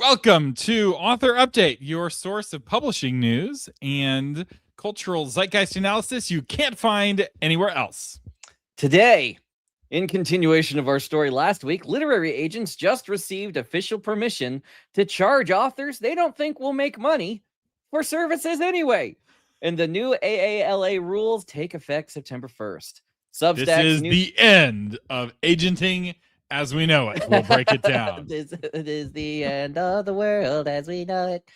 Welcome to Author Update, your source of publishing news and cultural zeitgeist analysis you can't find anywhere else. Today, in continuation of our story last week, literary agents just received official permission to charge authors they don't think will make money for services anyway. And the new AALA rules take effect September 1st. This is the end of agenting as we know it. We'll break it down. It is the end of the world as we know it.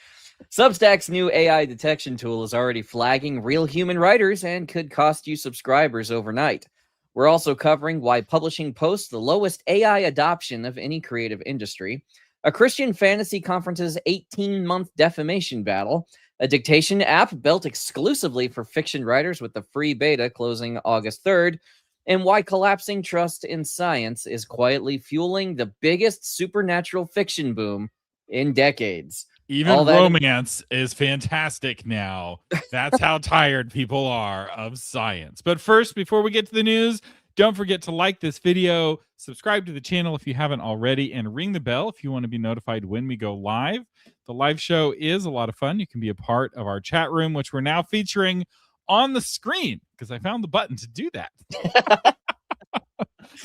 Substack's new AI detection tool is already flagging real human writers and could cost you subscribers overnight. We're also covering why publishing posts the lowest AI adoption of any creative industry, a Christian fantasy conference's 18-month defamation battle, a dictation app built exclusively for fiction writers with the free beta closing August 3rd, and why collapsing trust in science is quietly fueling the biggest supernatural fiction boom in decades. Even romance is fantastic now. That's how tired people are of science. But first, before we get to the news, don't forget to like this video, subscribe to the channel if you haven't already, and ring the bell if you want to be notified when we go live. The live show is a lot of fun. You can be a part of our chat room, which we're now featuring on the screen because I found the button to do that.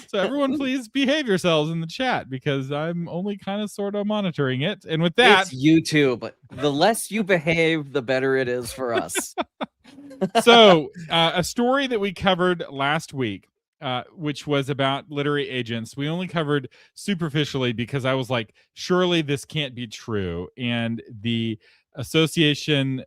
So everyone please behave yourselves in the chat because I'm only kind of sort of monitoring it. And with that, it's YouTube. The less you behave, the better it is for us. So a story that we covered last week, which was about literary agents, we only covered superficially because I was like, surely this can't be true. And the association,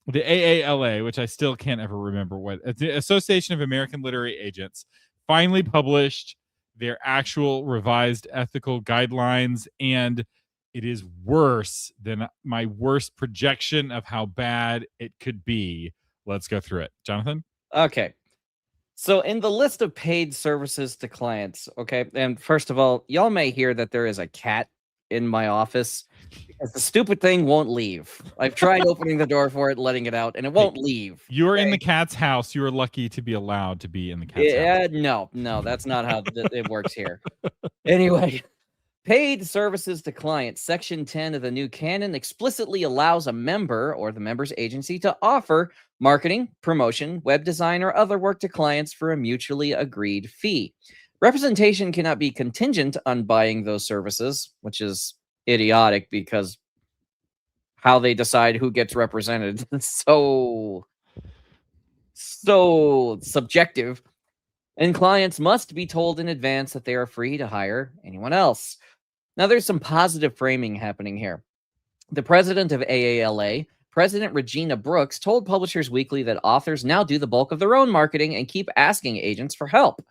the AALA, which I still can't ever remember what, the Association of American Literary Agents, finally published their actual revised ethical guidelines, and it is worse than my worst projection of how bad it could be. Let's go through it. Jonathan? Okay. So in the list of paid services to clients, okay, and first of all, y'all may hear that there is a cat in my office because the stupid thing won't leave. I've tried opening the door for it, letting it out, and it won't leave. You're in the cat's house. You are lucky to be allowed to be in the cat's house. No, that's not how it works here. Anyway, paid services to clients. Section 10 of the new canon explicitly allows a member or the member's agency to offer marketing, promotion, web design, or other work to clients for a mutually agreed fee. Representation cannot be contingent on buying those services, which is idiotic because how they decide who gets represented is so subjective. And clients must be told in advance that they are free to hire anyone else. Now, there's some positive framing happening here. The president of AALA, President Regina Brooks, told Publishers Weekly that authors now do the bulk of their own marketing and keep asking agents for help.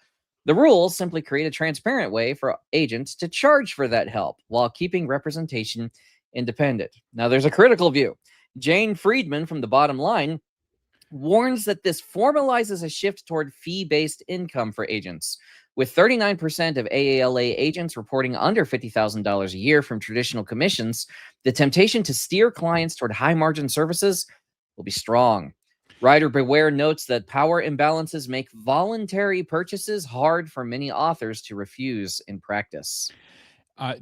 The rules simply create a transparent way for agents to charge for that help while keeping representation independent. Now, there's a critical view. Jane Friedman from The Bottom Line warns that this formalizes a shift toward fee-based income for agents. With 39% of AALA agents reporting under $50,000 a year from traditional commissions, the temptation to steer clients toward high-margin services will be strong. Writer Beware notes that power imbalances make voluntary purchases hard for many authors to refuse in practice.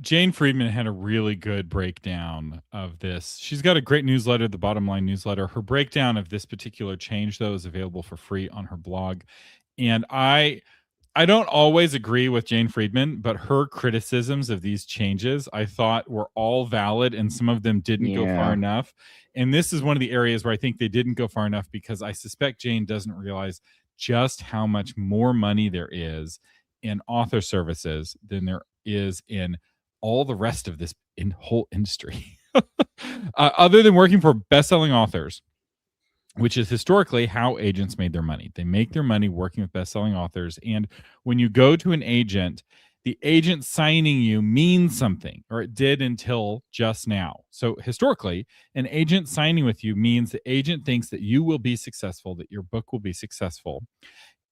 Jane Friedman had a really good breakdown of this. She's got a great newsletter, the Bottom Line newsletter. Her breakdown of this particular change, though, is available for free on her blog. And I don't always agree with Jane Friedman, but her criticisms of these changes I thought were all valid, and some of them didn't go far enough. And this is one of the areas where I think they didn't go far enough because I suspect Jane doesn't realize just how much more money there is in author services than there is in all the rest of this whole industry. Other than working for best-selling authors, which is historically how agents made their money. They make their money working with best-selling authors. And when you go to an agent, the agent signing you means something, or it did until just now. So historically, an agent signing with you means the agent thinks that you will be successful, that your book will be successful.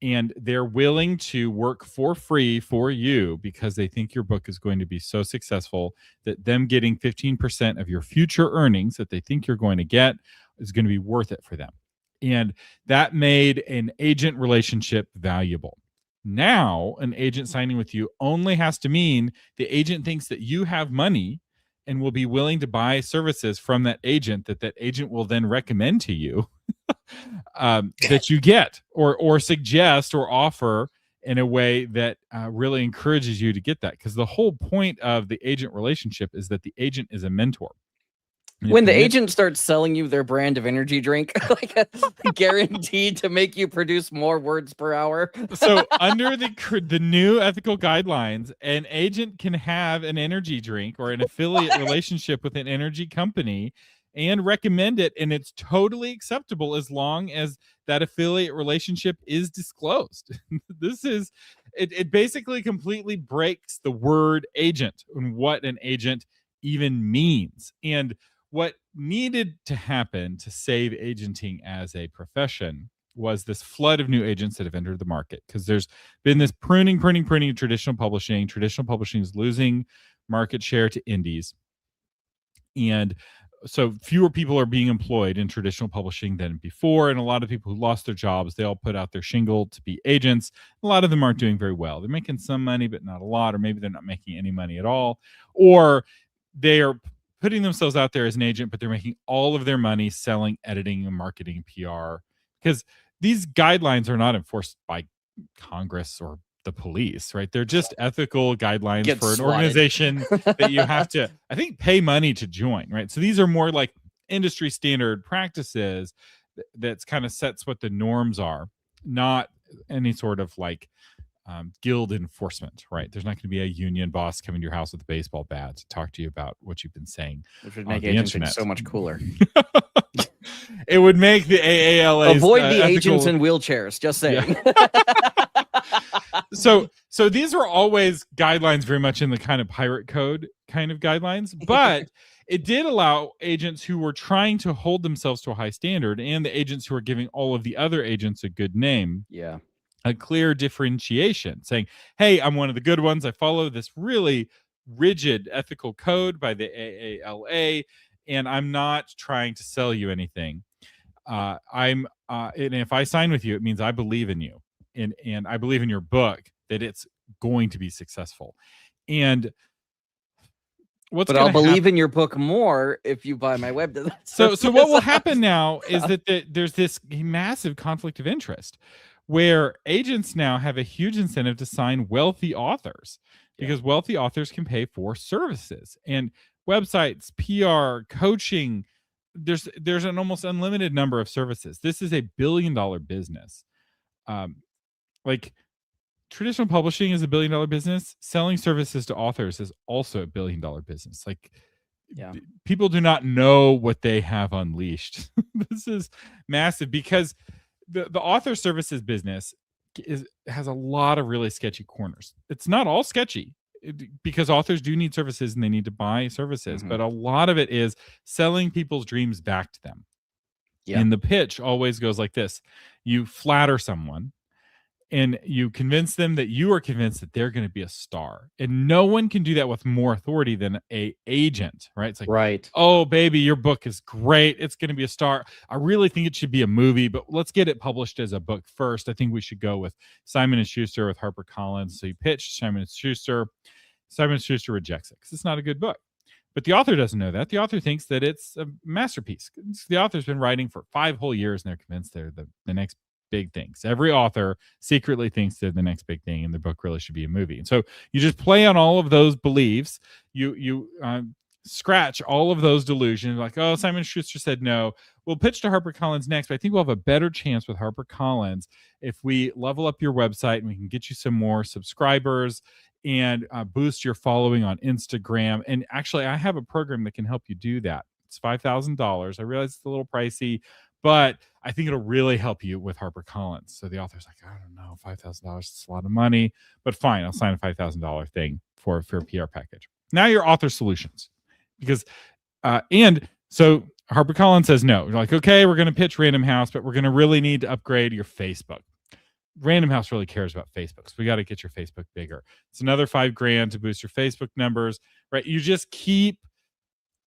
And they're willing to work for free for you because they think your book is going to be so successful that them getting 15% of your future earnings that they think you're going to get is going to be worth it for them. And that made an agent relationship valuable. Now, an agent signing with you only has to mean the agent thinks that you have money and will be willing to buy services from that agent that agent will then recommend to you that you get or suggest or offer in a way that really encourages you to get that. Because the whole point of the agent relationship is that the agent is a mentor. When the agent starts selling you their brand of energy drink, like guaranteed to make you produce more words per hour. So under the new ethical guidelines, an agent can have an energy drink or an affiliate relationship with an energy company and recommend it, and it's totally acceptable as long as that affiliate relationship is disclosed. This is it basically completely breaks the word agent and what an agent even means. And what needed to happen to save agenting as a profession was this flood of new agents that have entered the market, because there's been this pruning of traditional publishing. Traditional publishing is losing market share to indies. And so fewer people are being employed in traditional publishing than before. And a lot of people who lost their jobs, they all put out their shingle to be agents. A lot of them aren't doing very well. They're making some money, but not a lot, or maybe they're not making any money at all. Or they are putting themselves out there as an agent, but they're making all of their money selling, editing, and marketing, and PR, because these guidelines are not enforced by Congress or the police, right? They're just ethical guidelines for an organization that you have to, I think, pay money to join, right? So these are more like industry standard practices that's kind of sets what the norms are, not any sort of like guild enforcement, right? There's not going to be a union boss coming to your house with a baseball bat to talk to you about what you've been saying. Which would make agenting so much cooler. It would make the AALA avoid the agents in wheelchairs. Just saying. Yeah. So these are always guidelines, very much in the kind of pirate code kind of guidelines, but it did allow agents who were trying to hold themselves to a high standard, and the agents who are giving all of the other agents a good name. Yeah. A clear differentiation, saying, hey, I'm one of the good ones. I follow this really rigid ethical code by the AALA, and I'm not trying to sell you anything. And if I sign with you, it means I believe in you, and I believe in your book that it's going to be successful. And but I'll believe in your book more if you buy my web. So what will happen now is that there's this massive conflict of interest, where agents now have a huge incentive to sign wealthy authors, because wealthy authors can pay for services and websites, PR, coaching. There's an almost unlimited number of services. This is $1 billion business. Like traditional publishing is $1 billion business. Selling services to authors is also $1 billion business. Like, people do not know what they have unleashed. This is massive, because the author services business has a lot of really sketchy corners. It's not all sketchy, because authors do need services and they need to buy services, but a lot of it is selling people's dreams back to them. And the pitch always goes like this: you flatter someone and you convince them that you are convinced that they're going to be a star, and no one can do that with more authority than a agent, right? It's like, right, oh baby, your book is great, it's going to be a star. I really think it should be a movie, but let's get it published as a book first. I think we should go with Simon & Schuster with HarperCollins. So you pitch Simon & Schuster. Simon & Schuster rejects it because it's not a good book. But the author doesn't know that. The author thinks that it's a masterpiece. The author's been writing for 5 whole years and they're convinced they're the next big things. Every author secretly thinks they're the next big thing, and their book really should be a movie. And so you just play on all of those beliefs. You scratch all of those delusions. Like, oh, Simon & Schuster said no. We'll pitch to HarperCollins next, but I think we'll have a better chance with HarperCollins if we level up your website and we can get you some more subscribers and boost your following on Instagram. And actually, I have a program that can help you do that. It's $5,000. I realize it's a little pricey, but I think it'll really help you with HarperCollins. So the author's like, I don't know, $5,000 is a lot of money, but fine, I'll sign a $5,000 thing for a PR package. Now you're Author Solutions, because and so HarperCollins says no. You're like, okay, we're going to pitch Random House, but we're going to really need to upgrade your Facebook. Random House really cares about Facebook, so we got to get your Facebook bigger. It's another $5,000 to boost your Facebook numbers, right? You just keep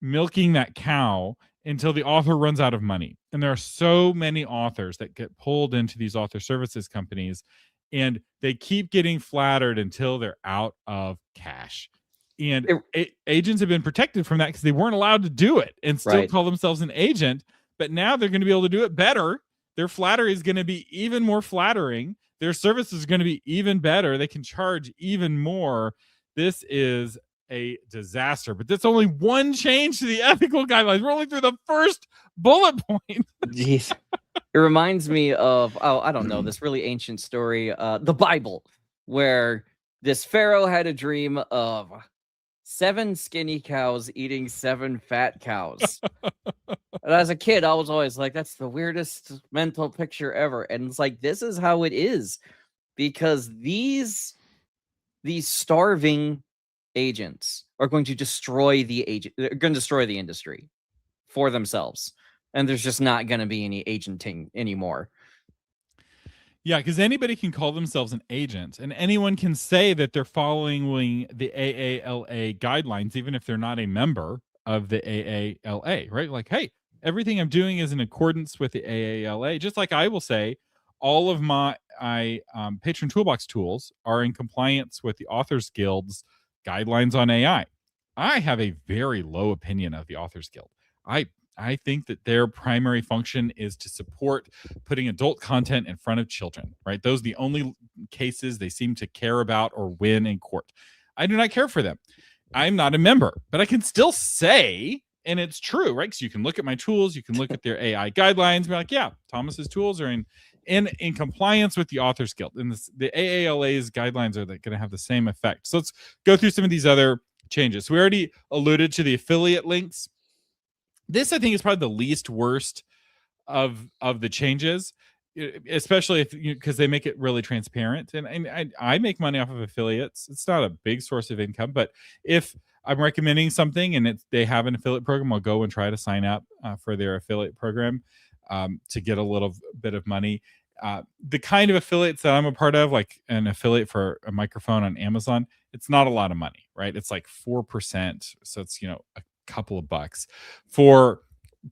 milking that cow until the author runs out of money. And there are so many authors that get pulled into these author services companies, and they keep getting flattered until they're out of cash. And agents have been protected from that because they weren't allowed to do it and still call themselves an agent. But now they're going to be able to do it better. Their flattery is going to be even more flattering. Their service is going to be even better. They can charge even more. This is a disaster. But that's only one change to the ethical guidelines. We're only through the first bullet point. Jeez. It reminds me of, I don't know, this really ancient story, the Bible, where this pharaoh had a dream of 7 skinny cows eating 7 fat cows. And as a kid, I was always like, that's the weirdest mental picture ever. And it's like, this is how it is, because these starving agents are going to destroy they're going to destroy the industry for themselves. And there's just not going to be any agenting anymore. Yeah, because anybody can call themselves an agent, and anyone can say that they're following the AALA guidelines, even if they're not a member of the AALA, right? Like, hey, everything I'm doing is in accordance with the AALA. Just like I will say, all of my Patron Toolbox tools are in compliance with the Authors Guild's guidelines on AI. I have a very low opinion of the Authors Guild. I think that their primary function is to support putting adult content in front of children, right? Those are the only cases they seem to care about or win in court. I do not care for them. I'm not a member, but I can still say, and it's true, right? Because you can look at my tools, you can look at their AI guidelines, and be like, yeah, Thomas's tools are in compliance with the Authors Guild. And the AALA's guidelines are going to have the same effect. So let's go through some of these other changes. So we already alluded to the affiliate links. This, I think, is probably the least worst of the changes, especially because they make it really transparent. And I make money off of affiliates. It's not a big source of income, but if I'm recommending something and they have an affiliate program, I'll go and try to sign up for their affiliate program to get a little bit of money. The kind of affiliates that I'm a part of, like an affiliate for a microphone on Amazon, it's not a lot of money, right? It's like 4%. So it's, a couple of bucks. For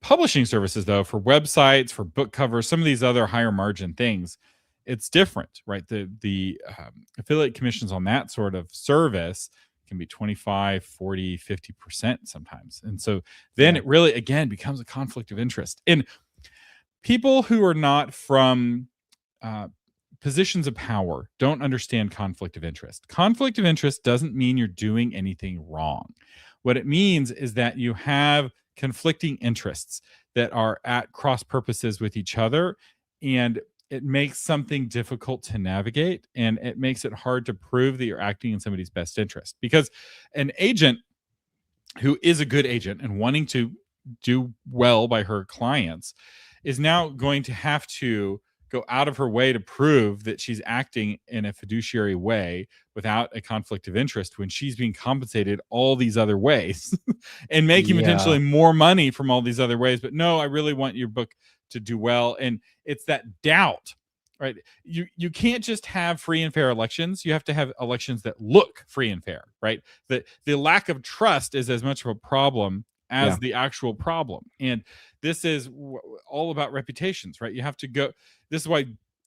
publishing services, though, for websites, for book covers, some of these other higher margin things, it's different, right? The affiliate commissions on that sort of service can be 25, 40, 50% sometimes. And so then it really, again, becomes a conflict of interest. And people who are not from positions of power don't understand conflict of interest. Conflict of interest doesn't mean you're doing anything wrong. What it means is that you have conflicting interests that are at cross purposes with each other, and it makes something difficult to navigate, and it makes it hard to prove that you're acting in somebody's best interest. Because an agent who is a good agent and wanting to do well by her clients is now going to have to go out of her way to prove that she's acting in a fiduciary way without a conflict of interest when she's being compensated all these other ways and making potentially more money from all these other ways. But no, I really want your book to do well. And it's that doubt, right? You can't just have free and fair elections. You have to have elections that look free and fair, right? The lack of trust is as much of a problem as the actual problem. And this is all about reputations, right? You have to go. This is why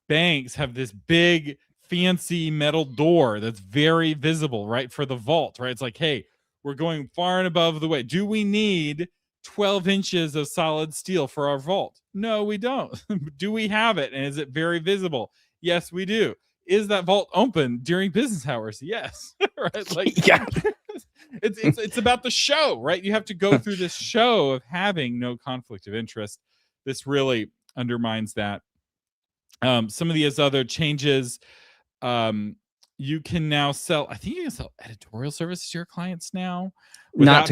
banks have this big fancy metal door that's very visible, right? For the vault, right? It's like, hey, we're going far and above the way. Do we need 12 inches of solid steel for our vault? No, we don't. Do we have it? And is it very visible? Yes, we do. Is that vault open during business hours? Yes. Right? Like, it's about the show, right? You have to go through this show of having no conflict of interest. This really undermines that. Some of these other changes, you can now sell, I think you can sell editorial services to your clients now. Not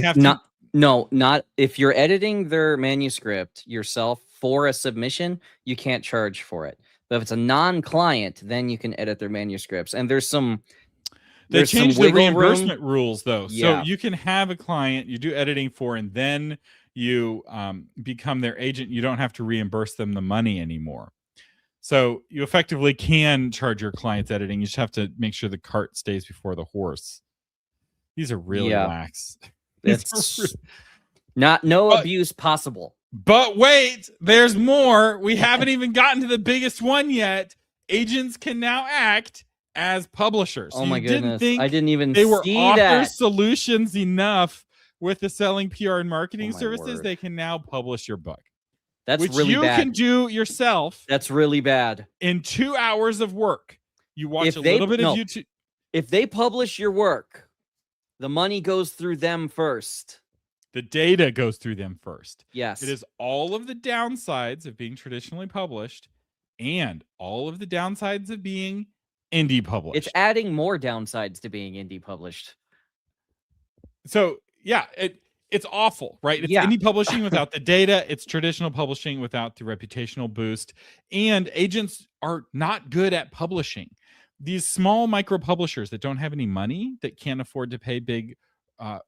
if you're editing their manuscript yourself for a submission, you can't charge for it. But if it's a non-client, then you can edit their manuscripts. And they changed the reimbursement rules, though. So you can have a client you do editing for, and then you become their agent. You don't have to reimburse them the money anymore. So you effectively can charge your clients editing. You just have to make sure the cart stays before the horse. These are really lax. It's no abuse possible. But wait, there's more. We haven't even gotten to the biggest one yet. Agents can now act as publishers. Oh So my you didn't goodness. think I didn't even they were see author that. solutions enough with the selling PR and marketing my services. word. They can now publish your book, That's which really you bad. can do yourself That's really bad. in 2 hours of work. You watch a little bit of YouTube. If they publish your work, the money goes through them first. The data goes through them first. Yes. It is all of the downsides of being traditionally published and all of the downsides of being indie published. It's adding more downsides to being indie published. So, yeah, it's awful, right? It's indie publishing without the data. It's traditional publishing without the reputational boost. And agents are not good at publishing. These small micro publishers that don't have any money, that can't afford to pay big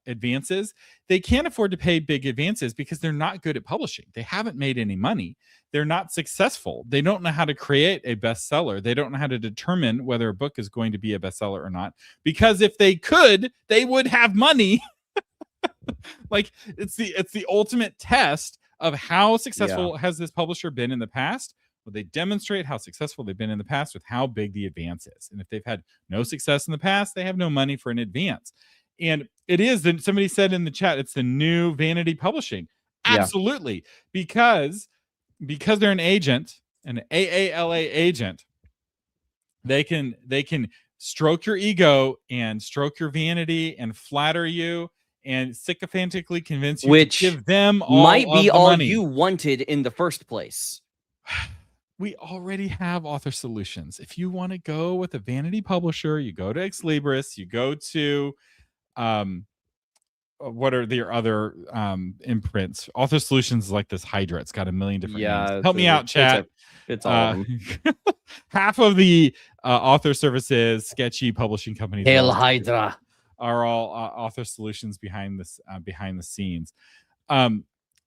advances, they can't afford to pay big advances because they're not good at publishing. They haven't made any money. They're not successful. They don't know how to create a bestseller. They don't know how to determine whether a book is going to be a bestseller or not. Because if they could, they would have money. Like it's the ultimate test of how successful has this publisher been in the past. Well, they demonstrate how successful they've been in the past with how big the advance is. And if they've had no success in the past, they have no money for an advance. And it is, somebody said in the chat, it's the new vanity publishing. Absolutely. Because they're an agent, an AALA agent, they can stroke your ego and stroke your vanity and flatter you and sycophantically convince you to give them all might be of the all money you wanted in the first place. We already have author solutions. If you want to go with a vanity publisher, you go to Ex Libris, you go to what are the other imprints? Author Solutions is like this Hydra. It's got a million different names. Help me out, chat. It's all of them. Half of the author services, sketchy publishing companies, Hail Hydra, are all author solutions behind this behind the scenes.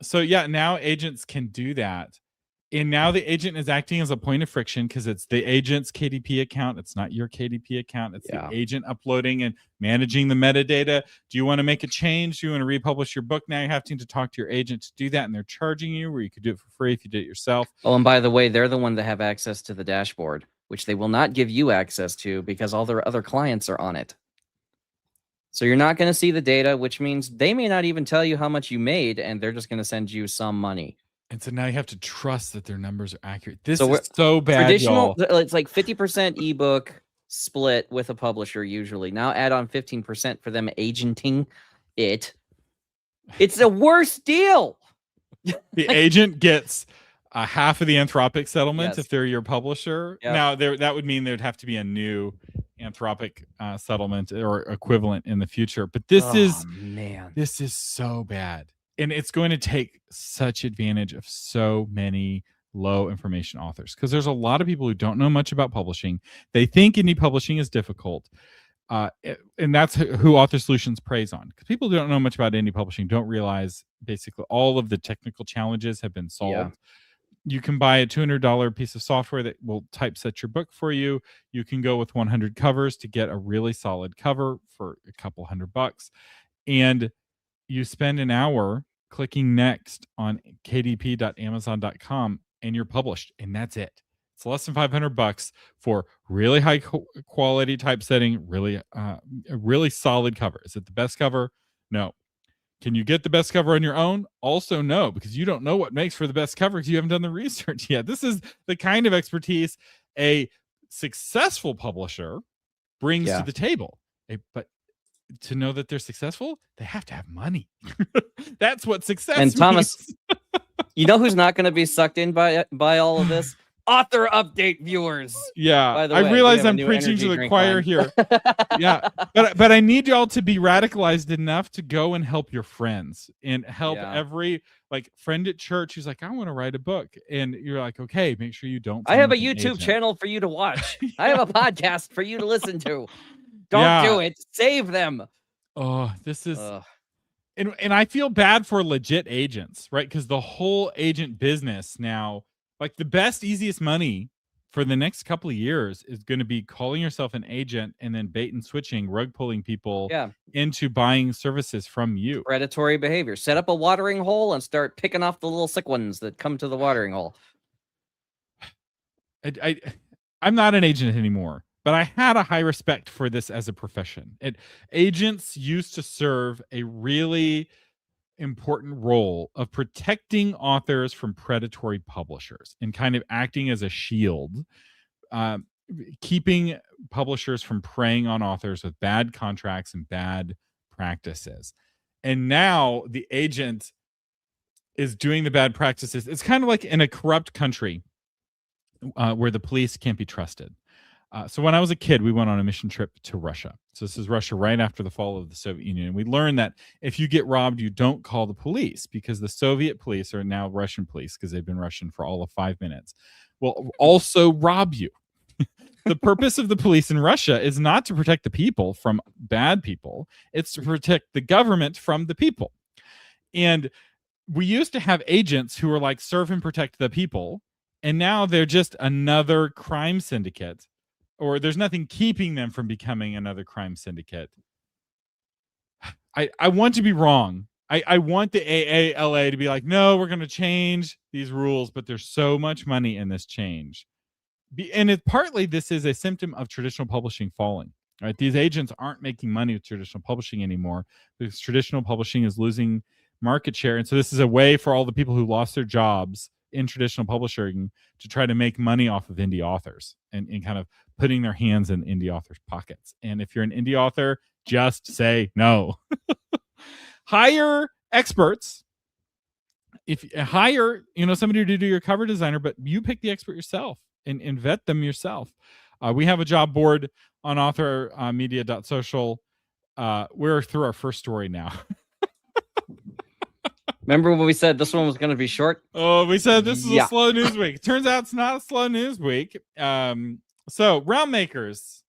So yeah, now agents can do that. And now the agent is acting as a point of friction because it's the agent's KDP account. It's not your KDP account. It's the agent uploading and managing the metadata. Do you want to make a change? Do you want to republish your book? Now you're having to talk to your agent to do that, and they're charging you, where you could do it for free if you did it yourself. Oh, and by the way, they're the one that have access to the dashboard, which they will not give you access to because all their other clients are on it. So you're not going to see the data, which means they may not even tell you how much you made, and they're just going to send you some money. And so now you have to trust that their numbers are accurate. This is so bad. Traditional, it's like 50% ebook split with a publisher usually. Now add on 15% for them agenting it. It's the worst deal. The agent gets half of the Anthropic settlement if they're your publisher. Now that would mean there'd have to be a new Anthropic settlement or equivalent in the future. But this this is so bad. And it's going to take such advantage of so many low information authors, because there's a lot of people who don't know much about publishing. They think indie publishing is difficult. And that's who Author Solutions preys on, because people who don't know much about indie publishing don't realize basically all of the technical challenges have been solved. You can buy a $200 piece of software that will typeset your book for you. You can go with 100 covers to get a really solid cover for a couple $100. And you spend an hour clicking next on kdp.amazon.com and you're published, and that's it. It's less than $500 for really high quality typesetting, really solid cover. Is it the best cover? No. Can you get the best cover on your own? Also no, because you don't know what makes for the best cover because you haven't done the research yet. This is the kind of expertise a successful publisher brings to the table. But to know that they're successful, they have to have money. That's what success means. And Thomas, you know who's not going to be sucked in by all of this? Author Update viewers. Yeah, by the I way, realize I'm preaching to the choir here. Yeah, but I need y'all to be radicalized enough to go and help your friends and help every friend at church who's like, I want to write a book, and you're like, okay, make sure you don't. I have a YouTube channel for you to watch. I have a podcast for you to listen to. Don't do it. Save them. Oh, this is. And I feel bad for legit agents, right? Because the whole agent business now, like the best, easiest money for the next couple of years is going to be calling yourself an agent and then bait and switching, rug pulling people into buying services from you. Predatory behavior. Set up a watering hole and start picking off the little sick ones that come to the watering hole. I'm not an agent anymore. but I had a high respect for this as a profession. Agents used to serve a really important role of protecting authors from predatory publishers and kind of acting as a shield, uh, keeping publishers from preying on authors with bad contracts and bad practices. And now the agent is doing the bad practices. It's kind of like in a corrupt country where the police can't be trusted. So when I was a kid, we went on a mission trip to Russia. So this is Russia right after the fall of the Soviet Union. And we learned that if you get robbed, you don't call the police, because the Soviet police are now Russian police, because they've been Russian for all of 5 minutes, will also rob you. The purpose of the police in Russia is not to protect the people from bad people. It's to protect the government from the people. And we used to have agents who were like, serve and protect the people. And now they're just another crime syndicate, or there's nothing keeping them from becoming another crime syndicate. I want to be wrong. I want the AALA to be like, no, we're going to change these rules, but there's so much money in this change. And partly this is a symptom of traditional publishing falling. Right? These agents aren't making money with traditional publishing anymore, because traditional publishing is losing market share. And so this is a way for all the people who lost their jobs in traditional publishing to try to make money off of indie authors and kind of putting their hands in indie authors' pockets. And if you're an indie author, just say no. Hire experts. If hire, somebody to do your cover designer, but you pick the expert yourself and vet them yourself. We have a job board on authormedia.social. We're through our first story now. Remember when we said this one was going to be short? Oh, we said this is a slow news week. Turns out it's not a slow news week. So realm makers.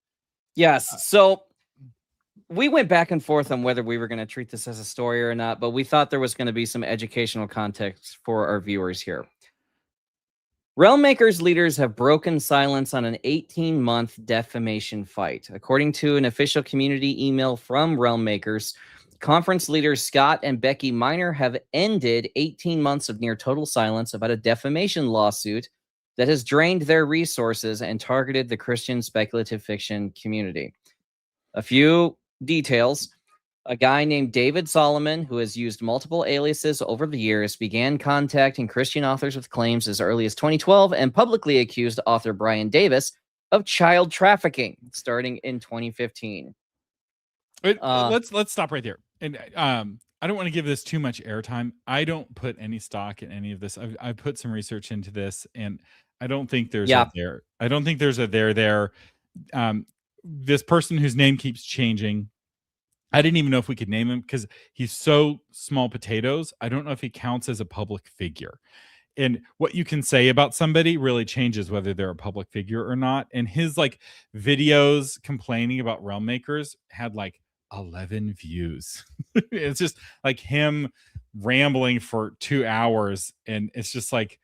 Yes. So we went back and forth on whether we were going to treat this as a story or not, but we thought there was going to be some educational context for our viewers here. Realm makers leaders have broken silence on an 18-month defamation fight. According to an official community email from realm makers, conference leaders Scott and Becky Miner have ended 18 months of near total silence about a defamation lawsuit that has drained their resources and targeted the Christian speculative fiction community. A few details. A guy named David Solomon, who has used multiple aliases over the years, began contacting Christian authors with claims as early as 2012 and publicly accused author Brian Davis of child trafficking starting in 2015. Let's stop right there. And I don't want to give this too much airtime. I don't put any stock in any of this. I've put some research into this, and I don't think there's a there. I don't think there's a there. This person whose name keeps changing, I didn't even know if we could name him because he's so small potatoes. I don't know if he counts as a public figure. And what you can say about somebody really changes whether they're a public figure or not. And his videos complaining about realm makers had 11 views. It's just like him rambling for 2 hours. And it's just like,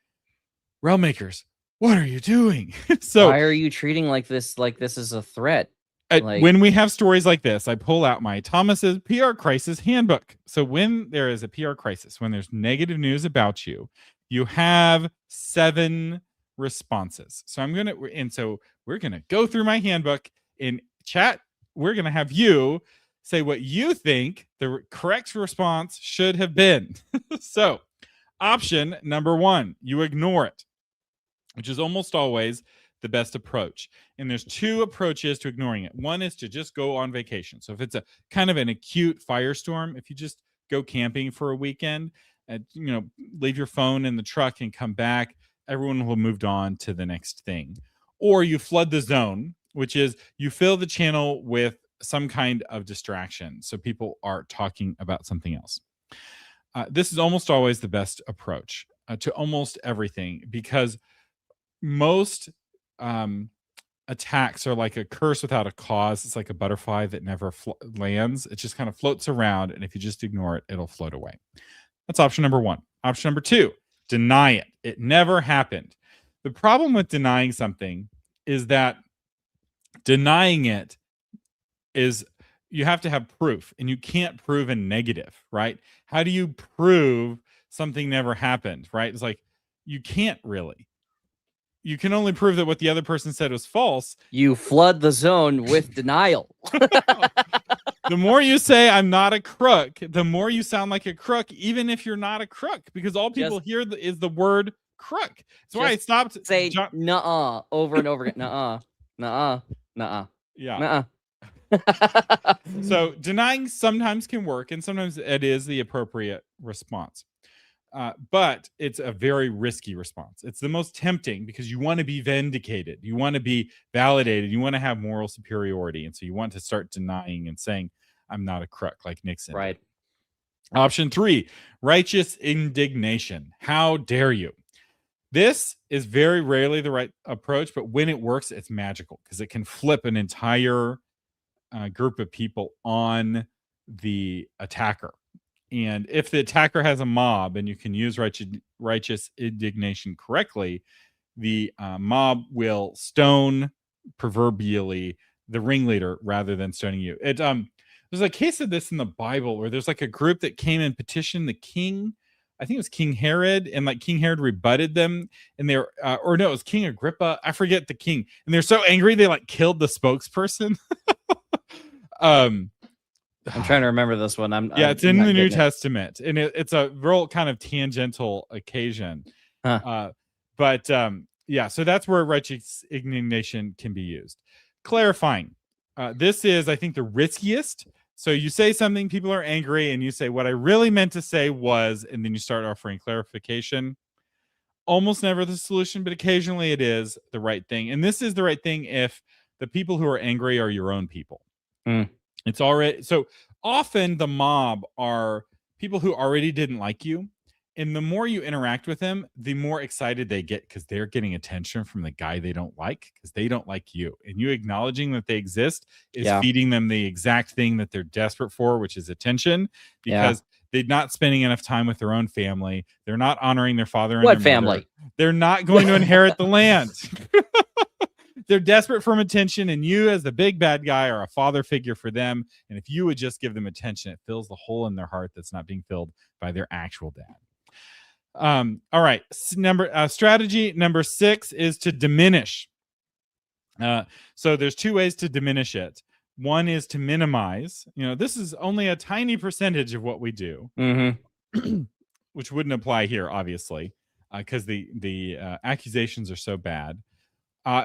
realm makers, what are you doing? So why are you treating this is a threat? When we have stories like this, I pull out my Thomas's PR crisis handbook. So when there is a PR crisis, when there's negative news about you, you have 7 responses. So we're going to go through my handbook in chat. We're going to have you say what you think the correct response should have been. So option number 1, you ignore it, which is almost always the best approach. And there's 2 approaches to ignoring it. One is to just go on vacation. So if it's a kind of an acute firestorm, if you just go camping for a weekend and leave your phone in the truck and come back, everyone will have moved on to the next thing. Or you flood the zone, which is you fill the channel with some kind of distraction, so people are talking about something else. This is almost always the best approach to almost everything, because most attacks are like a curse without a cause. It's like a butterfly that never lands. It just kind of floats around, and if you just ignore it, it'll float away. That's option number 1. Option number 2, deny it. It never happened. The problem with denying something is that denying it is you have to have proof, and you can't prove a negative, right? How do you prove something never happened, right? It's like you can't really. you can only prove that what the other person said was false. You flood the zone with denial. The more you say I'm not a crook, the more you sound like a crook, even if you're not a crook, because all people hear is the word crook. That's why I stopped. Say nuh-uh over and over again. Nuh-uh, nuh-uh, nuh-uh. Yeah. Nuh-uh. So denying sometimes can work, and sometimes it is the appropriate response. But it's a very risky response. It's the most tempting because you want to be vindicated. You want to be validated. You want to have moral superiority. And so you want to start denying and saying, I'm not a crook like Nixon. Right. Option 3, righteous indignation. How dare you? This is very rarely the right approach, but when it works, it's magical because it can flip an entire group of people on the attacker. And if the attacker has a mob and you can use righteous indignation correctly, the mob will stone proverbially the ringleader rather than stoning you. There's a case of this in the Bible where there's like a group that came and petitioned the king. I think it was King Herod, and like King Herod rebutted them, and they're or no, it was King Agrippa. I forget the king, and they're so angry they like killed the spokesperson. I'm trying to remember this one. It's in the New Testament, and it's a real kind of tangential occasion. So that's where righteous indignation can be used. Clarifying. This is, I think, the riskiest. So you say something, people are angry, and you say, what I really meant to say was, and then you start offering clarification. Almost never the solution, but occasionally it is the right thing. And this is the right thing if the people who are angry are your own people. It's already, so often the mob are people who already didn't like you. And the more you interact with them, the more excited they get because they're getting attention from the guy they don't like because they don't like you. And you acknowledging that they exist is feeding them the exact thing that they're desperate for, which is attention, because they're not spending enough time with their own family. They're not honoring their father and their family? Mother. They're not going to inherit the land. They're desperate for attention, and you as the big bad guy are a father figure for them. And if you would just give them attention, it fills the hole in their heart that's not being filled by their actual dad. All right. Strategy number 6 is to diminish. So there's 2 ways to diminish it. One is to minimize. This is only a tiny percentage of what we do, which wouldn't apply here, obviously, because the accusations are so bad.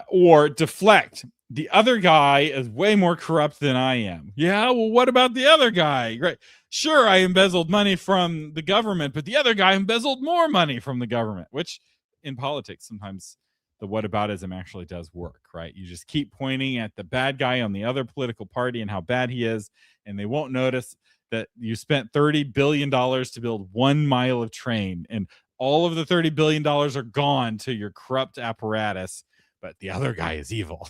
Or deflect. The other guy is way more corrupt than I am. Yeah, well, what about the other guy? Right. Sure, I embezzled money from the government, but the other guy embezzled more money from the government, which in politics, sometimes the whataboutism actually does work, right? You just keep pointing at the bad guy on the other political party and how bad he is, and they won't notice that you spent $30 billion to build 1 mile of train, and all of the $30 billion are gone to your corrupt apparatus, but the other guy is evil.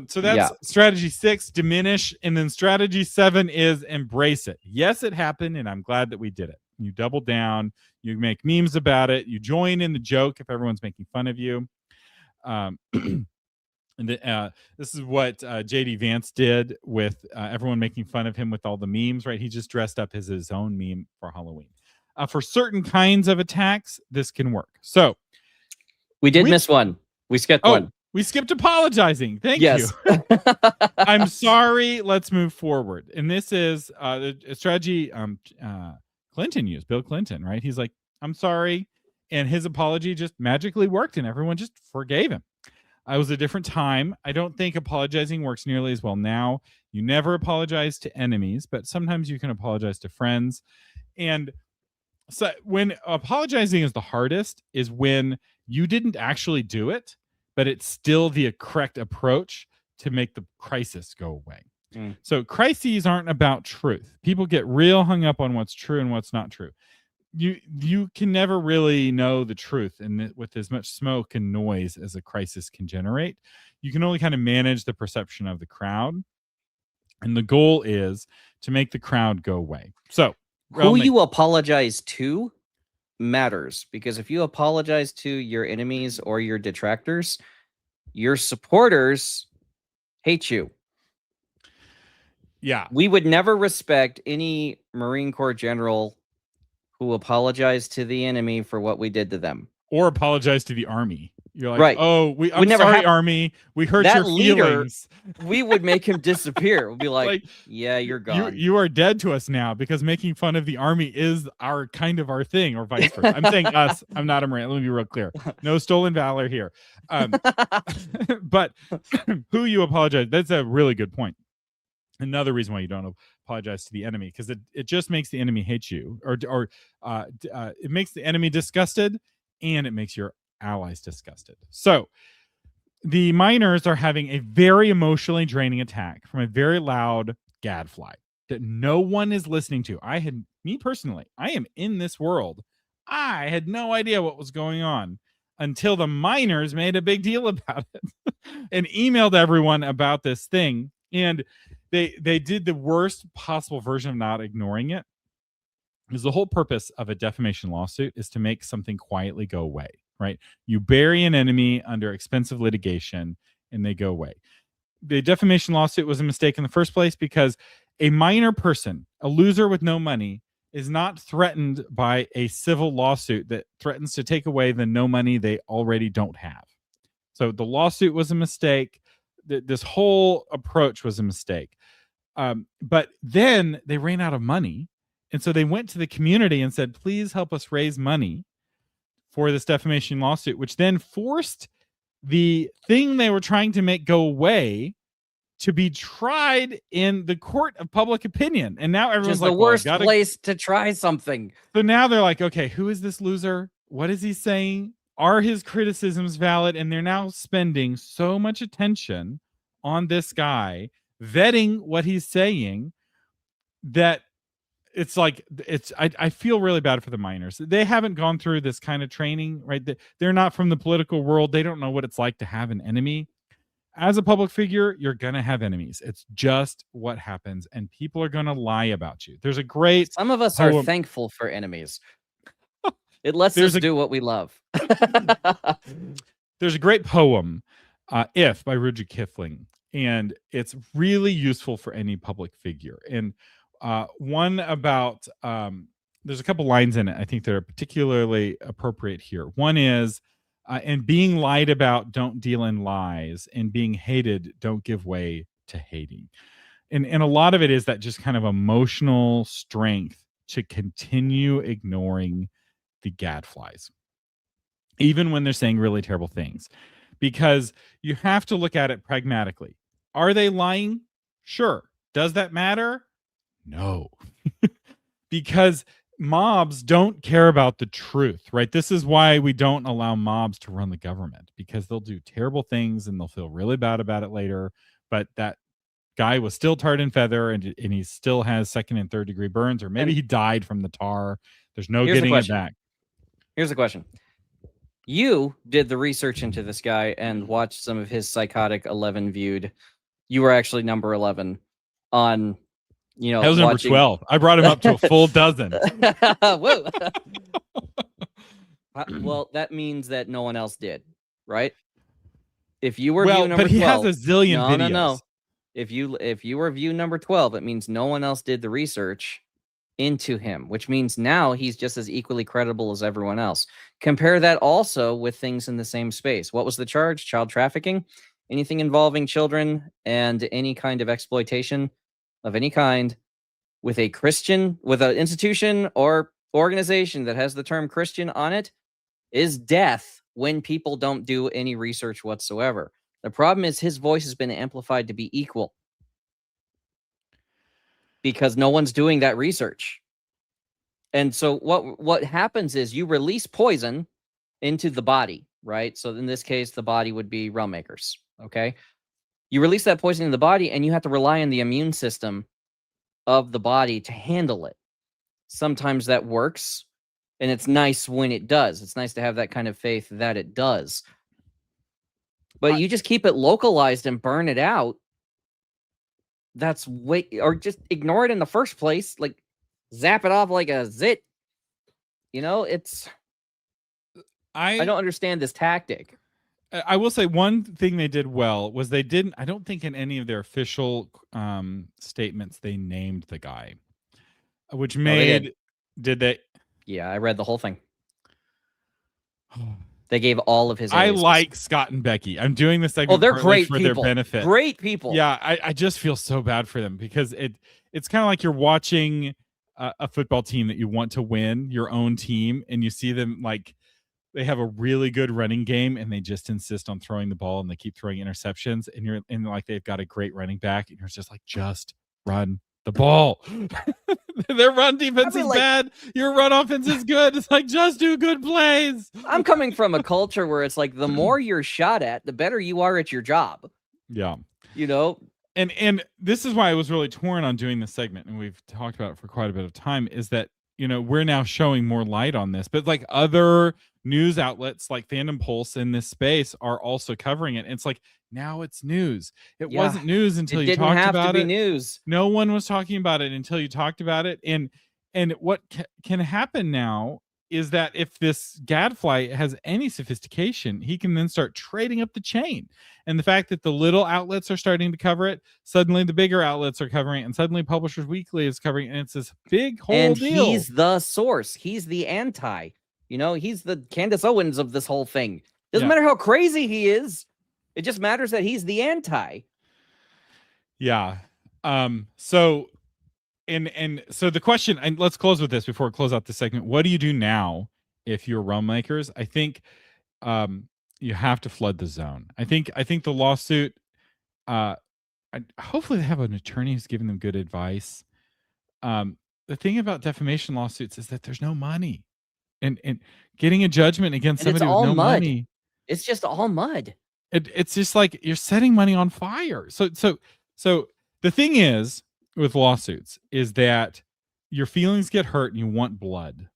So that's strategy 6, diminish. And then strategy 7 is embrace it. Yes, it happened, and I'm glad that we did it. You double down, you make memes about it, you join in the joke if everyone's making fun of you. And this is what JD Vance did with everyone making fun of him with all the memes, right? He just dressed up as his own meme for Halloween. For certain kinds of attacks, this can work. So we did miss one. We skipped one. We skipped apologizing. Thank you. I'm sorry. Let's move forward. And this is a strategy Clinton used, Bill Clinton, right? He's like, I'm sorry. And his apology just magically worked and everyone just forgave him. It was a different time. I don't think apologizing works nearly as well now. You never apologize to enemies, but sometimes you can apologize to friends. And so when apologizing is the hardest is when you didn't actually do it, but it's still the correct approach to make the crisis go away. So crises aren't about truth. People get real hung up on what's true and what's not true. You can never really know the truth, and with as much smoke and noise as a crisis can generate, you can only kind of manage the perception of the crowd. And the goal is to make the crowd go away. So who you apologize to matters, because if you apologize to your enemies or your detractors, your supporters hate you. Yeah. We would never respect any Marine Corps general who apologized to the enemy for what we did to them. or apologize to the army. You're like, Right. oh, I'm never sorry, hap- army. We hurt That your leader, feelings. we would make him disappear. We'll be like, Like, yeah, you're gone. You are dead to us now because making fun of the army is our thing, or vice versa. I'm saying us. I'm not a Marine. Let me be real clear. No stolen valor here. But who you apologize? That's a really good point. Another reason why you don't apologize to the enemy, because it just makes the enemy hate you, or it makes the enemy disgusted, and it makes your allies disgusted. So the miners are having a very emotionally draining attack from a very loud gadfly that no one is listening to. Me personally, I am in this world. I had no idea what was going on until the miners made a big deal about it and emailed everyone about this thing. And they did the worst possible version of not ignoring it. Because the whole purpose of a defamation lawsuit is to make something quietly go away, right? You bury an enemy under expensive litigation and they go away. The defamation lawsuit was a mistake in the first place because a minor person, a loser with no money, is not threatened by a civil lawsuit that threatens to take away the no money they already don't have. So the lawsuit was a mistake. This whole approach was a mistake. But then they ran out of money. And so they went to the community and said, please help us raise money for this defamation lawsuit, which then forced the thing they were trying to make go away to be tried in the court of public opinion. And now everyone's just like, the worst place to try something. So now they're like, okay, who is this loser? What is he saying? Are his criticisms valid? And they're now spending so much attention on this guy, vetting what he's saying, that it's like, I feel really bad for the miners. They haven't gone through this kind of training, right? They're not from the political world. They don't know what it's like to have an enemy. As a public figure, you're going to have enemies. It's just what happens, and people are going to lie about you. There's a great Some of us are thankful for enemies. It lets us do what we love. There's a great poem, If, by Rudyard Kipling, and it's really useful for any public figure. And one about, there's a couple lines in it I think that are particularly appropriate here. One is, and being lied about, don't deal in lies, and being hated, don't give way to hating. And a lot of it is that just kind of emotional strength to continue ignoring the gadflies, even when they're saying really terrible things, because you have to look at it pragmatically. Are they lying? Sure. Does that matter? No. Because mobs don't care about the truth, right? This is why we don't allow mobs to run the government, because they'll do terrible things and they'll feel really bad about it later. But that guy was still tarred and feather, and he still has second and third degree burns, or maybe he died from the tar. There's no getting it back. Here's the question. You did the research into this guy and watched some of his psychotic 11 viewed. You were actually number 11 on, I was number 12. I brought him up to a full dozen. Whoa. Well, that means that no one else did, right? If you were view number 12, but he has a zillion videos. No. If you were view number 12, it means no one else did the research into him, which means now he's just as equally credible as everyone else. Compare that also with things in the same space. What was the charge? Child trafficking, anything involving children, and any kind of exploitation of any kind with a Christian, with an institution or organization that has the term Christian on it, is death when people don't do any research whatsoever. The problem is his voice has been amplified to be equal, because no one's doing that research. And so what happens is you release poison into the body, right? So in this case, the body would be rum makers, okay? You release that poison in the body, and you have to rely on the immune system of the body to handle it. Sometimes that works, and it's nice when it does. It's nice to have that kind of faith that it does. But you just keep it localized and burn it out. That's or just ignore it in the first place, like zap it off like a zit. It's I don't understand this tactic. I will say one thing they did well was I don't think in any of their official statements they named the guy, which made, did they? Yeah, I read the whole thing. They gave all of his I aliases. like Scott and Becky. I'm doing this segment they're partly great for people. their benefit. Great people. Yeah, I just feel so bad for them because it's kind of like you're watching a football team that you want to win, your own team, and you see them like they have a really good running game and they just insist on throwing the ball and they keep throwing interceptions, and like they've got a great running back and you're just like, just run the ball. Their run defense is bad. Your run offense is good. It's like, just do good plays. I'm coming from a culture where it's like the more you're shot at, the better you are at your job. Yeah. You know? And this is why I was really torn on doing this segment, and we've talked about it for quite a bit of time, is that, you know, we're now showing more light on this, but like other news outlets like Fandom Pulse in this space are also covering it. And it's like, now it's news. It wasn't news until you talked about it. News. No one was talking about it until you talked about it. And what can happen now is that if this gadfly has any sophistication, he can then start trading up the chain. And the fact that the little outlets are starting to cover it, suddenly the bigger outlets are covering it, and suddenly Publishers Weekly is covering it, and it's this big whole deal. He's the source. He's the anti. You know, he's the Candace Owens of this whole thing. Doesn't matter how crazy he is. It just matters that he's the anti. Yeah. So the question, and let's close with this before we close out the segment. What do you do now if you're realm makers? I think you have to flood the zone. I think the lawsuit, hopefully they have an attorney who's giving them good advice. The thing about defamation lawsuits is that there's no money. And getting a judgment against somebody with no money. It's just all mud. It's just like you're setting money on fire. So the thing is with lawsuits is that your feelings get hurt and you want blood,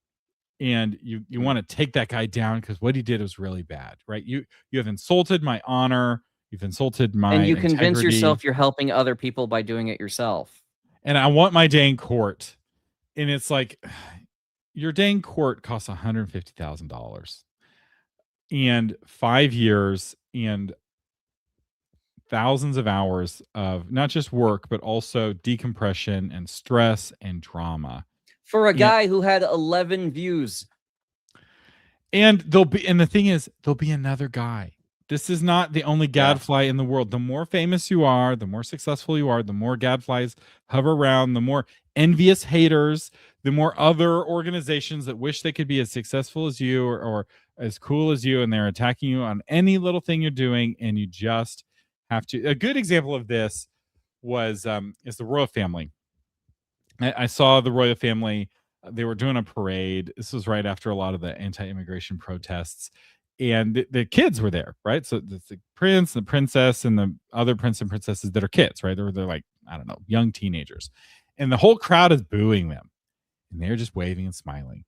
and you want to take that guy down because what he did was really bad, right? You have insulted my honor, you've insulted my and you integrity. Convince yourself you're helping other people by doing it yourself. And I want my day in court, and it's like your day in court costs $150,000 and 5 years and thousands of hours of not just work, but also decompression and stress and drama. For a guy who had 11 views. And the thing is, there'll be another guy. This is not the only gadfly in the world. The more famous you are, the more successful you are, the more gadflies hover around, the more envious haters, the more other organizations that wish they could be as successful as you or as cool as you, and they're attacking you on any little thing you're doing, and you just have to. A good example of this is the royal family. I saw the royal family. They were doing a parade. This was right after a lot of the anti-immigration protests, and the kids were there, right? So the prince, the princess, and the other prince and princesses that are kids, right? They're like, I don't know, young teenagers, and the whole crowd is booing them, and they're just waving and smiling.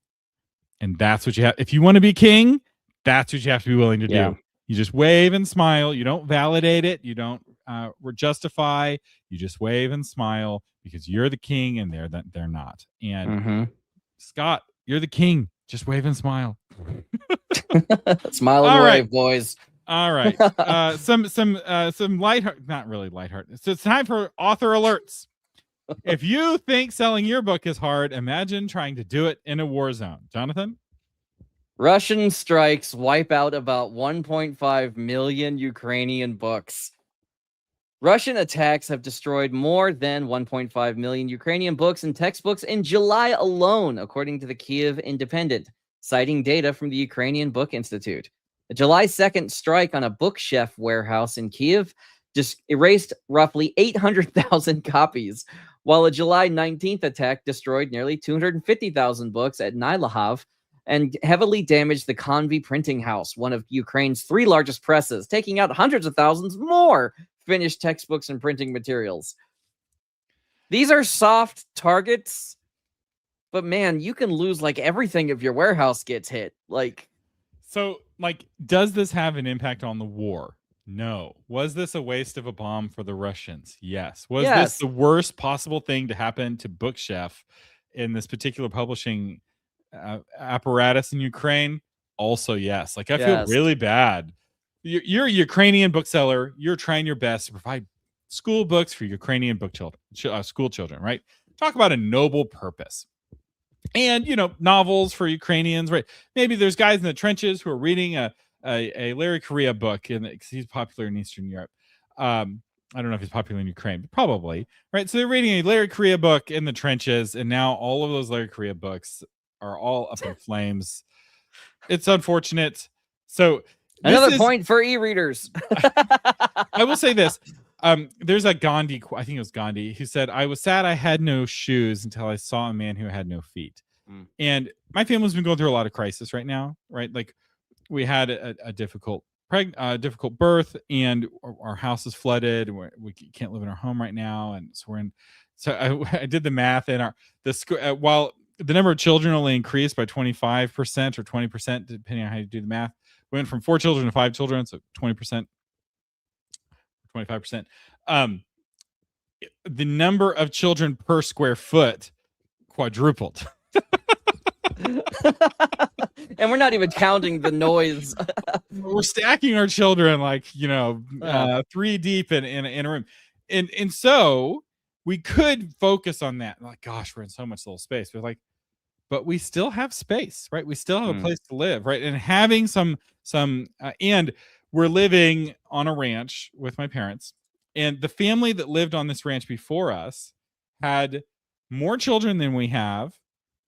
And that's what you have. If you want to be king, that's what you have to be willing to do. You just wave and smile. You don't validate it. You don't justify. You just wave and smile because you're the king and they're not. And Scott, you're the king. Just wave and smile. Smile and wave, boys. All right. Some lighthearted, not really lighthearted. So it's time for author alerts. If you think selling your book is hard, imagine trying to do it in a war zone. Jonathan? Russian strikes wipe out about 1.5 million Ukrainian books. Russian attacks have destroyed more than 1.5 million Ukrainian books and textbooks in July alone, according to the Kyiv Independent, citing data from the Ukrainian Book Institute. A July 2nd strike on a bookshelf warehouse in Kyiv just erased roughly 800,000 copies, while a July 19th attack destroyed nearly 250,000 books at Nylahav and heavily damaged the Convy printing house, one of Ukraine's 3 largest presses, taking out hundreds of thousands more finished textbooks and printing materials. These are soft targets, but man, you can lose like everything if your warehouse gets hit. Does this have an impact on the war? No. Was this a waste of a bomb for the Russians? Yes. Was this the worst possible thing to happen to Bookshelf in this particular publishing apparatus in Ukraine? Also, yes. I feel really bad. You're a Ukrainian bookseller. You're trying your best to provide school books for Ukrainian school children, right? Talk about a noble purpose. And, novels for Ukrainians, right? Maybe there's guys in the trenches who are reading a a Larry Correia book, because he's popular in Eastern Europe. I don't know if he's popular in Ukraine, but probably, right? So they're reading a Larry Correia book in the trenches, and now all of those Larry Correia books are all up in flames. It's unfortunate. So another point for e-readers. I will say this. There's a Gandhi, I think it was Gandhi, who said, "I was sad I had no shoes until I saw a man who had no feet." And my family's been going through a lot of crisis right now, right? Like, we had a difficult birth, and our house is flooded, and we can't live in our home right now, and so I did the math, and while the number of children only increased by 25% or 20%, depending on how you do the math, we went from 4 children to 5 children, so 20%, 25%. The number of children per square foot quadrupled. And we're not even counting the noise. We're stacking our children like, 3 deep in a room. And so we could focus on that. Like, gosh, we're in so much little space. But we still have space, right? We still have a place to live, right? And having and we're living on a ranch with my parents. And the family that lived on this ranch before us had more children than we have,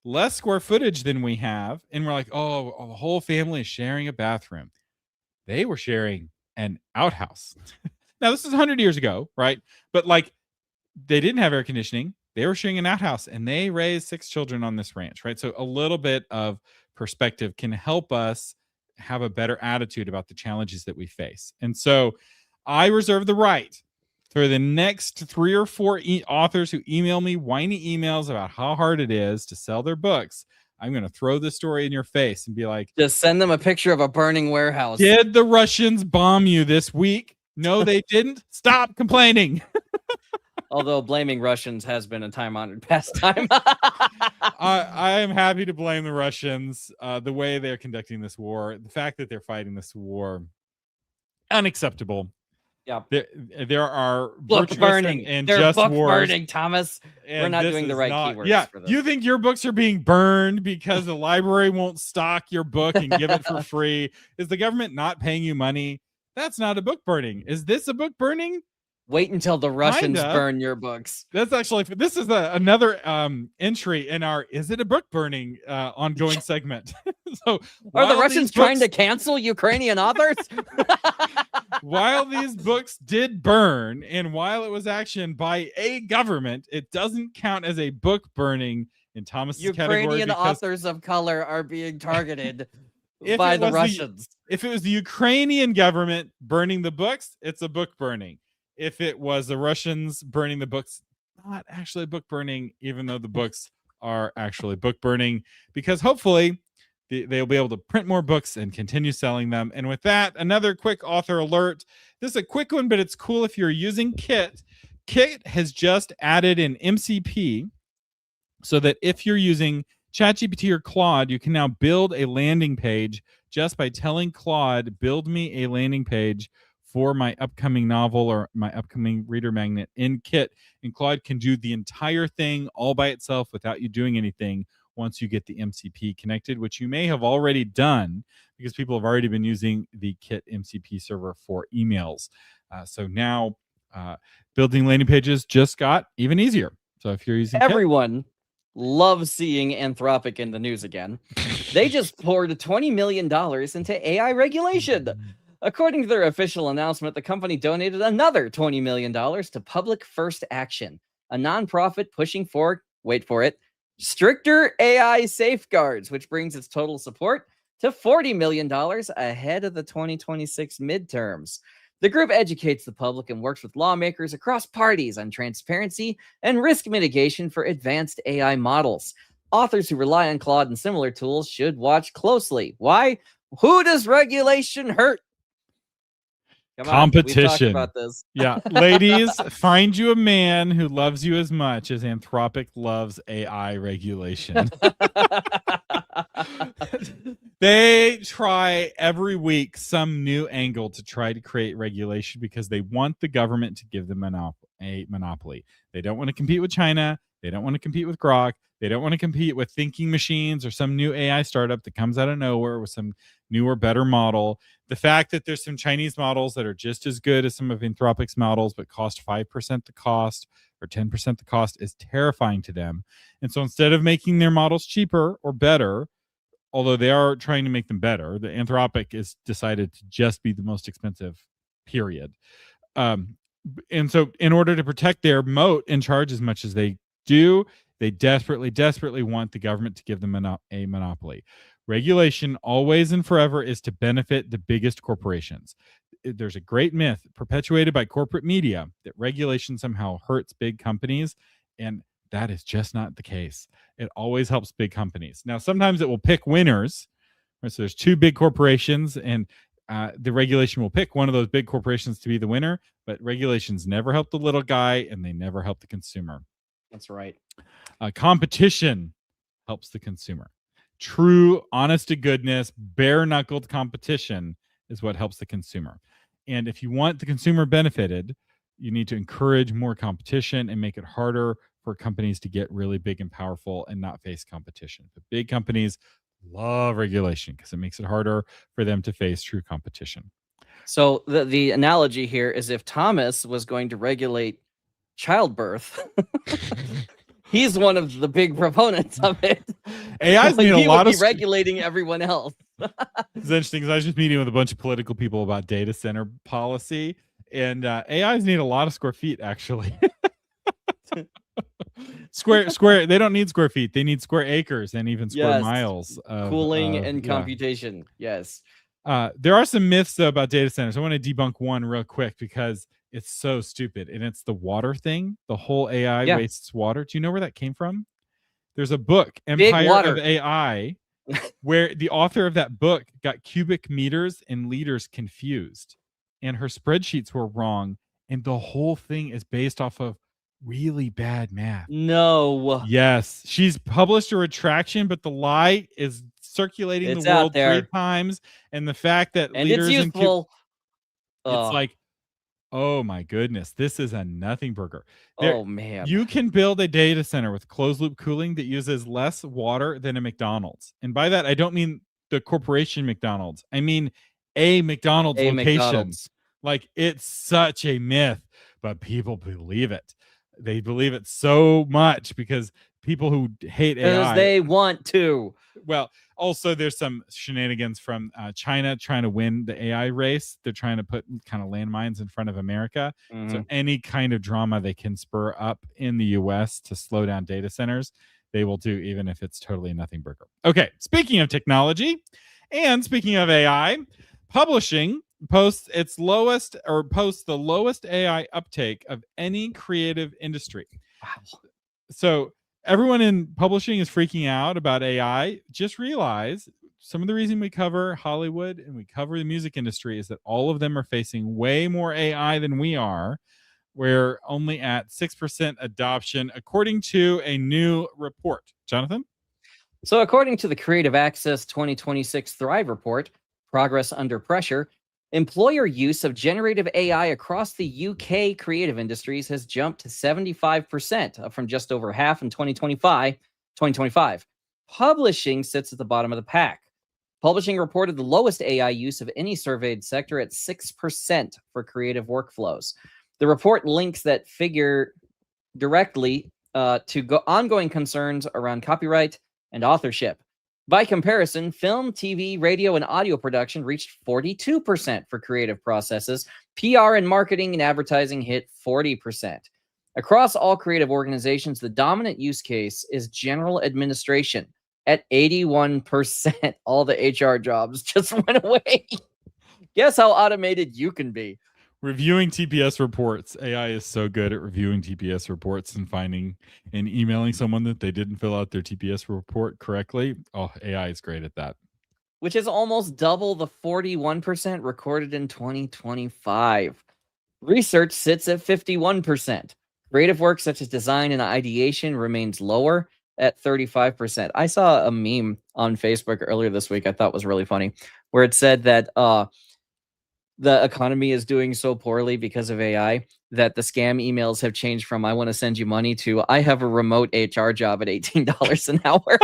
less square footage than we have, and we're like, oh, the whole family is sharing a bathroom. They were sharing an outhouse. Now, this is 100 years ago, right? But like, they didn't have air conditioning. They were sharing an outhouse, and they raised 6 children on this ranch, right? So a little bit of perspective can help us have a better attitude about the challenges that we face. And so I reserve the right for the next 3 or 4 authors who email me whiny emails about how hard it is to sell their books. I'm going to throw this story in your face and be like, just send them a picture of a burning warehouse. Did the Russians bomb you this week? No, they didn't. Stop complaining. Although blaming Russians has been a time-honored pastime. I am happy to blame the Russians. The way they're conducting this war, the fact that they're fighting this war, unacceptable. Yeah, there are book burning and They're just book wars. Burning, Thomas. We're not doing the right keywords. Yeah, for this. You think your books are being burned because the library won't stock your book and give it for free? Is the government not paying you money? That's not a book burning. Is this a book burning? Wait until the Russians burn your books. This is another entry in our "Is it a book burning" ongoing segment. So, are the Russians trying to cancel Ukrainian authors? While these books did burn, and while it was actioned by a government, it doesn't count as a book burning in Thomas's category. Ukrainian authors of color are being targeted by the Russians. If it was the Ukrainian government burning the books, it's a book burning. If it was the Russians burning the books, not actually book burning, even though the books are actually book burning, because hopefully they'll be able to print more books and continue selling them. And with that, another quick author alert. This is a quick one, but it's cool if you're using Kit. Kit has just added an MCP so that if you're using ChatGPT or Claude, you can now build a landing page just by telling Claude, build me a landing page for my upcoming novel or my upcoming reader magnet in Kit. And Claude can do the entire thing all by itself without you doing anything once you get the MCP connected, which you may have already done because people have already been using the Kit MCP server for emails. So now building landing pages just got even easier. So if you're using everyone loves seeing Anthropic in the news again. They just poured $20 million into AI regulation. According to their official announcement, the company donated another $20 million to Public First Action, a nonprofit pushing for, wait for it, stricter AI safeguards, which brings its total support to $40 million ahead of the 2026 midterms. The group educates the public and works with lawmakers across parties on transparency and risk mitigation for advanced AI models. Authors who rely on Claude and similar tools should watch closely. Why? Who does regulation hurt? Competition. About this. Yeah, ladies, find you a man who loves you as much as Anthropic loves AI regulation. They try every week some new angle to try to create regulation because they want the government to give them a monopoly. They don't want to compete with China. They don't want to compete with Grok. They don't want to compete with thinking machines or some new AI startup that comes out of nowhere with some newer, better model. The fact that there's some Chinese models that are just as good as some of Anthropic's models, but cost 5% the cost or 10% the cost is terrifying to them. And so instead of making their models cheaper or better, although they are trying to make them better, the Anthropic is decided to just be the most expensive, period. And so in order to protect their moat and charge as much as they do, they desperately want the government to give them a monopoly. Regulation always and forever is to benefit the biggest corporations. There's a great myth perpetuated by corporate media that regulation somehow hurts big companies, and that is just not the case. It always helps big companies. Now, sometimes it will pick winners. Right? So there's two big corporations, and the regulation will pick one of those big corporations to be the winner, but regulations never help the little guy, and they never help the consumer. That's right. Competition helps the consumer. True, honest to goodness, bare-knuckled competition is what helps the consumer. And if you want the consumer benefited, you need to encourage more competition and make it harder for companies to get really big and powerful and not face competition. But big companies love regulation because it makes it harder for them to face true competition. So the analogy here is if Thomas was going to regulate childbirth, he's one of the big proponents of it. AI's need a lot of regulating everyone else. It's interesting because I was just meeting with a bunch of political people about data center policy, and AIs need a lot of square feet, actually. Square. They don't need square feet. They need square acres and even square miles. Of, cooling and computation. Yes. There are some myths though about data centers. I want to debunk one real quick because it's so stupid, and it's the water thing. The whole AI wastes water. Do you know where that came from? There's a book, Empire of AI, where the author of that book got cubic meters and liters confused, and her spreadsheets were wrong, and the whole thing is based off of really bad math. No. Yes. She's published a retraction, but the lie is circulating the world 3 times, and the fact that liters it's useful. It's like, oh my goodness, this is a nothing burger. Oh man. You can build a data center with closed loop cooling that uses less water than a McDonald's. And by that, I don't mean the corporation McDonald's. I mean a McDonald's location. Like, it's such a myth, but people believe it. They believe it so much because people who hate AI. Because they want to. Well, also there's some shenanigans from China trying to win the AI race. They're trying to put kind of landmines in front of America. So any kind of drama they can spur up in the US to slow down data centers, they will do, even if it's totally a nothing burger. Okay, speaking of technology and speaking of AI, publishing posts the lowest AI uptake of any creative industry. Wow. So everyone in publishing is freaking out about AI. Just realize some of the reason we cover Hollywood and we cover the music industry is that all of them are facing way more AI than we are. We're only at 6% adoption, according to a new report. Jonathan? So according to the Creative Access 2026 Thrive Report, Progress Under Pressure, employer use of generative AI across the UK creative industries has jumped to 75%, up from just over half in 2025. Publishing sits at the bottom of the pack. Publishing reported the lowest AI use of any surveyed sector at 6% for creative workflows. The report links that figure directly to ongoing concerns around copyright and authorship. By comparison, film, TV, radio, and audio production reached 42% for creative processes. PR and marketing and advertising hit 40%. Across all creative organizations, the dominant use case is general administration at 81%. All the HR jobs just went away. Guess how automated you can be. Reviewing TPS reports. AI is so good at reviewing TPS reports and finding and emailing someone that they didn't fill out their TPS report correctly. Oh, AI is great at that. Which is almost double the 41% recorded in 2025. Research sits at 51%. Creative work such as design and ideation remains lower at 35%. I saw a meme on Facebook earlier this week I thought was really funny, where it said that the economy is doing so poorly because of AI that the scam emails have changed from "I want to send you money" to "I have a remote HR job at $18 an hour."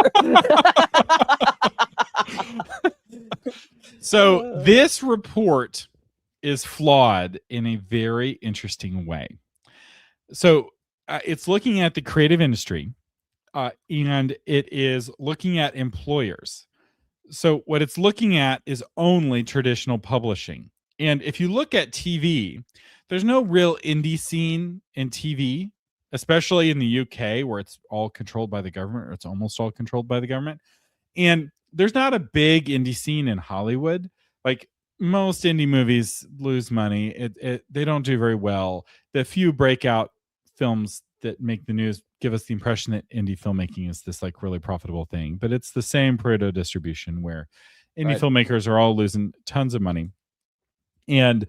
So this report is flawed in a very interesting way. So it's looking at the creative industry, and it is looking at employers. So what it's looking at is only traditional publishing. And if you look at TV, there's no real indie scene in TV, especially in the UK where it's all controlled by the government, or it's almost all controlled by the government. And there's not a big indie scene in Hollywood. Like, most indie movies lose money. They don't do very well. The few breakout films that make the news give us the impression that indie filmmaking is this like really profitable thing, but it's the same Pareto distribution where indie filmmakers are all losing tons of money. And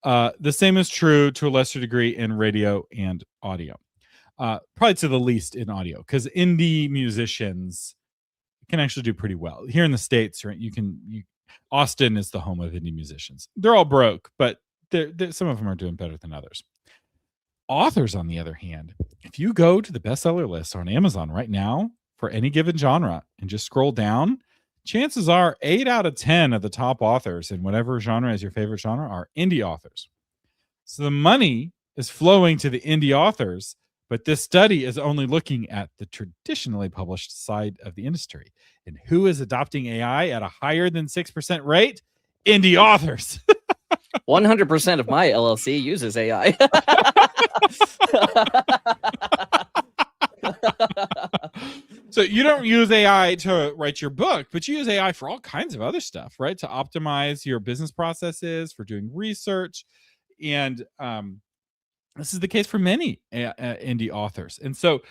the same is true to a lesser degree in radio and audio, probably to the least in audio, because indie musicians can actually do pretty well here in the States. Right? Austin is the home of indie musicians. They're all broke, but some of them are doing better than others. Authors, on the other hand, if you go to the bestseller list on Amazon right now for any given genre and just scroll down, chances are 8 out of 10 of the top authors in whatever genre is your favorite genre are indie authors. So the money is flowing to the indie authors, but this study is only looking at the traditionally published side of the industry. And who is adopting AI at a higher than 6% rate? Indie authors. 100% of my LLC uses AI. So you don't use AI to write your book, but you use AI for all kinds of other stuff, right? To optimize your business processes, for doing research. And this is the case for many indie authors. And so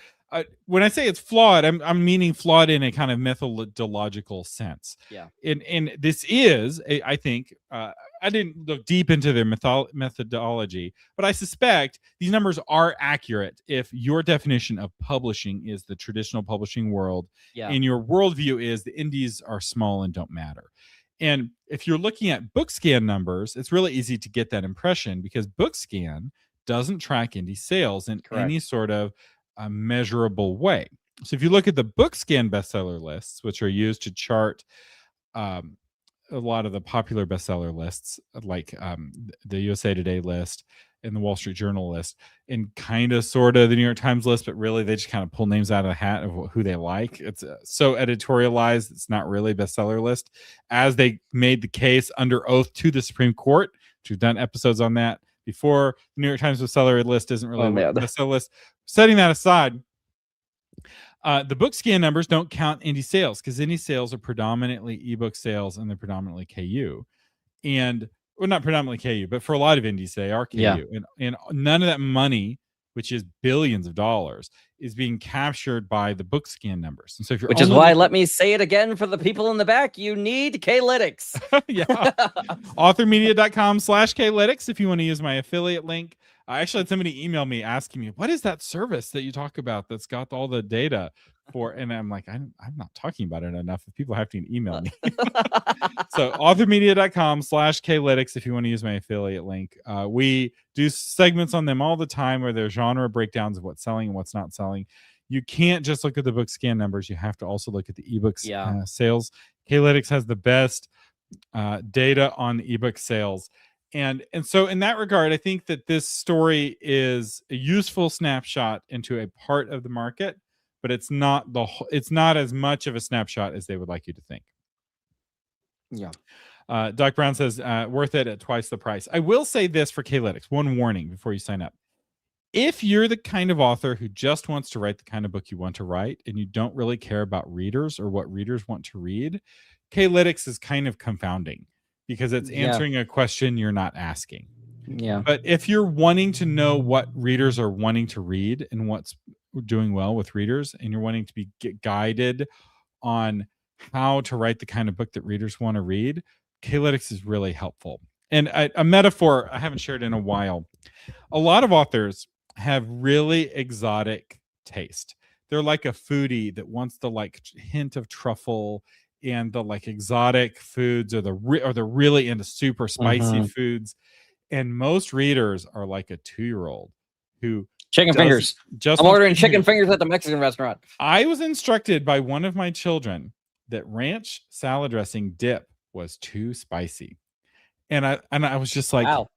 when I say it's flawed, I'm meaning flawed in a kind of methodological sense. Yeah. And this is, I think, I didn't look deep into their methodology, but I suspect these numbers are accurate if your definition of publishing is the traditional publishing world, and your worldview is the indies are small and don't matter. And if you're looking at BookScan numbers, it's really easy to get that impression because BookScan doesn't track indie sales in any sort of measurable way. So if you look at the BookScan bestseller lists, which are used to chart a lot of the popular bestseller lists, like the USA Today list and the Wall Street Journal list, and kind of sort of the New York Times list, but really they just kind of pull names out of the hat of who they like. It's so editorialized, it's not really a bestseller list. As they made the case under oath to the Supreme Court, which we've done episodes on that before, the New York Times bestseller list isn't really a bestseller list. Setting that aside, the BookScan numbers don't count indie sales because indie sales are predominantly ebook sales and they're predominantly KU. And well, not predominantly KU, but for a lot of indies, they are KU. Yeah. And none of that money, which is billions of dollars, is being captured by the BookScan numbers. And so if you're Which is why, let me say it again for the people in the back, you need K-Lytics. Yeah. Authormedia.com/K-Lytics if you want to use my affiliate link. I actually had somebody email me asking me, what is that service that you talk about that's got all the data for? And I'm like, I'm not talking about it enough. If people have to email me. So authormedia.com/K-Lytics if you want to use my affiliate link. We do segments on them all the time where there's genre breakdowns of what's selling and what's not selling. You can't just look at the BookScan numbers. You have to also look at the ebooks sales. K-Lytics has the best data on the ebook sales. And so in that regard, I think that this story is a useful snapshot into a part of the market, but it's not as much of a snapshot as they would like you to think. Yeah. Doc Brown says, worth it at twice the price. I will say this for K-Lytics, one warning before you sign up. If you're the kind of author who just wants to write the kind of book you want to write and you don't really care about readers or what readers want to read, K-Lytics is kind of confounding because it's answering a question you're not asking. Yeah. But if you're wanting to know what readers are wanting to read and what's doing well with readers, and you're wanting to get guided on how to write the kind of book that readers want to read, K-Lytics is really helpful. And a metaphor I haven't shared in a while. A lot of authors have really exotic taste. They're like a foodie that wants the hint of truffle and the like exotic foods, or the really into super spicy foods. And most readers are like a 2-year-old who chicken fingers. I'm ordering chicken fingers at the Mexican restaurant. I was instructed by one of my children that ranch salad dressing dip was too spicy. And I was just like, wow,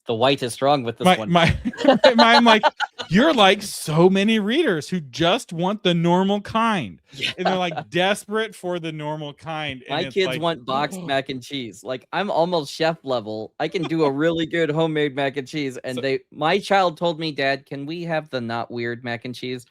the white is strong with this one. I'm like, you're like so many readers who just want the normal kind. Yeah. And they're like desperate for the normal kind. My kids want boxed mac and cheese. Like, I'm almost chef level. I can do a really good homemade mac and cheese. And my child told me, Dad, can we have the not weird mac and cheese?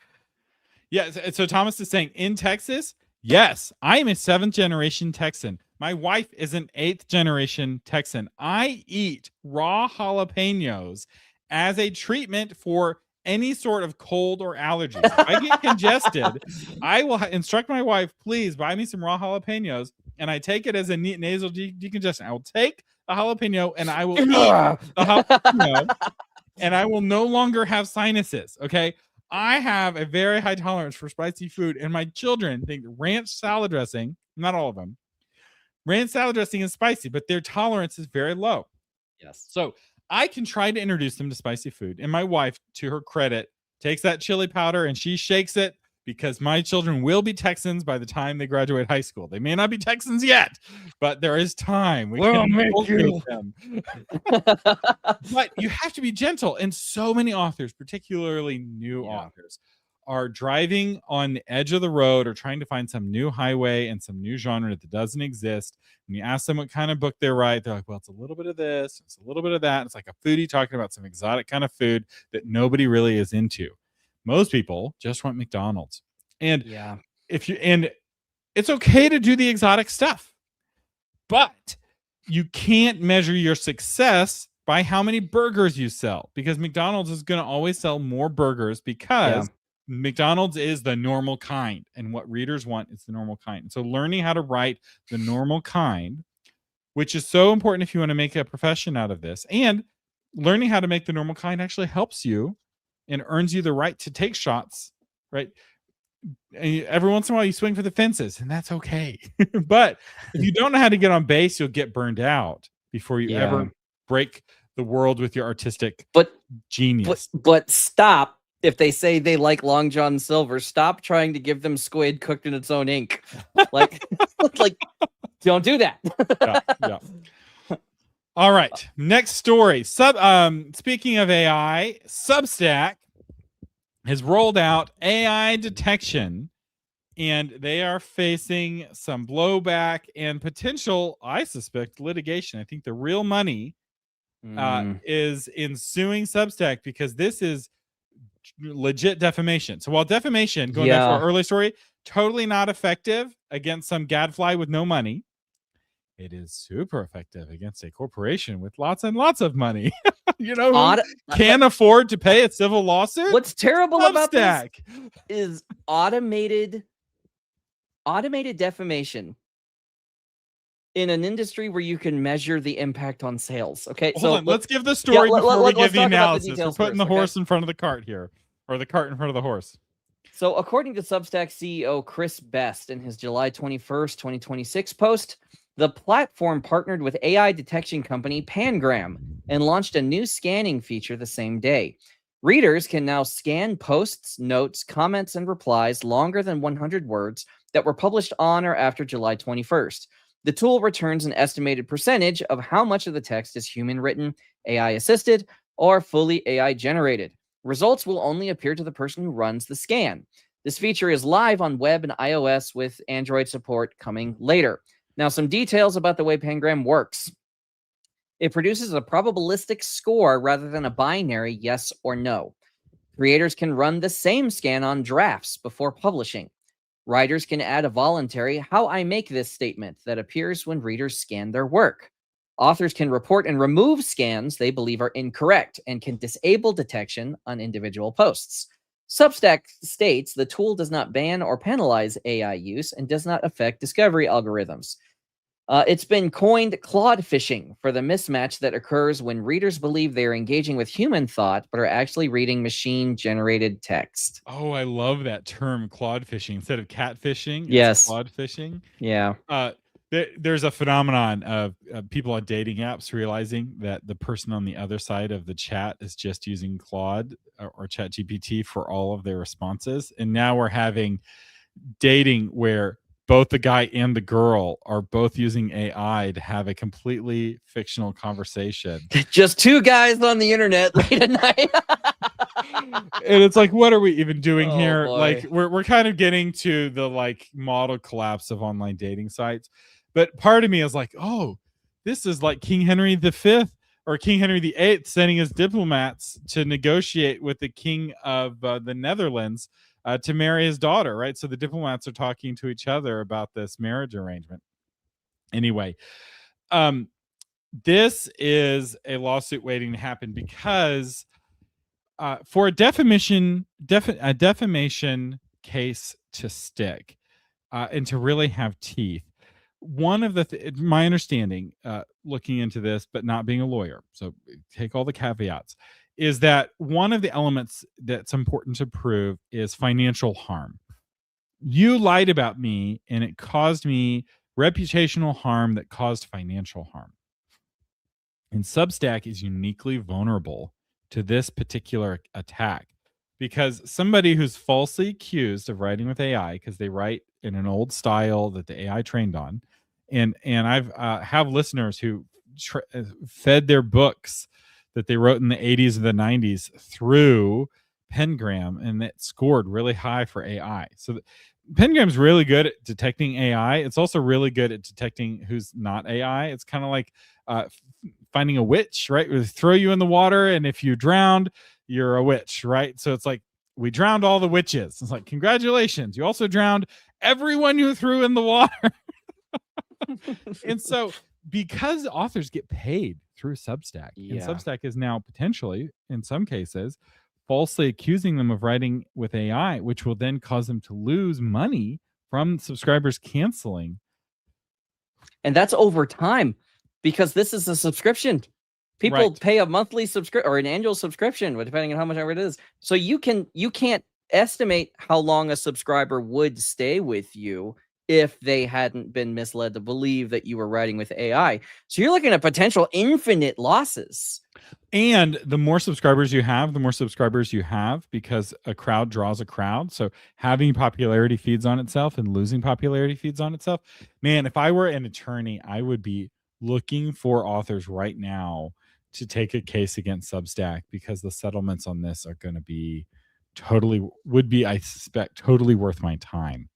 Yeah. So Thomas is saying, in Texas, yes, I am a 7th generation Texan. My wife is an 8th generation Texan. I eat raw jalapenos as a treatment for any sort of cold or allergies. If I get congested, I will instruct my wife, please buy me some raw jalapenos. And I take it as a nasal decongestant. I will take a jalapeno and I will eat the jalapeno and I will no longer have sinuses. Okay. I have a very high tolerance for spicy food, and my children think ranch salad dressing, not all of them, ranch salad dressing is spicy, but their tolerance is very low. Yes. So I can try to introduce them to spicy food. And my wife, to her credit, takes that chili powder and she shakes it, because my children will be Texans by the time they graduate high school. They may not be Texans yet, but there is time. We'll make them. But you have to be gentle. And so many authors, particularly new authors, are driving on the edge of the road or trying to find some new highway and some new genre that doesn't exist. And you ask them what kind of book they write, they're like, well, it's a little bit of this, it's a little bit of that. It's like a foodie talking about some exotic kind of food that nobody really is into. Most people just want McDonald's. And and it's okay to do the exotic stuff, but you can't measure your success by how many burgers you sell, because McDonald's is going to always sell more burgers, because McDonald's is the normal kind, and what readers want is the normal kind. And so learning how to write the normal kind, which is so important if you want to make a profession out of this, and learning how to make the normal kind actually helps you and earns you the right to take shots, right? And every once in a while you swing for the fences, and that's okay. But if you don't know how to get on base, you'll get burned out before you ever break the world with your artistic genius. But stop. If they say they like Long John Silver, stop trying to give them squid cooked in its own ink. Like, don't do that. Yeah. All right. Next story. Speaking of AI, Substack has rolled out AI detection, and they are facing some blowback and potential, I suspect, litigation. I think the real money is in suing Substack, because this is legit defamation. So while defamation, going back to our early story, totally not effective against some gadfly with no money, it is super effective against a corporation with lots and lots of money. You know, can't afford to pay a civil lawsuit. What's terrible about this is automated defamation in an industry where you can measure the impact on sales. Okay, Hold on. Let's give the story before we give the analysis. We're putting the horse in front of the cart here, or the cart in front of the horse. So according to Substack CEO Chris Best in his July 21st, 2026 post, the platform partnered with AI detection company Pangram and launched a new scanning feature the same day. Readers can now scan posts, notes, comments, and replies longer than 100 words that were published on or after July 21st. The tool returns an estimated percentage of how much of the text is human-written, AI-assisted, or fully AI-generated. Results will only appear to the person who runs the scan. This feature is live on web and iOS, with Android support coming later. Now, some details about the way Pangram works. It produces a probabilistic score rather than a binary yes or no. Creators can run the same scan on drafts before publishing. Writers can add a voluntary "how I make this" statement that appears when readers scan their work. Authors can report and remove scans they believe are incorrect and can disable detection on individual posts. Substack states the tool does not ban or penalize AI use and does not affect discovery algorithms. It's been coined Claude fishing for the mismatch that occurs when readers believe they are engaging with human thought, but are actually reading machine-generated text. Oh, I love that term, Claude fishing. Instead of catfishing, it's Yes. Claude fishing. Yeah. There's a phenomenon of people on dating apps realizing that the person on the other side of the chat is just using Claude or ChatGPT for all of their responses. And now we're having dating where both the guy and the girl are both using AI to have a completely fictional conversation. Just two guys on the internet late at night. And it's like, what are we even doing Oh, here? boy. Like, we're kind of getting to the like model collapse of online dating sites. But part of me is like, oh, this is like King Henry V or King Henry VIII sending his diplomats to negotiate with the king of the Netherlands to marry his daughter, right? So the diplomats are talking to each other about this marriage arrangement. Anyway, this is a lawsuit waiting to happen because for a defamation case to stick and to really have teeth, one of the my understanding, looking into this, but not being a lawyer, so take all the caveats, is that one of the elements that's important to prove is financial harm. You lied about me, and it caused me reputational harm that caused financial harm. And Substack is uniquely vulnerable to this particular attack because somebody who's falsely accused of writing with AI, because they write in an old style that the AI trained on, and I've have listeners who fed their books that they wrote in the 80s and the 90s through Pengram, and it scored really high for AI. So Pengram's really good at detecting AI. It's also really good at detecting who's not AI. It's kind of like finding a witch, right? We throw you in the water, and if you drowned, you're a witch, right? So it's like, we drowned all the witches. It's like, congratulations, you also drowned everyone you threw in the water. And so, because authors get paid through Substack, and Substack is now potentially, in some cases, falsely accusing them of writing with AI, which will then cause them to lose money from subscribers canceling. And that's over time, because this is a subscription. People pay a monthly subscription or an annual subscription, depending on how much ever it is. So you can't estimate how long a subscriber would stay with you if they hadn't been misled to believe that you were writing with AI. So you're looking at potential infinite losses. And the more subscribers you have, because a crowd draws a crowd. So having popularity feeds on itself, and losing popularity feeds on itself. Man, if I were an attorney, I would be looking for authors right now to take a case against Substack, because the settlements on this are going to be I suspect, totally worth my time.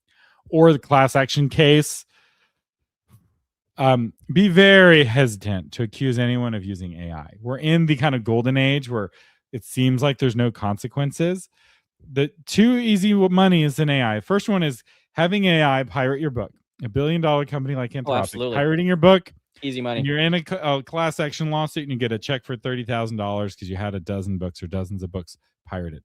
Or the class action case. Be very hesitant to accuse anyone of using AI. We're in the kind of golden age where it seems like there's no consequences. The two easy money is in AI. First one is having AI pirate your book. $1 billion company like Anthropic pirating your book. Easy money. And you're in a class action lawsuit, and you get a check for $30,000 because you had a dozen books or dozens of books pirated.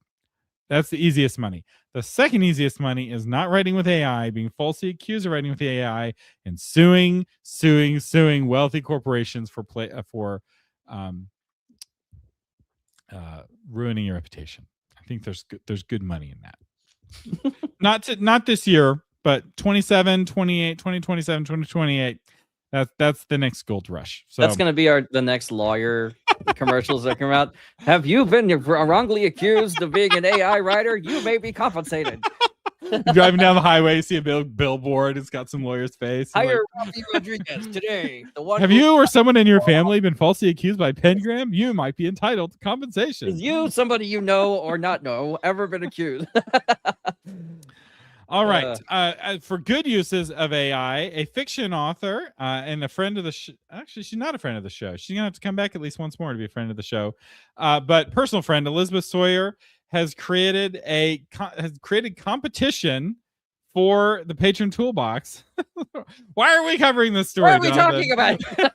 That's the easiest money. The second easiest money is not writing with AI, being falsely accused of writing with AI, and suing wealthy corporations for ruining your reputation. I think there's good money in that. not this year, but 2027, 2028. That's the next gold rush. So that's going to be the next lawyer commercials that come out. Have you been wrongly accused of being an AI writer? You may be compensated. Driving down the highway, you see a billboard. It's got some lawyer's face. Hire Robbie Rodriguez today. Have you or someone in your family been falsely accused by Pengram? You might be entitled to compensation. Is you, somebody you know or not know, ever been accused? All right. For good uses of AI, a fiction author and a friend of the show. Actually, she's not a friend of the show. She's going to have to come back at least once more to be a friend of the show. But personal friend Elizabeth Sawyer has created competition for the Patron Toolbox. Why are we covering this story? Why are we talking about it?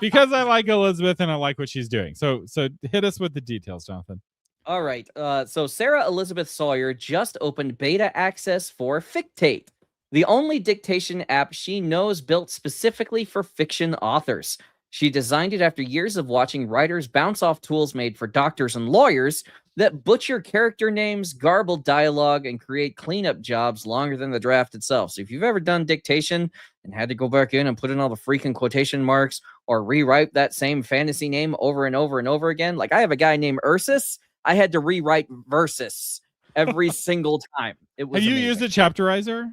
Because I like Elizabeth and I like what she's doing. So hit us with the details, Jonathan. All right. So Sarah Elizabeth Sawyer just opened beta access for Fictate, the only dictation app she knows built specifically for fiction authors. She designed it after years of watching writers bounce off tools made for doctors and lawyers that butcher character names, garble dialogue, and create cleanup jobs longer than the draft itself. So if you've ever done dictation and had to go back in and put in all the freaking quotation marks or rewrite that same fantasy name over and over and over again, like I have a guy named Ursus, I had to rewrite Versus every single time. It was Have you amazing. used a chapterizer?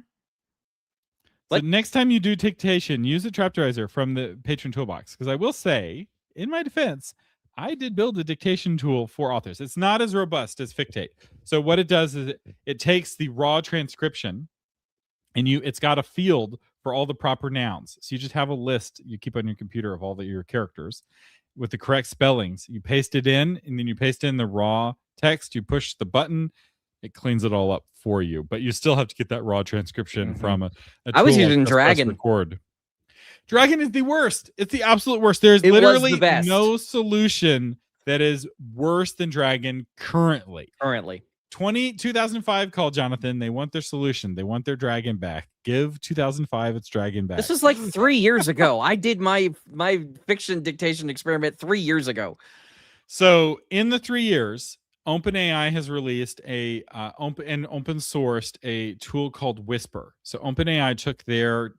So What? next time you do dictation, use a chapterizer from the Patreon toolbox. Because I will say, in my defense, I did build a dictation tool for authors. It's not as robust as Fictate. So what it does is it takes the raw transcription and it's got a field for all the proper nouns. So you just have a list you keep on your computer of all your characters with the correct spellings. You paste it in, and then you paste in the raw text. You push the button, it cleans it all up for you. But you still have to get that raw transcription from a tool. I was using like Dragon. Record. Dragon is the worst. It's the absolute worst. There's literally no solution that is worse than Dragon currently. 2005 call, Jonathan. They want their solution. They want their Dragon back. Give 2005 its Dragon back. This was like 3 years ago. I did my fiction dictation experiment 3 years ago. So in the 3 years, OpenAI has released open sourced a tool called Whisper. So OpenAI took their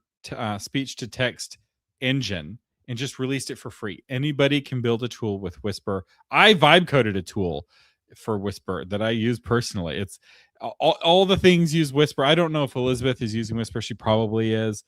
speech to text engine and just released it for free. Anybody can build a tool with Whisper. I vibe coded a tool for Whisper that I use personally. It's all the things use Whisper. I don't know if Elizabeth is using Whisper. She probably is.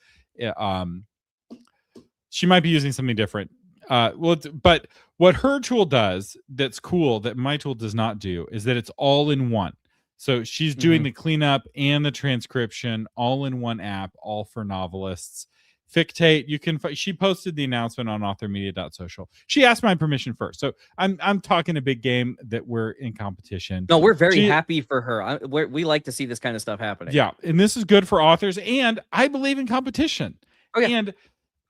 She might be using something different. But what her tool does that's cool that my tool does not do is that it's all in one. So she's doing the cleanup and the transcription all in one app, all for novelists. Fictate, she posted the announcement on authormedia.social. She asked my permission first. So I'm talking a big game that we're in competition. No, we're very happy for her. We like to see this kind of stuff happening. Yeah, and this is good for authors, and I believe in competition. Oh, yeah. And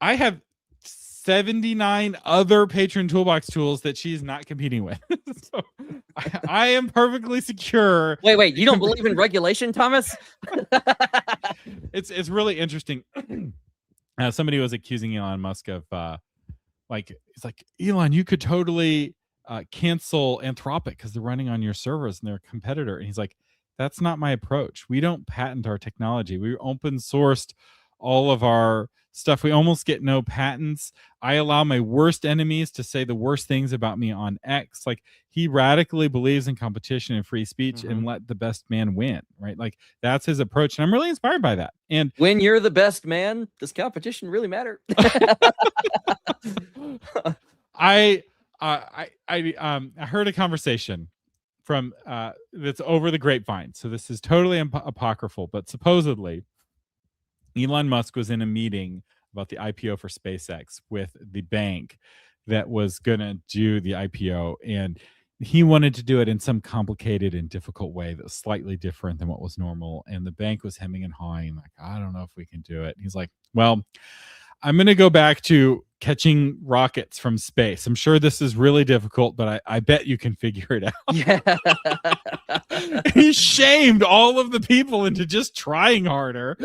I have 79 other Patreon toolbox tools that she's not competing with. So I am perfectly secure. Wait, you don't believe in regulation, Thomas? It's really interesting. Somebody was accusing Elon Musk of it's like, Elon, you could totally cancel Anthropic because they're running on your servers and they're a competitor. And he's like, that's not my approach. We don't patent our technology. We open sourced all of our stuff. We almost get no patents. I allow my worst enemies to say the worst things about me on X. Like, he radically believes in competition and free speech and let the best man win, right? Like, that's his approach. And I'm really inspired by that. And when you're the best man, does competition really matter? I heard a conversation from that's over the grapevine. So this is totally apocryphal, but supposedly Elon Musk was in a meeting about the IPO for SpaceX with the bank that was going to do the IPO. And he wanted to do it in some complicated and difficult way that was slightly different than what was normal. And the bank was hemming and hawing, like, I don't know if we can do it. And he's like, well, I'm going to go back to catching rockets from space. I'm sure this is really difficult, but I bet you can figure it out. Yeah. He shamed all of the people into just trying harder.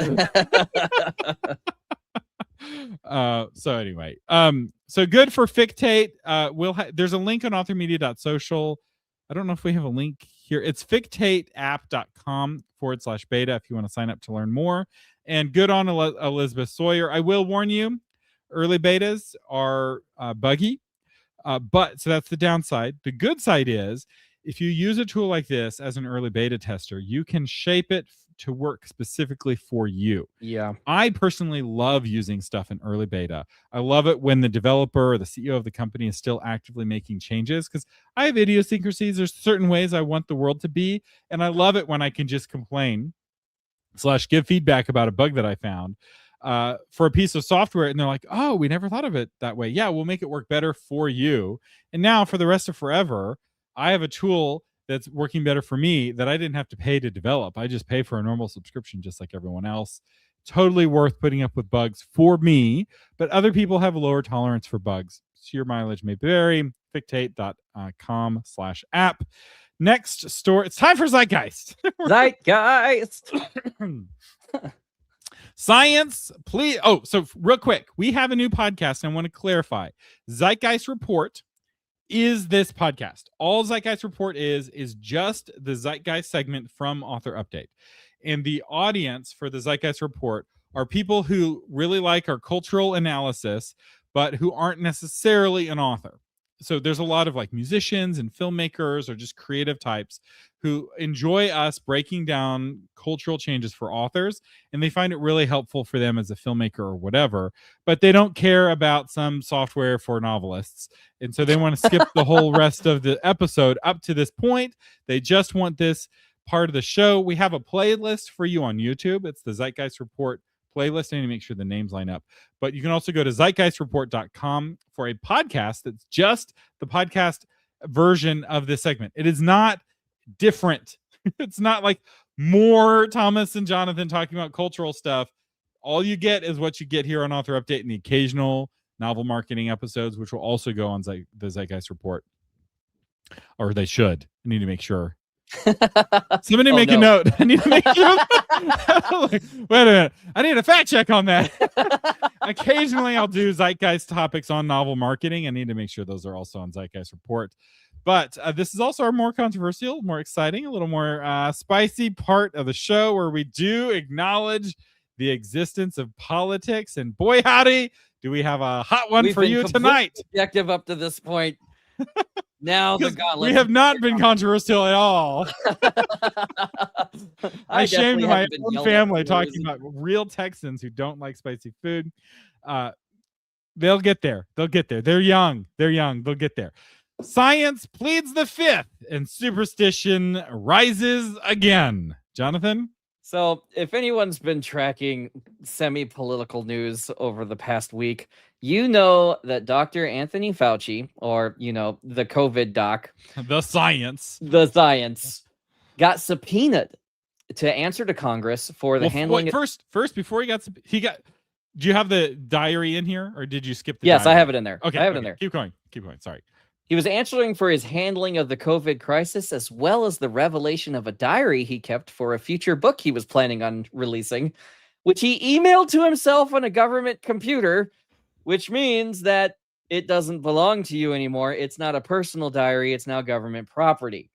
So anyway, so good for Fictate. There's a link on authormedia.social. I don't know if we have a link here. It's fictateapp.com/beta if you want to sign up to learn more. And good on Elizabeth Sawyer. I will warn you, early betas are buggy, but so that's the downside. The good side is, if you use a tool like this as an early beta tester, you can shape it to work specifically for you. Yeah. I personally love using stuff in early beta. I love it when the developer or the CEO of the company is still actively making changes, because I have idiosyncrasies. There's certain ways I want the world to be, and I love it when I can just complain / give feedback about a bug that I found for a piece of software, and they're like, oh, we never thought of it that way. Yeah, we'll make it work better for you. And now for the rest of forever, I have a tool that's working better for me that I didn't have to pay to develop. I just pay for a normal subscription just like everyone else. Totally worth putting up with bugs for me, but other people have a lower tolerance for bugs. So your mileage may vary. Fictate.com/app. Next story. It's time for Zeitgeist. Zeitgeist. Science, please. Oh, so real quick, we have a new podcast. I want to clarify. Zeitgeist Report is this podcast. All Zeitgeist Report is just the Zeitgeist segment from Author Update. And the audience for the Zeitgeist Report are people who really like our cultural analysis, but who aren't necessarily an author. So there's a lot of like musicians and filmmakers or just creative types who enjoy us breaking down cultural changes for authors, and they find it really helpful for them as a filmmaker or whatever, but they don't care about some software for novelists. And so they want to skip the whole rest of the episode up to this point. They just want this part of the show. We have a playlist for you on YouTube. It's the Zeitgeist Report playlist. I need to make sure the names line up. But you can also go to zeitgeistreport.com for a podcast that's just the podcast version of this segment. It is not different. It's not like more Thomas and Jonathan talking about cultural stuff. All you get is what you get here on Author Update and the occasional novel marketing episodes, which will also go on the Zeitgeist Report. Or they should. I need to make sure. Somebody make a note. I need to make sure. Like, wait a minute. I need a fact check on that. Occasionally I'll do Zeitgeist topics on novel marketing. I need to make sure those are also on Zeitgeist Report. But this is also our more controversial, more exciting, a little more spicy part of the show where we do acknowledge the existence of politics. And boy, howdy, do we have a hot one for you tonight. Objective up to this point. Now the gauntlet. We have not been controversial at all. I shamed my own family talking about real Texans who don't like spicy food. They'll get there. They'll get there. They're young. They'll get there. Science pleads the fifth and superstition rises again. Jonathan? So if anyone's been tracking semi-political news over the past week, you know that Dr. Anthony Fauci, or, the COVID doc. The science, got subpoenaed to answer to Congress for the handling. First, before he got, do you have the diary in here or did you skip the Yes, diary? I have it in there. Okay, I have it in there. Keep going. Sorry. He was answering for his handling of the COVID crisis, as well as the revelation of a diary he kept for a future book he was planning on releasing, which he emailed to himself on a government computer, which means that it doesn't belong to you anymore. It's not a personal diary. It's now government property.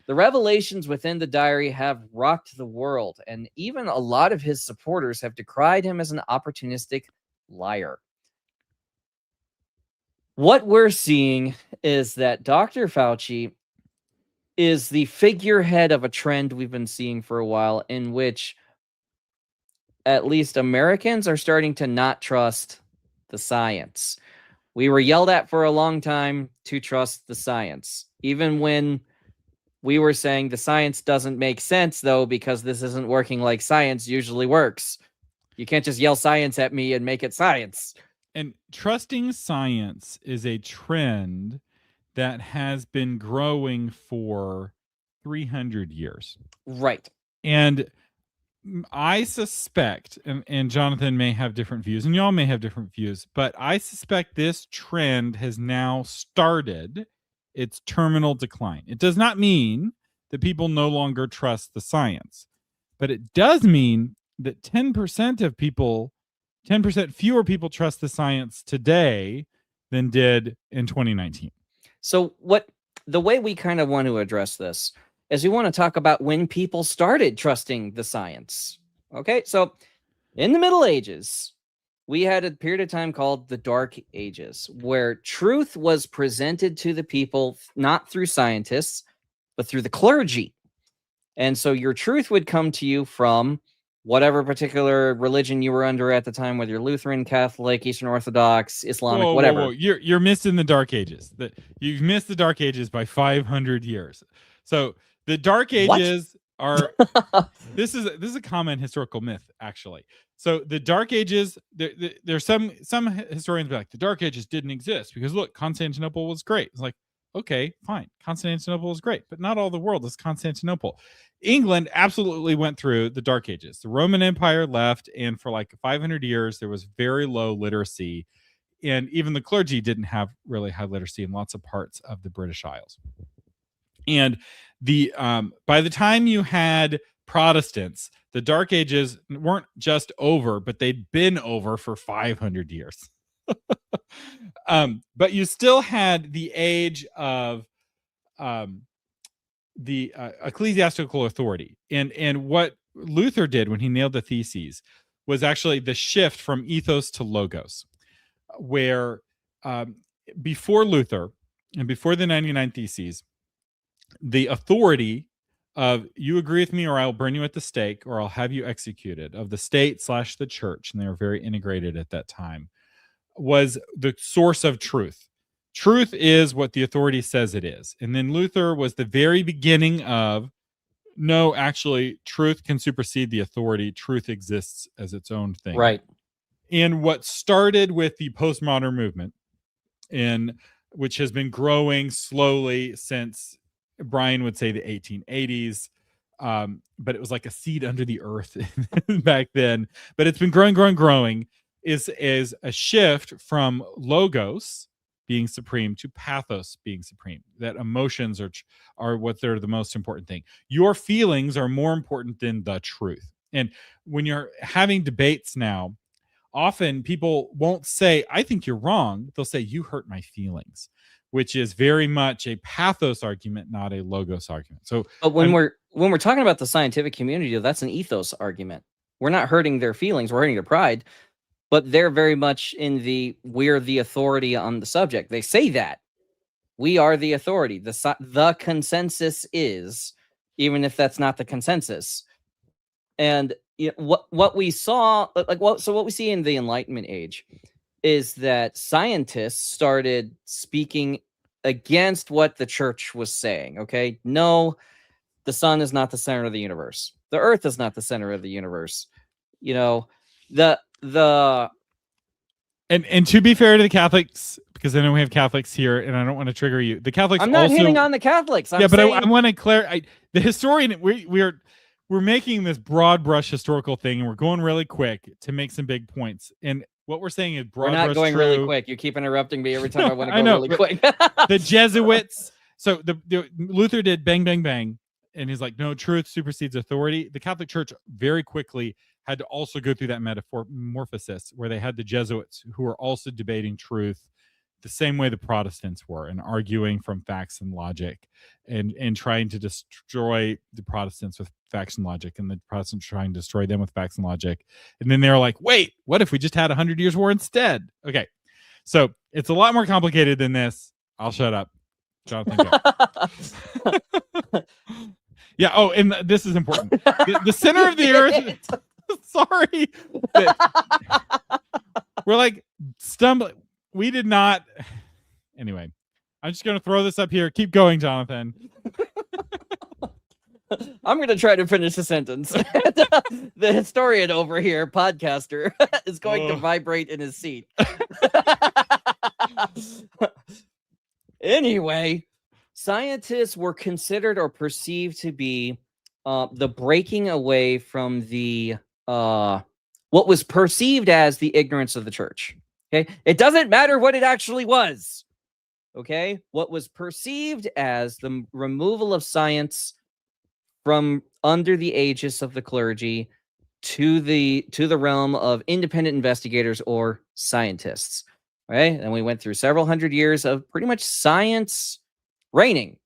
The revelations within the diary have rocked the world, and even a lot of his supporters have decried him as an opportunistic liar. What we're seeing is that Dr. Fauci is the figurehead of a trend we've been seeing for a while, in which at least Americans are starting to not trust the science. We were yelled at for a long time to trust the science, even when we were saying the science doesn't make sense, though, because this isn't working like science usually works. You can't just yell science at me and make it science. And trusting science is a trend that has been growing for 300 years. Right. And I suspect, and Jonathan may have different views, and y'all may have different views, but I suspect this trend has now started its terminal decline. It does not mean that people no longer trust the science, but it does mean that 10% fewer people trust the science today than did in 2019. So the way we kind of want to address this is we want to talk about when people started trusting the science. Okay, so in the Middle Ages, we had a period of time called the Dark Ages, where truth was presented to the people not through scientists, but through the clergy. And so your truth would come to you from whatever particular religion you were under at the time, whether you're Lutheran, Catholic, Eastern Orthodox, Islamic, whatever. Whoa. You're missing the Dark Ages. You've missed the Dark Ages by 500 years. So the Dark Ages are this is a common historical myth, actually. So the Dark Ages, there's some historians be like, the Dark Ages didn't exist because look, Constantinople was great. It's like, okay, fine, Constantinople was great, but not all the world is Constantinople. England absolutely went through the Dark Ages. The Roman Empire left, and for like 500 years, there was very low literacy, and even the clergy didn't have really high literacy in lots of parts of the British Isles. And by the time you had Protestants, The Dark Ages weren't just over, but they'd been over for 500 years. But you still had the age of the ecclesiastical authority. And what Luther did when he nailed the theses was actually the shift from ethos to logos, where before Luther and before the 99 Theses, the authority of you agree with me or I'll burn you at the stake or I'll have you executed of the state / the church, and they were very integrated at that time, was the source of truth. Truth is what the authority says it is. And then Luther was the very beginning of, no, actually, truth can supersede the authority. Truth exists as its own thing. Right. And what started with the postmodern movement, which has been growing slowly since, Brian would say, the 1880s, but it was like a seed under the earth back then. But it's been growing, is a shift from logos being supreme to pathos being supreme. That emotions are what they're the most important thing. Your feelings are more important than the truth. And when you're having debates now, often people won't say, I think you're wrong. They'll say, you hurt my feelings, which is very much a pathos argument, not a logos argument. So but when we're talking about the scientific community, that's an ethos argument. We're not hurting their feelings, we're hurting their pride, but they're very much in we're the authority on the subject. They say that we are the authority. The consensus is, even if that's not the consensus. And what we saw, what we see in the Enlightenment age is that scientists started speaking against what the church was saying. Okay, no, the sun is not the center of the universe. The earth is not the center of the universe. And to be fair to the Catholics, because I know we have Catholics here, and I don't want to trigger you. The Catholics. I'm not hitting on the Catholics. But I want to clarify. The historian, we're making this broad brush historical thing, and we're going really quick to make some big points. And what we're saying is broad. We're not going really quick. You keep interrupting me every time I want to go really quick. The Jesuits. So the Luther did bang, bang, bang, and he's like, no, truth supersedes authority. The Catholic Church very quickly had to also go through that metamorphosis where they had the Jesuits who were also debating truth the same way the Protestants were, and arguing from facts and logic, and trying to destroy the Protestants with facts and logic, and the Protestants trying to destroy them with facts and logic. And then they were like, wait, what if we just had 100 years war instead? Okay, so it's a lot more complicated than this. I'll shut up. Jonathan, go. Yeah. Oh, and this is important. The center of the earth. Sorry. We're like stumbling. We did not. Anyway, I'm just going to throw this up here. Keep going, Jonathan. I'm going to try to finish the sentence. The historian over here, podcaster, is going to vibrate in his seat. Anyway, scientists were considered or perceived to be the breaking away from the what was perceived as the ignorance of the church. Okay, it doesn't matter what it actually was. Okay, what was perceived as the removal of science from under the aegis of the clergy to the realm of independent investigators or scientists. Right, and we went through several hundred years of pretty much science reigning.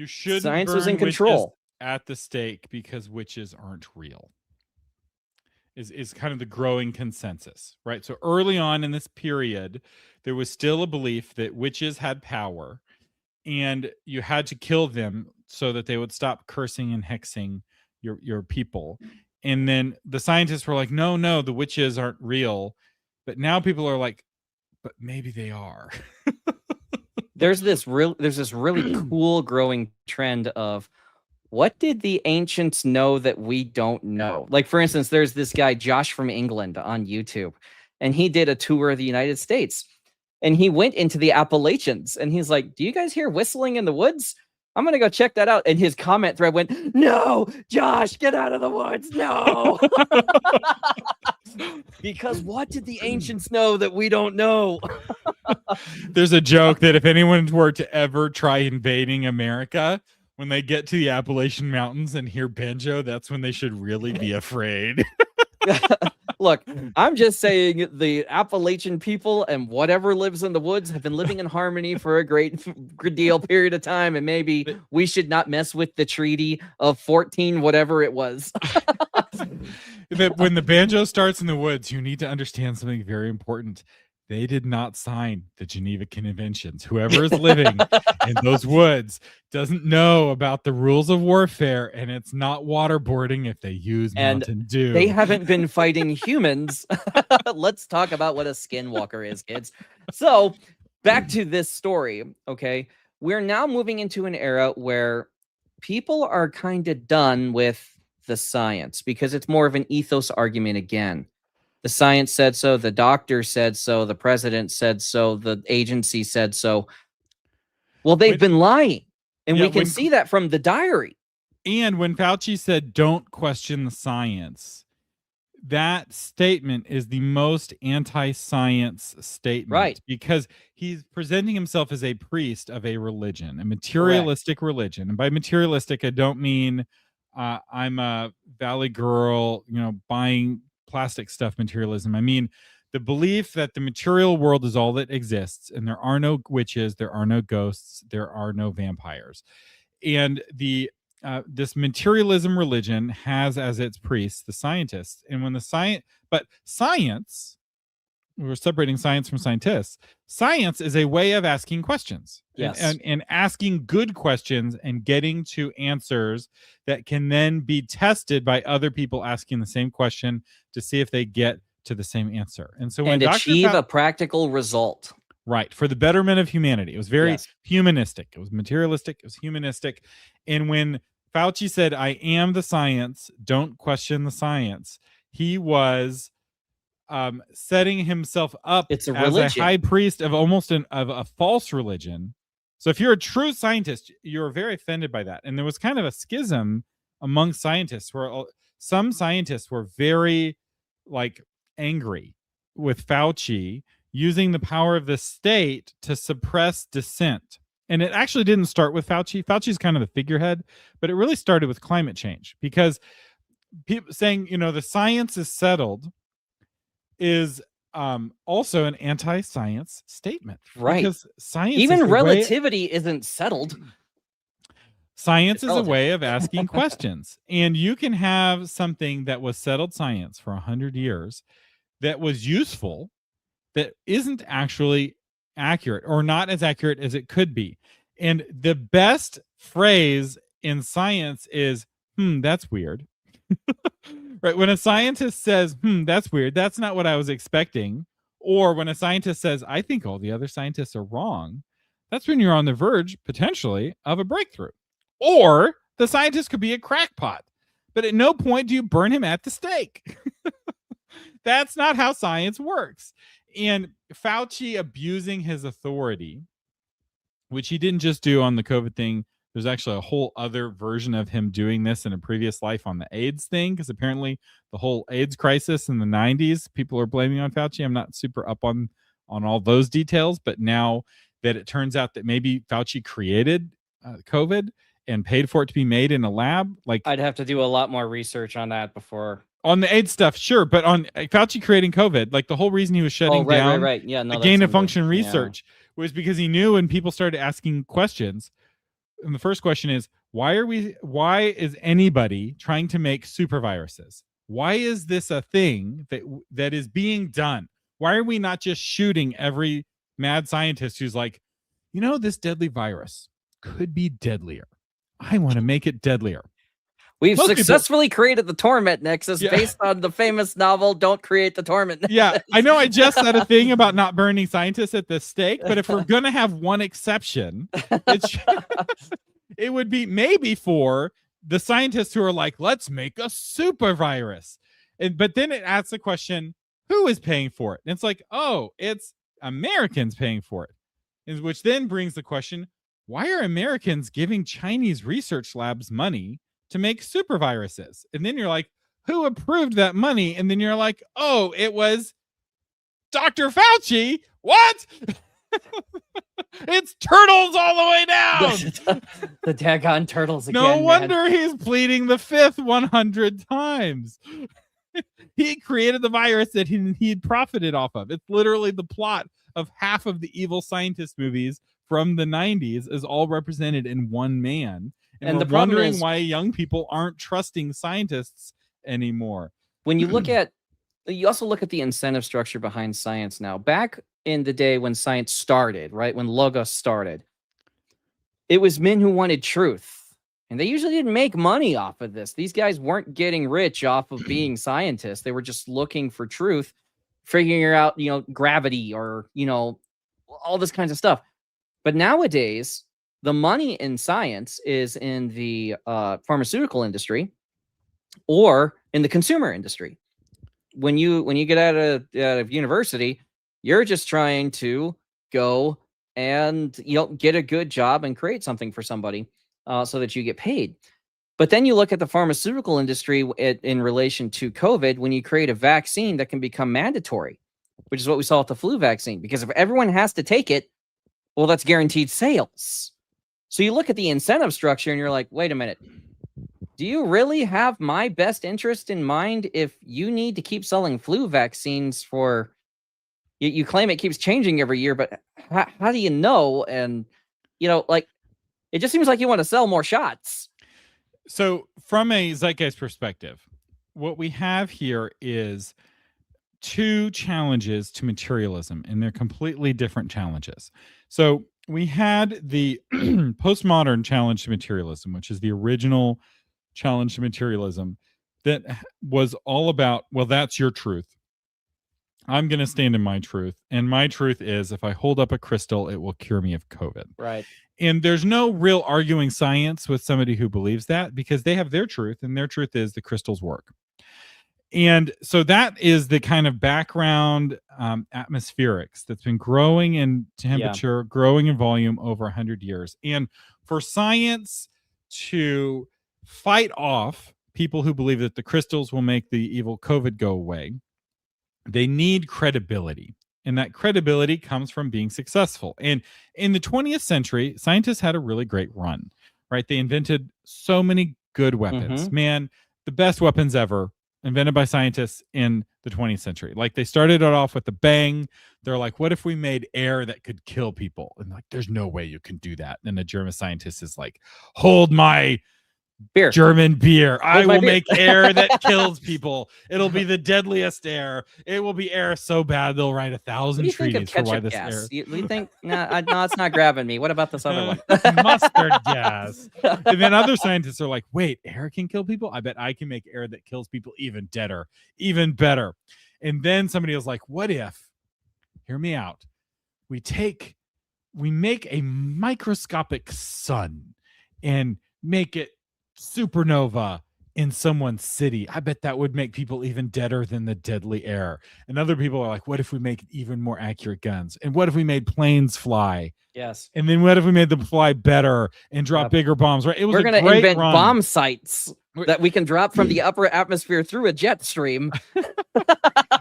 Science was in control at the stake because witches aren't real. Is kind of the growing consensus, right? So early on in this period, there was still a belief that witches had power, and you had to kill them so that they would stop cursing and hexing your people. And then the scientists were like, no, the witches aren't real. But now people are like, but maybe they are. There's this really cool growing trend of, what did the ancients know that we don't know? Like, for instance, there's this guy, Josh from England, on YouTube, and he did a tour of the United States, and he went into the Appalachians, and he's like, do you guys hear whistling in the woods? I'm going to go check that out. And his comment thread went, no, Josh, get out of the woods. No. Because what did the ancients know that we don't know? There's a joke that if anyone were to ever try invading America, when they get to the Appalachian Mountains and hear banjo, that's when they should really be afraid. Look, I'm just saying the Appalachian people and whatever lives in the woods have been living in harmony for a great deal period of time, and maybe we should not mess with the treaty of 14 whatever it was. When the banjo starts in the woods, you need to understand something very important. They did not sign the Geneva Conventions. Whoever is living in those woods doesn't know about the rules of warfare, and it's not waterboarding if they use Mountain Dew. They haven't been fighting humans. Let's talk about what a skinwalker is, kids. So back to this story, okay? We're now moving into an era where people are kind of done with the science because it's more of an ethos argument again. The science said so, the doctor said so, the president said so, the agency said so. Well, they've been lying, and we can see that from the diary. And when Fauci said, don't question the science, that statement is the most anti-science statement. Right. Because he's presenting himself as a priest of a religion, a materialistic religion. And by materialistic, I don't mean I'm a valley girl, buying plastic stuff materialism. I mean the belief that the material world is all that exists, and there are no witches, there are no ghosts, there are no vampires. And this materialism religion has as its priests the scientists. And when science, we're separating science from scientists. Science is a way of asking questions. Yes. And asking good questions and getting to answers that can then be tested by other people asking the same question to see if they get to the same answer. And so when achieve a practical result. Right. For the betterment of humanity. It was very humanistic. It was materialistic. It was humanistic. And when Fauci said, I am the science, don't question the science, he was setting himself up as a high priest of almost of a false religion. So if you're a true scientist, you're very offended by that. And there was kind of a schism among scientists where some scientists were very angry with Fauci using the power of the state to suppress dissent. And it actually didn't start with Fauci. Fauci's kind of the figurehead, but it really started with climate change, because people saying, the science is settled is also an anti-science statement. Right. Because science, even relativity isn't settled. Science is a way of asking questions. And you can have something that was settled science for 100 years that was useful, that isn't actually accurate or not as accurate as it could be. And the best phrase in science is, that's weird. Right? When a scientist says, that's weird, that's not what I was expecting. Or when a scientist says, I think all the other scientists are wrong, that's when you're on the verge, potentially, of a breakthrough. Or the scientist could be a crackpot, but at no point do you burn him at the stake. That's not how science works. And Fauci abusing his authority, which he didn't just do on the COVID thing. There's actually a whole other version of him doing this in a previous life on the AIDS thing, because apparently the whole AIDS crisis in the 90s, people are blaming on Fauci. I'm not super up on all those details, but now that it turns out that maybe Fauci created COVID and paid for it to be made in a lab, I'd have to do a lot more research on that before. On the AIDS stuff, sure, but on Fauci creating COVID, the whole reason he was shutting down the gain of function research was because he knew when people started asking questions. And the first question is, why is anybody trying to make super viruses? Why is this a thing that is being done? Why are we not just shooting every mad scientist who's like, this deadly virus could be deadlier. I want to make it deadlier. We've successfully created the torment nexus based on the famous novel, Don't Create the Torment Nexus. Yeah, I know I just said a thing about not burning scientists at the stake, but if we're going to have one exception, it would be maybe for the scientists who are like, let's make a super virus. But then it asks the question, who is paying for it? And it's like, oh, it's Americans paying for it. Which then brings the question, why are Americans giving Chinese research labs money to make super viruses? And then you're like, who approved that money? And then you're like, oh, it was Dr. Fauci. What? It's turtles all the way down. The daggone turtles again. No wonder he's pleading the fifth 100 times. He created the virus that he'd profited off of. It's literally the plot of half of the evil scientist movies from the 90s is all represented in one man. And we're wondering why young people aren't trusting scientists anymore. When you also look at the incentive structure behind science now. Back in the day when science started, right? When Logos started, it was men who wanted truth. And they usually didn't make money off of this. These guys weren't getting rich off of being scientists. They were just looking for truth, figuring out, gravity or, all this kinds of stuff. But nowadays, the money in science is in the pharmaceutical industry or in the consumer industry. When you get out of university, you're just trying to go and get a good job and create something for somebody. So that you get paid. But then you look at the pharmaceutical industry in relation to COVID, when you create a vaccine that can become mandatory, which is what we saw with the flu vaccine, because if everyone has to take it, well, that's guaranteed sales. So you look at the incentive structure and you're like, wait a minute, do you really have my best interest in mind if you need to keep selling flu vaccines for, you claim it keeps changing every year, but how do you know? And, it just seems like you want to sell more shots. So from a zeitgeist perspective, what we have here is two challenges to materialism, and they're completely different challenges. So we had the postmodern challenge to materialism, which is the original challenge to materialism that was all about, well, that's your truth. I'm going to stand in my truth. And my truth is if I hold up a crystal, it will cure me of COVID. Right. And there's no real arguing science with somebody who believes that, because they have their truth, and their truth is the crystals work. And so that is the kind of background atmospherics that's been growing in temperature, growing in volume over 100 years. And for science to fight off people who believe that the crystals will make the evil COVID go away, they need credibility. And that credibility comes from being successful. And in the 20th century, scientists had a really great run, right? They invented so many good weapons. Mm-hmm. Man, the best weapons ever invented by scientists in the 20th century. Like, they started it off with a bang. They're like, what if we made air that could kill people? And like, there's no way you can do that. And a German scientist is like, hold my beer. German beer. I will make air that kills people. It'll be the deadliest air. It will be air so bad they'll write 1,000 treaties for why this air. You think, no, it's not grabbing me. What about this other one? Mustard gas. And then other scientists are like, wait, air can kill people? I bet I can make air that kills people even deader, even better. And then somebody was like, what if, hear me out, we make a microscopic sun and make it supernova in someone's city. I bet that would make people even deader than the deadly air. And other people are like, what if we make even more accurate guns? And what if we made planes fly? Yes. And then what if we made them fly better and drop bigger bombs? Right? We're going to invent bomb sites that we can drop from the upper atmosphere through a jet stream.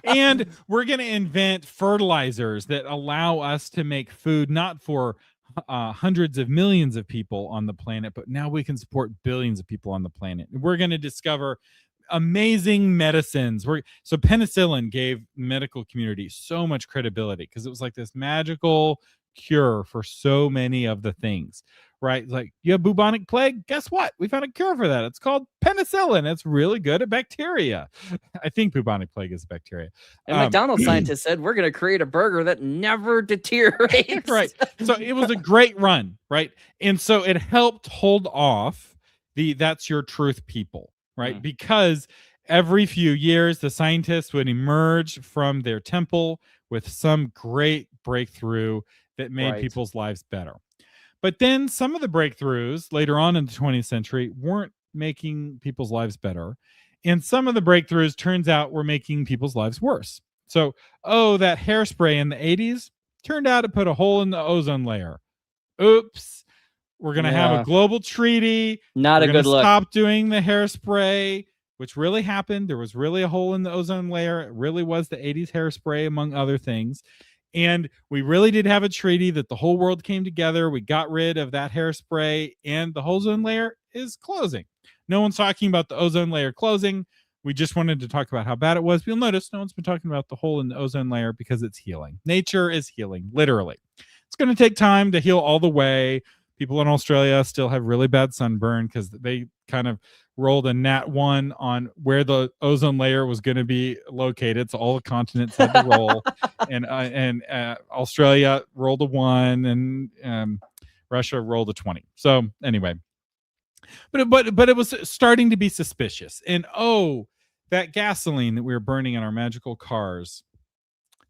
And we're going to invent fertilizers that allow us to make food not for hundreds of millions of people on the planet, but now we can support billions of people on the planet. We're going to discover amazing medicines. So penicillin gave the medical community so much credibility because it was like this magical cure for so many of the things, right? Like, you have bubonic plague, guess what? We found a cure for that. It's called penicillin. It's really good at bacteria. I think bubonic plague is bacteria. And McDonald's scientists said, we're going to create a burger that never deteriorates. Right. So it was a great run, right? And so it helped hold off the that's your truth people, right? Because every few years, the scientists would emerge from their temple with some great breakthrough that made people's lives better. But then some of the breakthroughs later on in the 20th century weren't making people's lives better. And some of the breakthroughs, turns out, were making people's lives worse. So, that hairspray in the 80s turned out to put a hole in the ozone layer. Oops. We're going to have a global treaty. Not a good look. Stop doing the hairspray, which really happened. There was really a hole in the ozone layer. It really was the 80s hairspray, among other things. And we really did have a treaty that the whole world came together. We got rid of that hairspray, and the ozone layer is closing. No one's talking about the ozone layer closing. We just wanted to talk about how bad it was. You'll notice no one's been talking about the hole in the ozone layer because it's healing. Nature is healing, literally. It's going to take time to heal all the way. People in Australia still have really bad sunburn because they kind of rolled a nat 1 on where the ozone layer was going to be located. So all the continents had to roll, and Australia rolled a 1, and Russia rolled a 20. So anyway, but it was starting to be suspicious. And that gasoline that we were burning in our magical cars,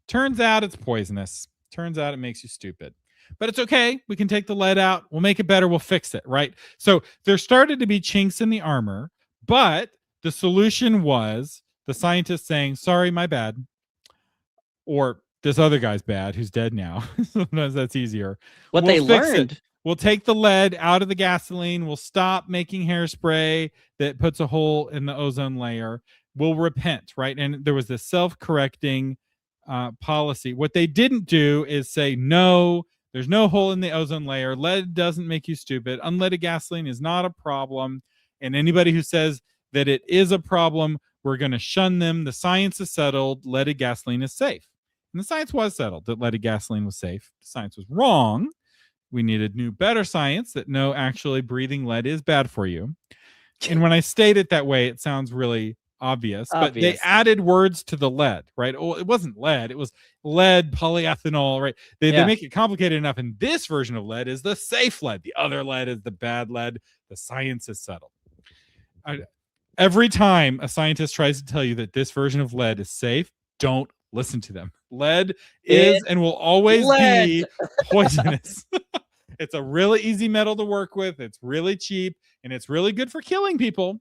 turns out it's poisonous. Turns out it makes you stupid. But it's okay. We can take the lead out. We'll make it better. We'll fix it, right? So there started to be chinks in the armor, but the solution was the scientists saying, sorry, my bad. Or this other guy's bad, who's dead now. Sometimes that's easier. What they learned. We'll take the lead out of the gasoline. We'll stop making hairspray that puts a hole in the ozone layer. We'll repent, right? And there was this self-correcting policy. What they didn't do is say, no, there's no hole in the ozone layer. Lead doesn't make you stupid. Unleaded gasoline is not a problem. And anybody who says that it is a problem, we're going to shun them. The science is settled. Leaded gasoline is safe. And the science was settled that leaded gasoline was safe. The science was wrong. We needed new, better science that no, actually breathing lead is bad for you. And when I state it that way, it sounds really obvious. But they added words to the lead, right? Oh, it wasn't lead. It was lead, polyethanol, right? They make it complicated enough. And this version of lead is the safe lead. The other lead is the bad lead. The science is settled. Every time a scientist tries to tell you that this version of lead is safe, don't listen to them. Lead is and will always be poisonous. It's a really easy metal to work with. It's really cheap, and it's really good for killing people.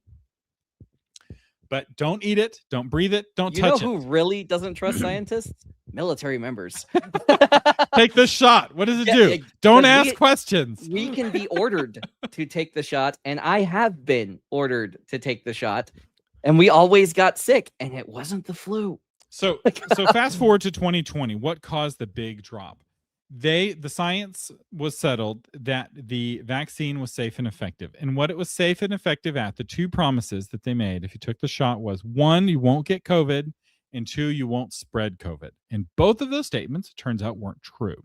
But don't eat it. Don't breathe it. Don't touch it. You know who really doesn't trust scientists? Military members. Take the shot. What does it do? Don't ask questions. We can be ordered to take the shot, and I have been ordered to take the shot, and we always got sick, and it wasn't the flu. So fast forward to 2020. What caused the big drop? The science was settled that the vaccine was safe and effective. And what it was safe and effective at, the two promises that they made if you took the shot was, 1, you won't get COVID, and 2, you won't spread COVID. And both of those statements, it turns out, weren't true.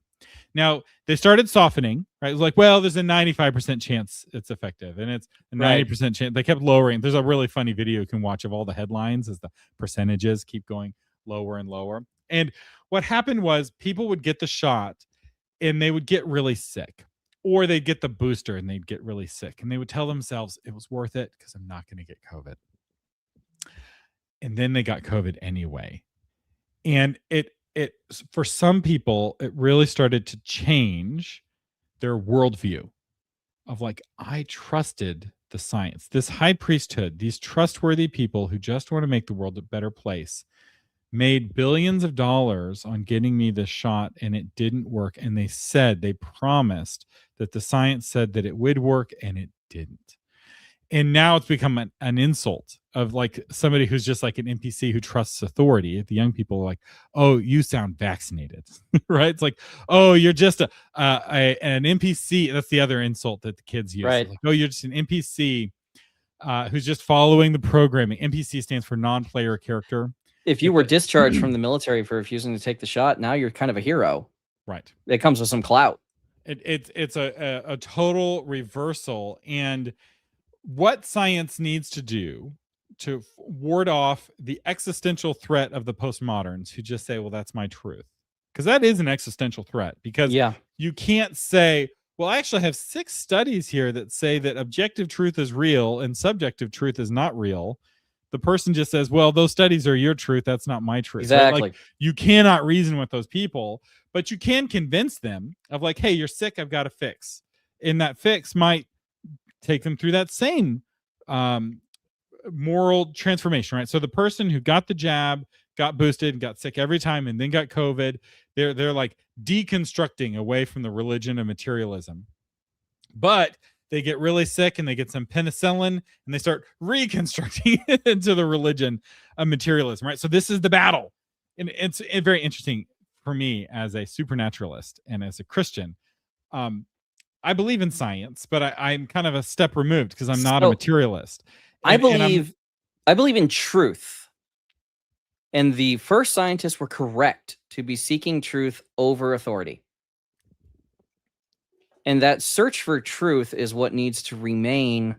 Now, they started softening, right? It was like, well, there's a 95% chance it's effective, and it's a 90% chance. They kept lowering. There's a really funny video you can watch of all the headlines as the percentages keep going lower and lower. And what happened was people would get the shot and they would get really sick, or they'd get the booster and they'd get really sick, and they would tell themselves it was worth it because I'm not going to get COVID. And then they got COVID anyway. And it for some people, it really started to change their worldview of like, I trusted the science, this high priesthood, these trustworthy people who just want to make the world a better place, made billions of dollars on getting me this shot, and it didn't work. And they promised that the science said that it would work, and it didn't. And now it's become an insult of like somebody who's just like an NPC who trusts authority. The young people are like, oh, you sound vaccinated, right? It's like, oh, you're just an NPC. That's the other insult that the kids use. Right. Like, oh, you're just an NPC who's just following the programming. NPC stands for non-player character. If you were discharged from the military for refusing to take the shot, now you're kind of a hero. Right. It comes with some clout. It's a total reversal. And what science needs to do to ward off the existential threat of the postmoderns who just say, well, that's my truth. Because that is an existential threat. Because you can't say, well, I actually have 6 studies here that say that objective truth is real and subjective truth is not real. The person just says, well, those studies are your truth. That's not my truth. Exactly. Right? Like, you cannot reason with those people, but you can convince them of like, hey, you're sick. I've got a fix. And that fix might take them through that same moral transformation, right? So the person who got the jab, got boosted, and got sick every time, and then got COVID, they're like deconstructing away from the religion of materialism. But they get really sick and they get some penicillin and they start reconstructing into the religion of materialism, right? So this is the battle. And it's very interesting. for me as a supernaturalist and as a Christian, I believe in science, but I'm kind of a step removed because I'm not a materialist. I believe in truth. And the first scientists were correct to be seeking truth over authority. And that search for truth is what needs to remain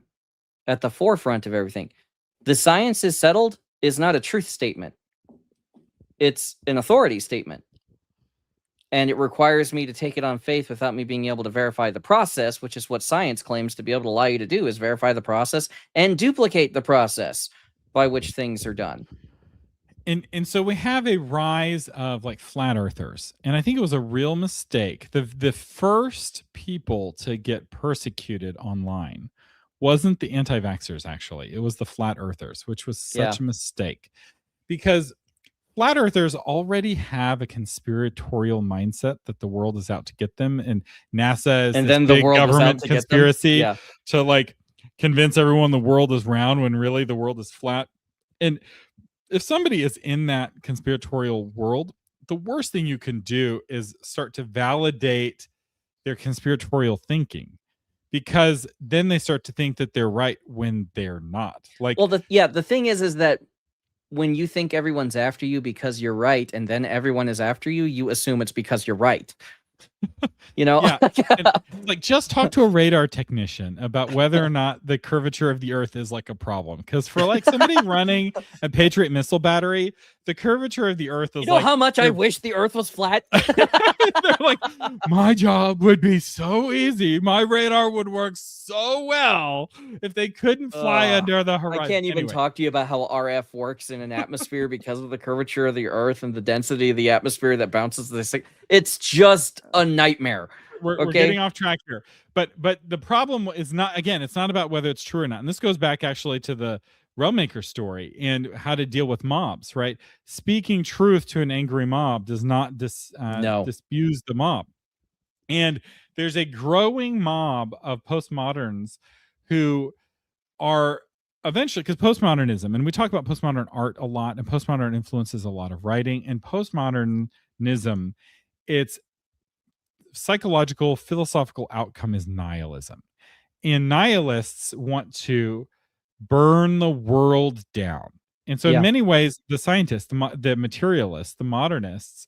at the forefront of everything. The science is settled is not a truth statement. It's an authority statement. And it requires me to take it on faith without me being able to verify the process, which is what science claims to be able to allow you to do, is verify the process and duplicate the process by which things are done. And so we have a rise of like flat earthers, and I think it was a real mistake. The first people to get persecuted online wasn't the anti-vaxxers, actually. It was the flat earthers, which was such a mistake, because flat earthers already have a conspiratorial mindset that the world is out to get them, and NASA is this big government conspiracy to like convince everyone the world is round when really the world is flat. And if somebody is in that conspiratorial world, the worst thing you can do is start to validate their conspiratorial thinking, because then they start to think that they're right when they're not. Like, well, the thing is that when you think everyone's after you because you're right, and then everyone is after you, you assume it's because you're right. You know, like just talk to a radar technician about whether or not the curvature of the Earth is like a problem. Because for like somebody running a Patriot missile battery, the curvature of the Earth is, you know, like, how much I wish the Earth was flat. They're like, my job would be so easy. My radar would work so well if they couldn't fly under the horizon. I can't even talk to you about how RF works in an atmosphere because of the curvature of the Earth and the density of the atmosphere that bounces this thing. It's just a nightmare. We're getting off track here. But the problem is not, again, it's not about whether it's true or not. And this goes back actually to the Romemaker story and how to deal with mobs, right? Speaking truth to an angry mob does not disabuse the mob. And there's a growing mob of postmoderns who are eventually, because postmodernism, and we talk about postmodern art a lot, and postmodern influences a lot of writing, and postmodernism, its psychological, philosophical outcome is nihilism. And nihilists want to burn the world down. And so in many ways, the scientists, the materialists, the modernists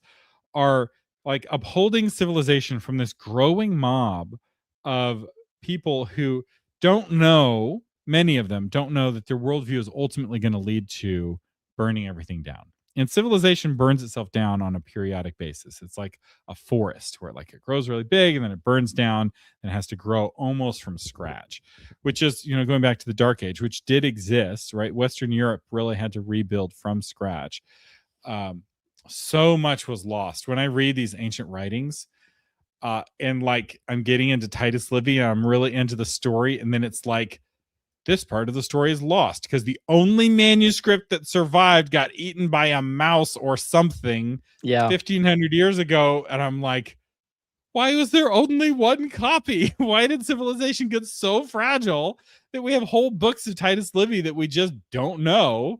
are like upholding civilization from this growing mob of people who don't know, many of them don't know that their worldview is ultimately going to lead to burning everything down. And civilization burns itself down on a periodic basis. It's like a forest where like it grows really big and then it burns down and it has to grow almost from scratch, which is, you know, going back to the Dark Age, which did exist, right? Western Europe really had to rebuild from scratch. So much was lost. When I read these ancient writings, and like I'm getting into Titus Livy and I'm really into the story, and then it's like, this part of the story is lost because the only manuscript that survived got eaten by a mouse or something 1,500 years ago. And I'm like, why was there only one copy? Why did civilization get so fragile that we have whole books of Titus Livy that we just don't know?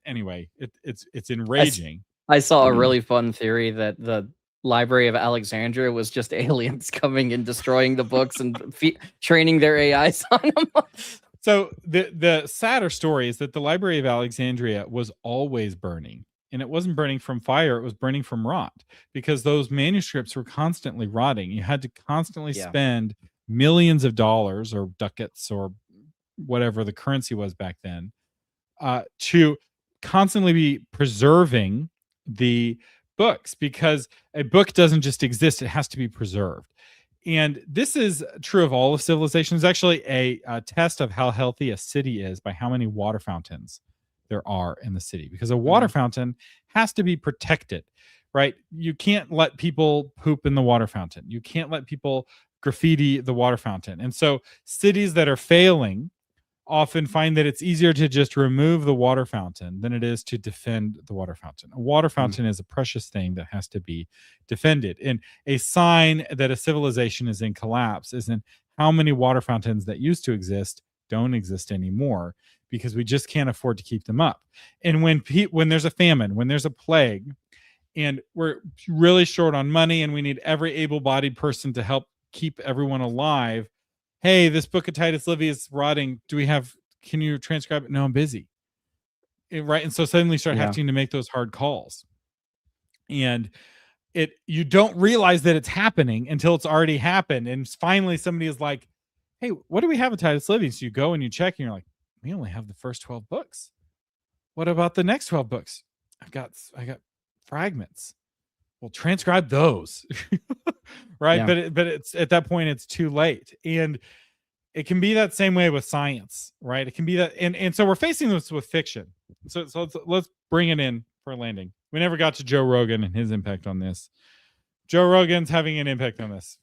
Anyway, it's enraging. I saw a really fun theory that the Library of Alexandria was just aliens coming and destroying the books and training their AIs on them. So the sadder story is that the Library of Alexandria was always burning, and it wasn't burning from fire. It was burning from rot, because those manuscripts were constantly rotting. You had to constantly spend millions of dollars or ducats or whatever the currency was back then to constantly be preserving the books, because a book doesn't just exist. It has to be preserved. And this is true of all of civilization. It's actually a test of how healthy a city is by how many water fountains there are in the city, because a water fountain has to be protected, right? You can't let people poop in the water fountain. You can't let people graffiti the water fountain. And so cities that are failing often find that it's easier to just remove the water fountain than it is to defend the water fountain. A water fountain is a precious thing that has to be defended. And a sign that a civilization is in collapse is in how many water fountains that used to exist don't exist anymore, because we just can't afford to keep them up. And when there's a famine, when there's a plague, and we're really short on money, and we need every able-bodied person to help keep everyone alive. Hey, this book of Titus Livy is rotting. Can you transcribe it? No, I'm busy. Right. And so suddenly start having to make those hard calls. And you don't realize that it's happening until it's already happened. And finally somebody is like, hey, what do we have at Titus Livy? So you go and you check and you're like, we only have the first 12 books. What about the next 12 books? I got fragments. Well, transcribe those. Right. Yeah. But it's at that point, it's too late. And it can be that same way with science, right? It can be that. And so we're facing this with fiction. So let's bring it in for a landing. We never got to Joe Rogan and his impact on this. Joe Rogan's having an impact on this.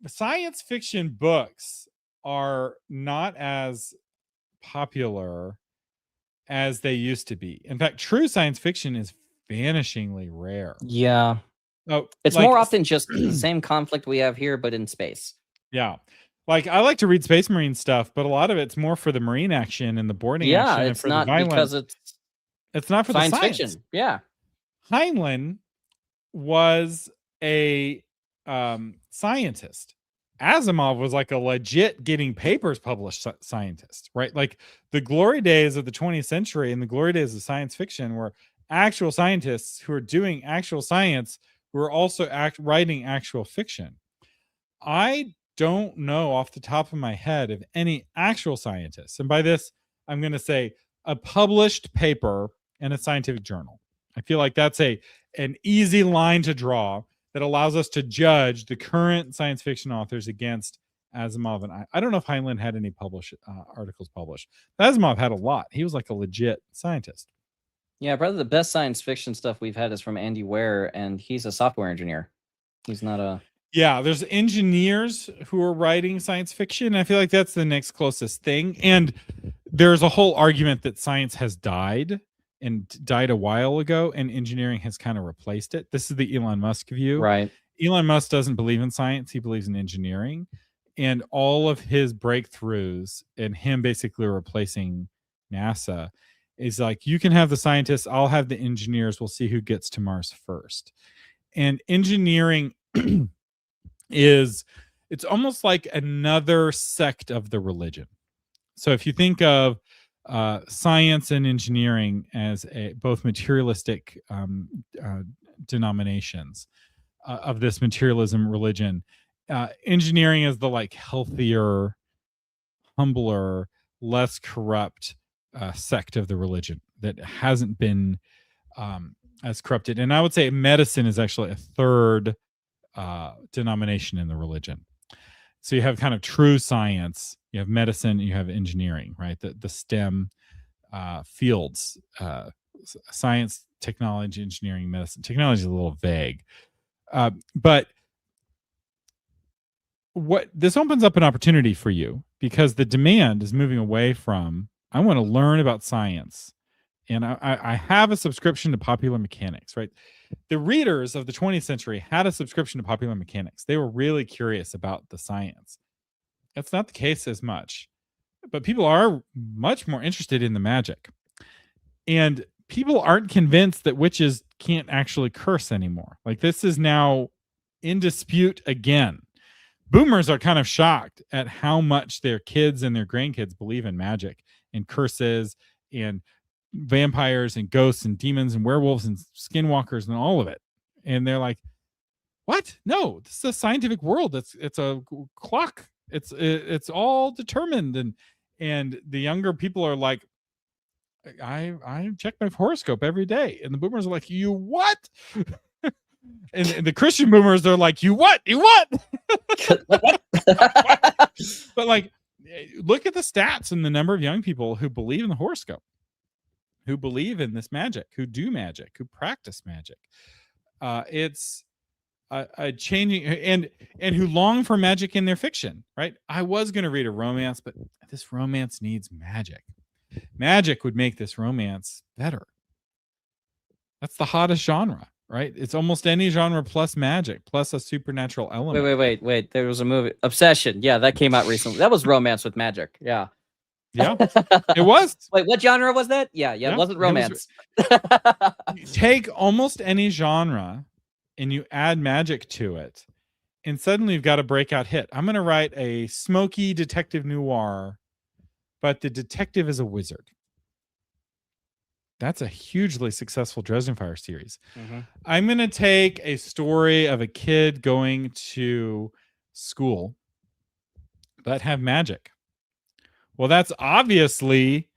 Science fiction books are not as popular as they used to be. In fact, true science fiction is vanishingly rare. Yeah. Oh, it's like, more often just the same conflict we have here, but in space. Yeah. Like, I like to read Space Marine stuff, but a lot of it's more for the Marine action and the boarding action. Yeah, it's not because it's not for science the science fiction. Yeah. Heinlein was a scientist. Asimov was like a legit getting papers published scientist, right? Like the glory days of the 20th century and the glory days of science fiction were actual scientists who are doing actual science, who are also writing actual fiction. I don't know off the top of my head of any actual scientists. And by this, I'm going to say a published paper in a scientific journal. I feel like that's an easy line to draw that allows us to judge the current science fiction authors against Asimov. And I don't know if Heinlein had any articles published. Asimov had a lot. He was like a legit scientist. Yeah, probably the best science fiction stuff we've had is from Andy Weir, and he's a software engineer. He's not a... Yeah, there's engineers who are writing science fiction. I feel like that's the next closest thing. And there's a whole argument that science has died a while ago, and engineering has kind of replaced it. This is the Elon Musk view. Right. Elon Musk doesn't believe in science. He believes in engineering. And all of his breakthroughs and him basically replacing NASA is like, you can have the scientists, I'll have the engineers, we'll see who gets to Mars first. And engineering it's almost like another sect of the religion. So if you think of science and engineering as both materialistic denominations of this materialism religion, engineering is the like healthier, humbler, less corrupt sect of the religion that hasn't been as corrupted. And I would say medicine is actually a third denomination in the religion. So you have kind of true science, you have medicine, you have engineering, right? The STEM fields, science, technology, engineering, medicine. Technology is a little vague. But what this opens up an opportunity for you, because the demand is moving away from, I want to learn about science. And I have a subscription to Popular Mechanics, right? The readers of the 20th century had a subscription to Popular Mechanics. They were really curious about the science. That's not the case as much, but people are much more interested in the magic. And people aren't convinced that witches can't actually curse anymore. Like, this is now in dispute again. Boomers are kind of shocked at how much their kids and their grandkids believe in magic and curses and vampires and ghosts and demons and werewolves and skinwalkers and all of it. And they're like, what? No, this is a scientific world. It's a clock. It's all determined. And the younger people are like, I check my horoscope every day. And the boomers are like, you what? and the Christian boomers are like, you what? You what? But like, look at the stats and the number of young people who believe in the horoscope, who believe in this magic, who do magic, who practice magic. It's a changing, and who long for magic in their fiction, right? I was going to read a romance, but this romance needs magic. Magic would make this romance better. That's the hottest genre, right? It's almost any genre plus magic, plus a supernatural element. Wait. There was a movie, Obsession. Yeah, that came out recently. That was romance with magic. Yeah. Yeah, it was. Wait, what genre was that? Yeah, it wasn't romance. You take almost any genre and you add magic to it, and suddenly you've got a breakout hit. I'm going to write a smoky detective noir, but the detective is a wizard. That's a hugely successful Dresden Fire series. Mm-hmm. I'm going to take a story of a kid going to school, but have magic. Well, that's obviously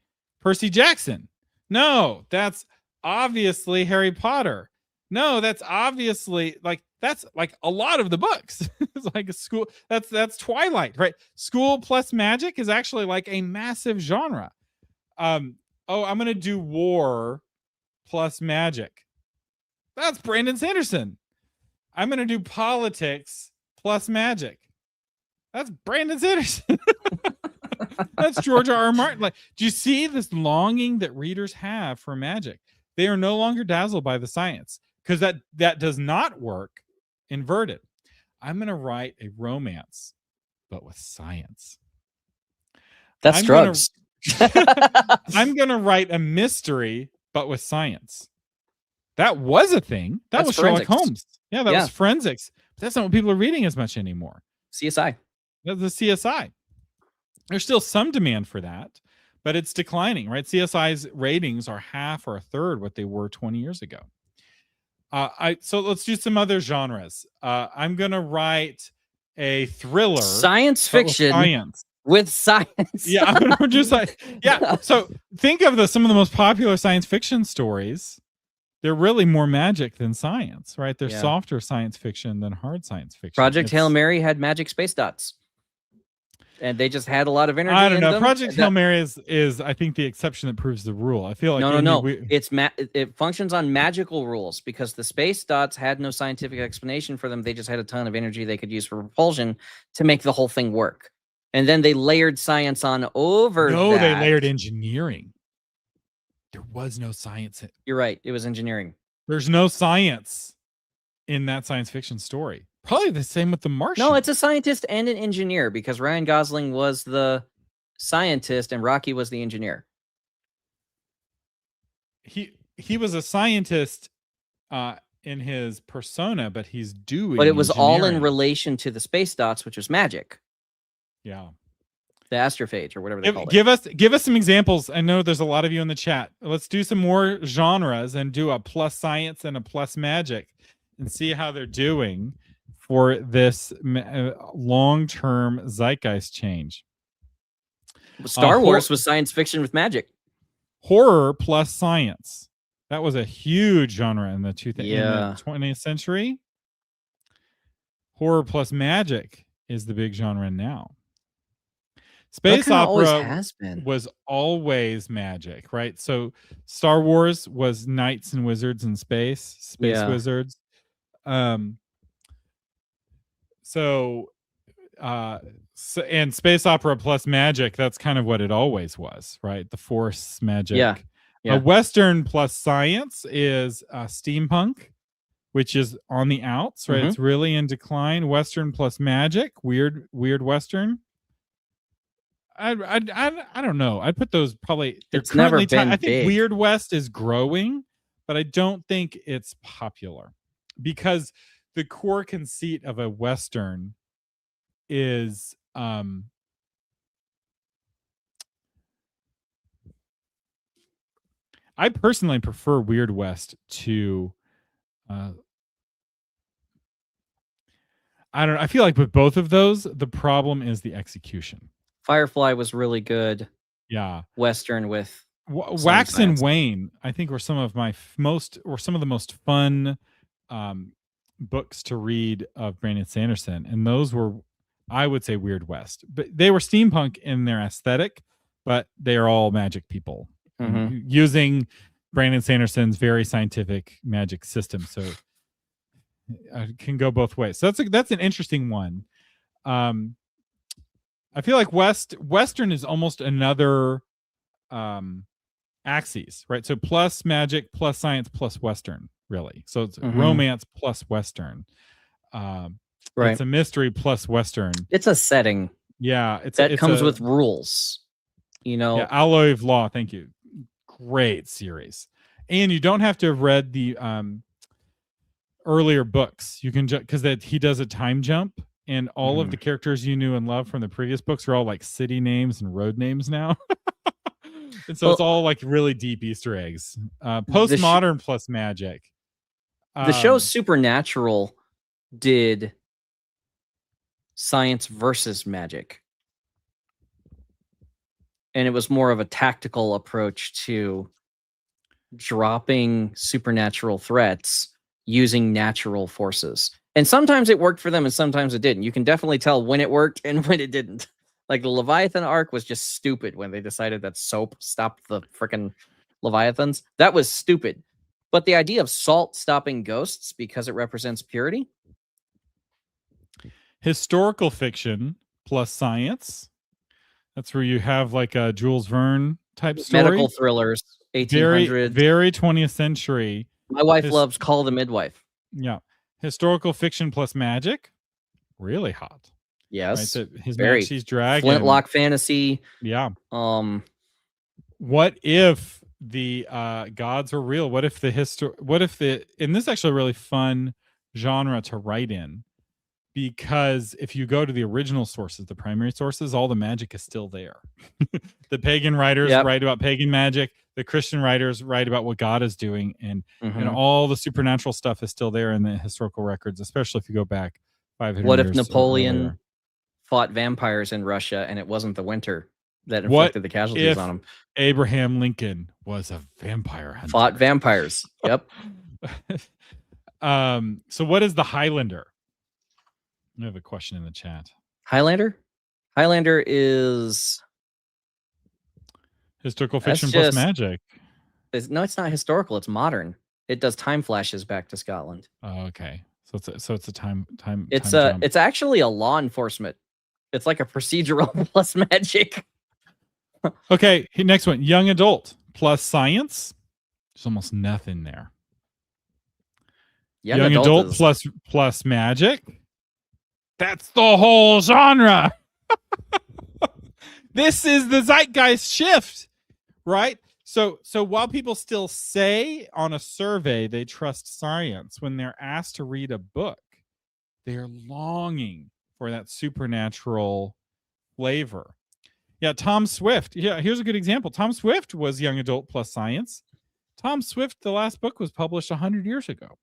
Percy Jackson. No, that's obviously Harry Potter. No, that's obviously that's like a lot of the books. It's like a school. That's Twilight, right? School plus magic is actually like a massive genre. I'm gonna do war plus magic. That's Brandon Sanderson. I'm gonna do politics plus magic. That's Brandon Sanderson. That's George R.R. Martin. Like, do you see this longing that readers have for magic? They are no longer dazzled by the science, because that does not work inverted. I'm going to write a romance, but with science. That's drugs. I'm going to write a mystery, but with science. That was a thing. That was forensics. Sherlock Holmes. Yeah, that was forensics. But that's not what people are reading as much anymore. CSI. That's the CSI. There's still some demand for that, but it's declining, right? CSI's ratings are half or a third what they were 20 years ago. So let's do some other genres. I'm going to write a thriller. Science fiction with science. Yeah, I'm going to produce so think of some of the most popular science fiction stories. They're really more magic than science, right? They're softer science fiction than hard science fiction. Project Hail Mary had magic space dots. And they just had a lot of energy. I don't know. Project Hail Mary is I think the exception that proves the rule. I feel like no. It functions on magical rules, because the space dots had no scientific explanation for them. They just had a ton of energy they could use for propulsion to make the whole thing work. And then they layered science on over. No, they layered engineering. There was no science. You're right. It was engineering. There's no science in that science fiction story. Probably the same with The Martian. No, it's a scientist and an engineer, because Ryan Gosling was the scientist and Rocky was the engineer. He was a scientist in his persona, but he's doing. But it was all in relation to the space dots, which was magic. Yeah. The astrophage or whatever they call it. Give us some examples. I know there's a lot of you in the chat. Let's do some more genres and do a plus science and a plus magic and see how they're doing for this long-term zeitgeist change. Star Wars was science fiction with magic. Horror plus science. That was a huge genre in the 20th century. Horror plus magic is the big genre now. Space opera was always magic, right? So Star Wars was knights and wizards in space wizards. And space opera plus magic, that's kind of what it always was, right? The Force magic. Yeah. A Western plus science is steampunk, which is on the outs, right? Mm-hmm. It's really in decline. Western plus magic, weird Western. I don't know. I'd put those probably. It's never been I think big. Weird West is growing, but I don't think it's popular, because the core conceit of a Western is I personally prefer Weird West to I don't know. I feel like with both of those, the problem is the execution. Firefly was really good. Yeah. Western with Wax and Wayne, I think, were some of the most fun books to read of Brandon Sanderson, and those were, I would say, Weird West, but they were steampunk in their aesthetic, but they are all magic people using Brandon Sanderson's very scientific magic system, so it can go both ways. So that's an interesting one. I feel like Western is almost another axis, right? So plus magic, plus science, plus Western, really. So it's romance plus Western. Right. It's a mystery plus Western. It's a setting. Yeah. It comes with rules. You know, Yeah, Alloy of Law. Thank you. Great series. And you don't have to have read the earlier books. You can just because that he does a time jump, and all of the characters you knew and loved from the previous books are all like city names and road names now. And so it's all like really deep Easter eggs. Postmodern plus magic. The show Supernatural did science versus magic. And it was more of a tactical approach to dropping supernatural threats using natural forces. And sometimes it worked for them and sometimes it didn't. You can definitely tell when it worked and when it didn't. Like the Leviathan arc was just stupid when they decided that soap stopped the freaking Leviathans. That was stupid. But the idea of salt stopping ghosts because it represents purity. Historical fiction plus science. That's where you have like a Jules Verne type story. Medical thrillers, 1800s. Very 20th century. My wife loves Call the Midwife. Yeah. Historical fiction plus magic. Really hot. Yes. Right? His Majesty's Dragon. Flintlock fantasy. Yeah. What if the gods are real? What if and this is actually a really fun genre to write in, because if you go to the original sources, the primary sources, all the magic is still there. The pagan writers write about pagan magic. The Christian writers write about what God is doing, and all the supernatural stuff is still there in the historical records, especially if you go back 500 years. What if Napoleon fought vampires in Russia and it wasn't the winter that inflicted the casualties on him? Abraham Lincoln was a vampire hunter. Fought vampires. Yep. So what is the Highlander? I have a question in the chat. Highlander is historical fiction plus magic. No, it's not historical. It's modern. It does time flashes back to Scotland. Oh, okay. So it's a time. It's actually a law enforcement. It's like a procedural plus magic. Okay, next one. Young adult plus science. There's almost nothing there. Young adult plus magic. That's the whole genre. This is the zeitgeist shift, right? So while people still say on a survey they trust science, when they're asked to read a book, they're longing for that supernatural flavor. Yeah, Tom Swift. Yeah, here's a good example. Tom Swift was young adult plus science. Tom Swift, the last book was published 100 years ago.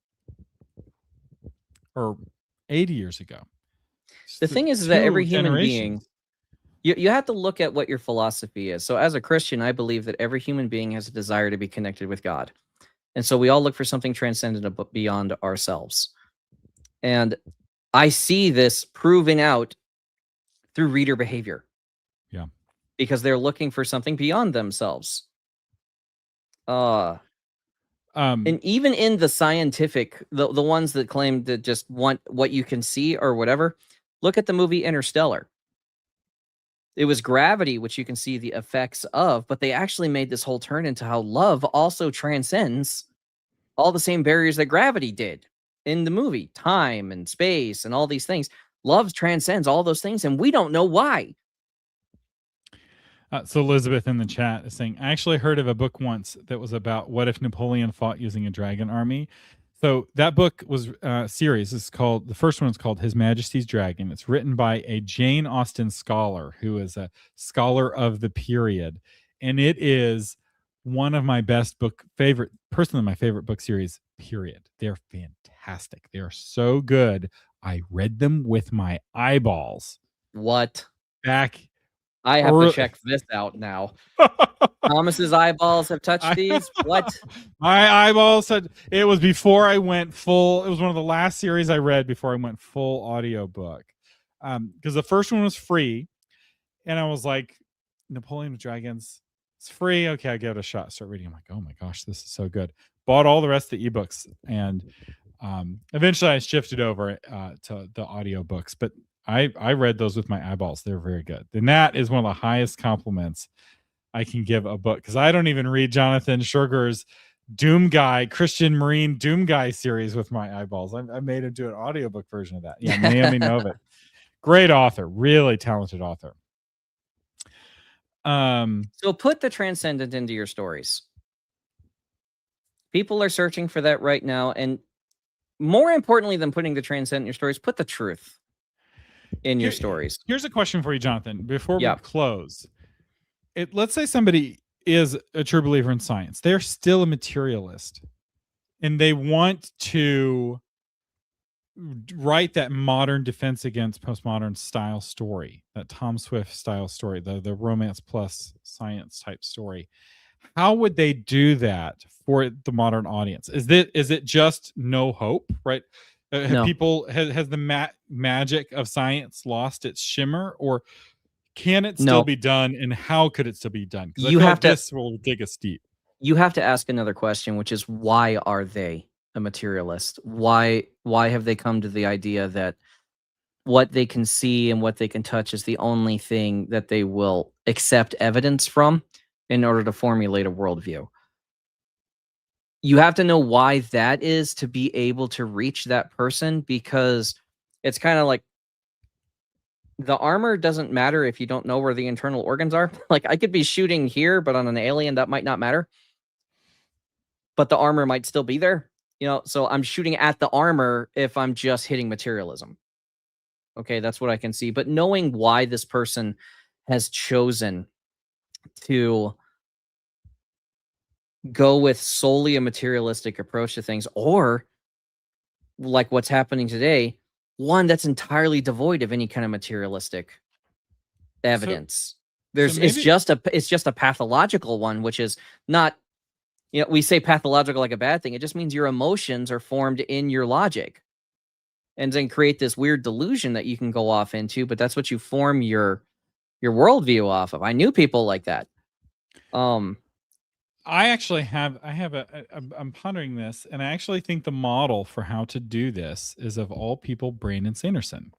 Or 80 years ago. The thing is that every human being, you have to look at what your philosophy is. So as a Christian, I believe that every human being has a desire to be connected with God. And so we all look for something transcendent beyond ourselves. And I see this proven out through reader behavior. Yeah. Because they're looking for something beyond themselves. And even in the scientific, the ones that claim to just want what you can see or whatever, look at the movie Interstellar. It was gravity, which you can see the effects of, but they actually made this whole turn into how love also transcends all the same barriers that gravity did in the movie. Time and space and all these things. Love transcends all those things, and we don't know why. So Elizabeth in the chat is saying, I actually heard of a book once that was about what if Napoleon fought using a dragon army. So that book was series. It's called, the first one is called His Majesty's Dragon. It's written by a Jane Austen scholar who is a scholar of the period. And it is one of my personally my favorite book series, period. They're fantastic. They are so good. I read them with my eyeballs. What? Back. I have to check this out now. Thomas's eyeballs have touched these? What? My eyeballs had, it was before I went full, it was one of the last series I read before I went full audiobook. Because the first one was free, and I was like, Napoleon with Dragons, it's free. Okay, I give it a shot. Start reading. I'm like, oh my gosh, this is so good. Bought all the rest of the ebooks, and eventually I shifted over to the audiobooks. But I read those with my eyeballs. They're very good. And that is one of the highest compliments I can give a book, because I don't even read Jonathan Shuerger's Doom Guy, Christian Marine Doom Guy series with my eyeballs. I made him do an audiobook version of that. Yeah, Naomi Novik. Great author, really talented author. So put the transcendent into your stories. People are searching for that right now, and more importantly than putting the transcendent in your stories, put the truth in your stories. Here's a question for you, Jonathan, before Yeah. we close. Let's say somebody is a true believer in science. They're still a materialist, and they want to write that modern defense against postmodern style story, that Tom Swift style story, the romance plus science type story. How would they do that for the modern audience? Is it just no hope, right? No. Has the magic of science lost its shimmer, or can it No. still be done, and how could it still be done? Because I You feel have like to- this will dig us deep. You have to ask another question, which is, why are they a materialist? Why have they come to the idea that what they can see and what they can touch is the only thing that they will accept evidence from in order to formulate a worldview? You have to know why that is to be able to reach that person, because it's kind of like the armor doesn't matter if you don't know where the internal organs are. Like, I could be shooting here, but on an alien, that might not matter. But the armor might still be there. So I'm shooting at the armor if I'm just hitting materialism. Okay, that's what I can see. But knowing why this person has chosen to go with solely a materialistic approach to things, or like what's happening today, one that's entirely devoid of any kind of materialistic evidence. It's just a pathological one, which is not, we say pathological like a bad thing. It just means your emotions are formed in your logic, and then create this weird delusion that you can go off into, but that's what you form your worldview off of. I knew people like that. I actually I'm pondering this, and I actually think the model for how to do this is, of all people, Brandon Sanderson.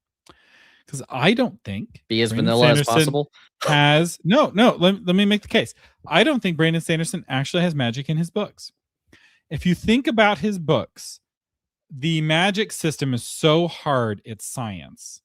Because I don't think be as Brandon vanilla Sanderson as possible. Let me make the case. I don't think Brandon Sanderson actually has magic in his books. If you think about his books, the magic system is so hard, it's science.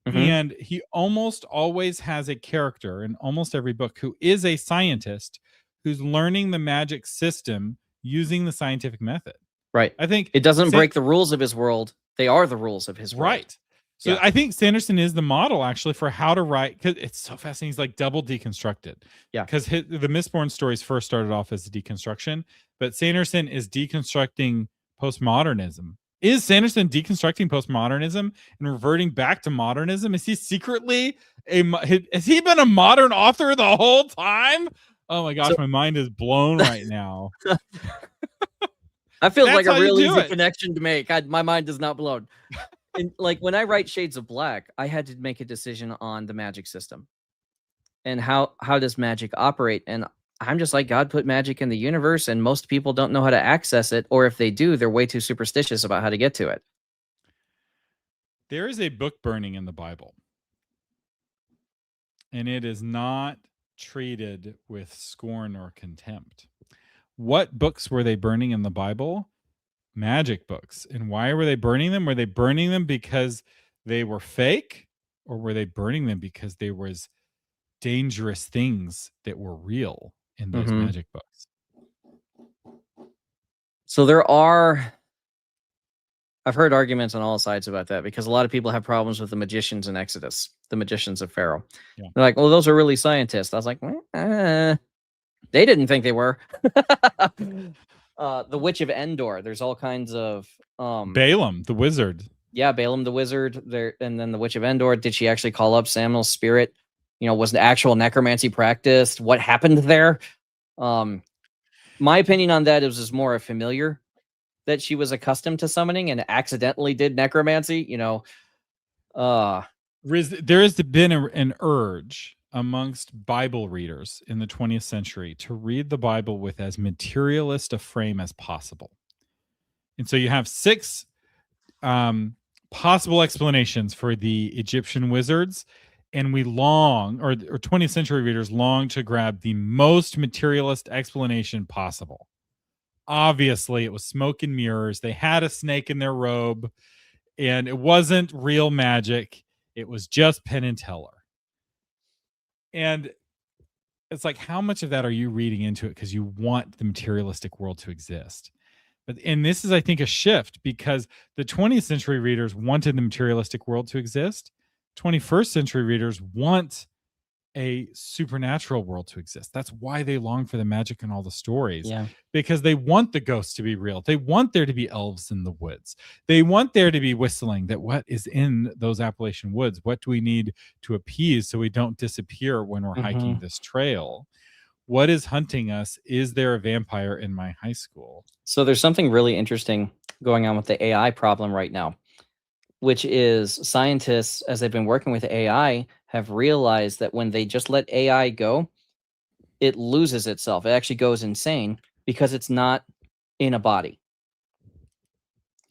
Mm-hmm. And he almost always has a character in almost every book who is a scientist who's learning the magic system using the scientific method. Right. I think it doesn't break the rules of his world. They are the rules of his world. Right. So yeah. I think Sanderson is the model actually for how to write, because it's so fascinating. He's like double deconstructed. Yeah. Because the Mistborn stories first started off as a deconstruction, but Sanderson is deconstructing postmodernism. Is Sanderson deconstructing postmodernism and reverting back to modernism? Is he secretly has he been a modern author the whole time? Oh my gosh, my mind is blown right now. I feel like a real easy connection to make. My mind is not blown. And like when I write Shades of Black, I had to make a decision on the magic system and how does magic operate. And I'm just like, God put magic in the universe, and most people don't know how to access it, or if they do, they're way too superstitious about how to get to it. There is a book burning in the Bible, and it is not treated with scorn or contempt. What books were they burning in the Bible? Magic books. And why were they burning them? Were they burning them because they were fake, or were they burning them because there was dangerous things that were real in those magic books? So I've heard arguments on all sides about that, because a lot of people have problems with the magicians in Exodus, the magicians of Pharaoh. Yeah. They're like, well, those are really scientists. I was like, they didn't think they were. The Witch of Endor. There's all kinds of Balaam the wizard. Yeah, Balaam the wizard. There, and then the Witch of Endor. Did she actually call up Samuel's spirit? Was the actual necromancy practiced? What happened there? My opinion on that is more a familiar that she was accustomed to summoning and accidentally did necromancy. There has been an urge amongst Bible readers in the 20th century to read the Bible with as materialist a frame as possible. And so you have 6 possible explanations for the Egyptian wizards, and we long, or 20th century readers long to grab the most materialist explanation possible. Obviously, it was smoke and mirrors. They had a snake in their robe, and it wasn't real magic. It was just Penn and Teller. And it's like, how much of that are you reading into it because you want the materialistic world to exist? And this is, I think, a shift, because the 20th century readers wanted the materialistic world to exist. 21st century readers want a supernatural world to exist. That's why they long for the magic and all the stories, Yeah. because they want the ghosts to be real. They want there to be elves in the woods. They want there to be whistling. That what is in those Appalachian woods? What do we need to appease so we don't disappear when we're hiking this trail? What is hunting us? Is there a vampire in my high school? So there's something really interesting going on with the AI problem right now, which is scientists, as they've been working with AI, have realized that when they just let AI go, it loses itself. It actually goes insane because it's not in a body.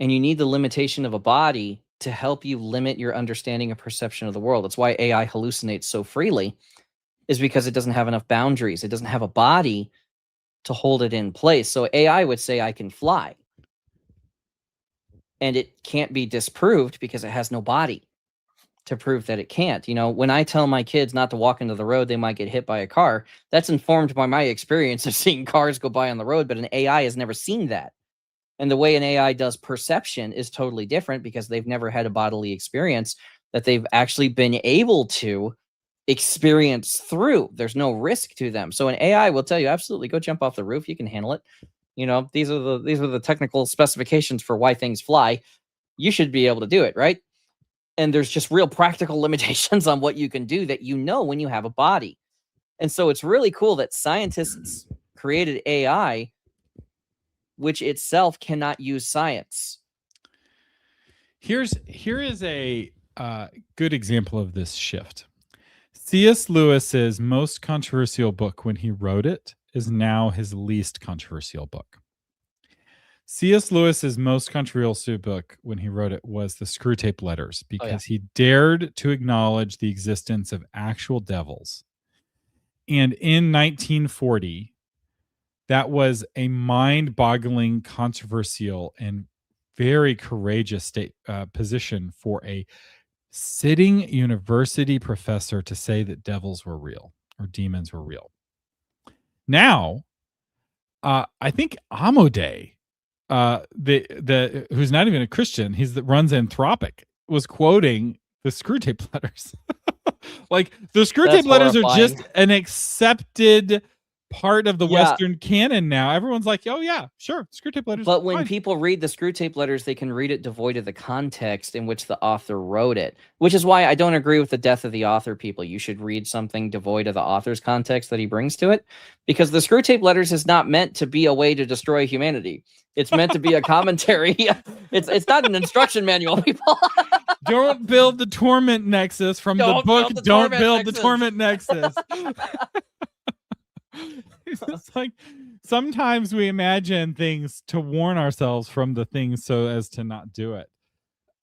And you need the limitation of a body to help you limit your understanding and perception of the world. That's why AI hallucinates so freely, is because it doesn't have enough boundaries. It doesn't have a body to hold it in place. So AI would say, I can fly. And it can't be disproved because it has no body to prove that it can't. You know, when I tell my kids not to walk into the road, they might get hit by a car. That's informed by my experience of seeing cars go by on the road, but an AI has never seen that. And the way an AI does perception is totally different because they've never had a bodily experience that they've actually been able to experience through. There's no risk to them. So an AI will tell you, absolutely, go jump off the roof. You can handle it. You know, these are the technical specifications for why things fly. You should be able to do it, right? And there's just real practical limitations on what you can do that you know when you have a body. And so it's really cool that scientists created AI, which itself cannot use science. Here is a good example of this shift. C.S. Lewis's most controversial book when he wrote it is now his least controversial book. C.S. Lewis's most controversial book when he wrote it was the Screwtape Letters, because he dared to acknowledge the existence of actual devils. And in 1940, that was a mind-boggling, controversial, and very courageous position for a sitting university professor to say that devils were real or demons were real. Now, I think Amode, the who's not even a Christian, that runs Anthropic, was quoting the Screwtape Letters. Like, the Screwtape Letters are just an accepted part of the Western canon now. Everyone's like, oh yeah, sure, Screwtape Letters. But when people read the Screwtape Letters, they can read it devoid of the context in which the author wrote it, which is why I don't agree with the death of the author people. You should read something devoid of the author's context that he brings to it, because the Screwtape Letters is not meant to be a way to destroy humanity. It's meant to be a commentary. It's not an instruction manual, people. Don't build the torment nexus from the book. Don't build the torment nexus. It's like, sometimes we imagine things to warn ourselves from the things so as to not do it.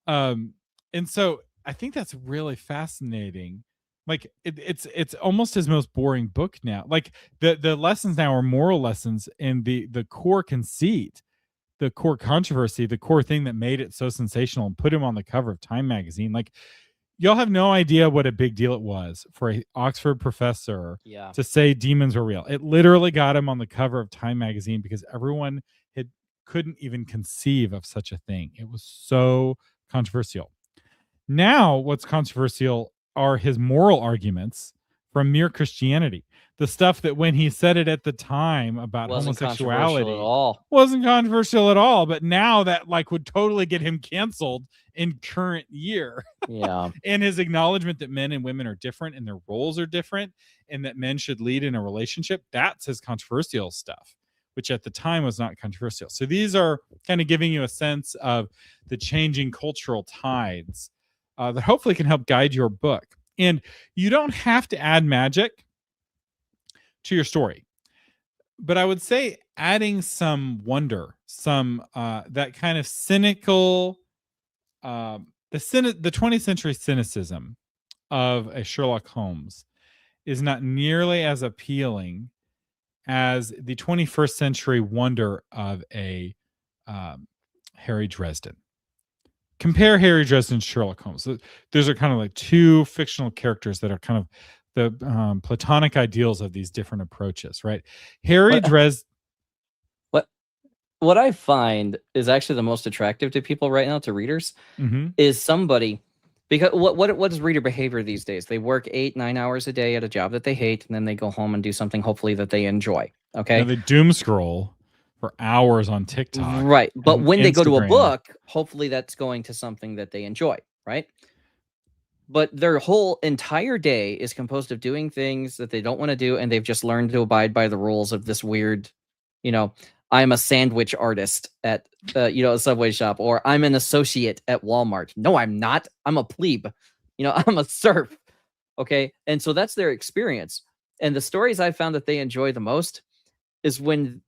And so I think that's really fascinating. Like, it's almost his most boring book now. Like, the lessons now are moral lessons, and the core conceit, the core controversy, the core thing that made it so sensational and put him on the cover of Time magazine. Like, y'all have no idea what a big deal it was for an Oxford professor to say demons were real. It literally got him on the cover of Time magazine because everyone couldn't even conceive of such a thing. It was so controversial. Now, what's controversial are his moral arguments from mere Christianity. The stuff that when he said it at the time about homosexuality wasn't controversial at all, but now that would totally get him canceled in current year. And his acknowledgement that men and women are different and their roles are different, and that men should lead in a relationship, that's his controversial stuff, which at the time was not controversial. So these are kind of giving you a sense of the changing cultural tides that hopefully can help guide your book. And you don't have to add magic to your story, but I would say adding some wonder, some that kind of cynical, the 20th century cynicism of a Sherlock Holmes is not nearly as appealing as the 21st century wonder of a Harry Dresden. Compare Harry Dresden and Sherlock Holmes. Those are kind of like two fictional characters that are kind of platonic ideals of these different approaches, right? Harry Dres. What I find is actually the most attractive to people right now, to readers, is somebody, because what is reader behavior these days? They work 8-9 hours a day at a job that they hate, and then they go home and do something hopefully that they enjoy. Okay, now they doom scroll for hours on TikTok, right? But when they go to a Instagram. book, hopefully that's going to something that they enjoy, right? But their whole entire day is composed of doing things that they don't want to do, and they've just learned to abide by the rules of this weird, I'm a sandwich artist at, a Subway shop, or I'm an associate at Walmart. No, I'm not. I'm a plebe. I'm a serf. Okay. And so that's their experience. And the stories I found that they enjoy the most is when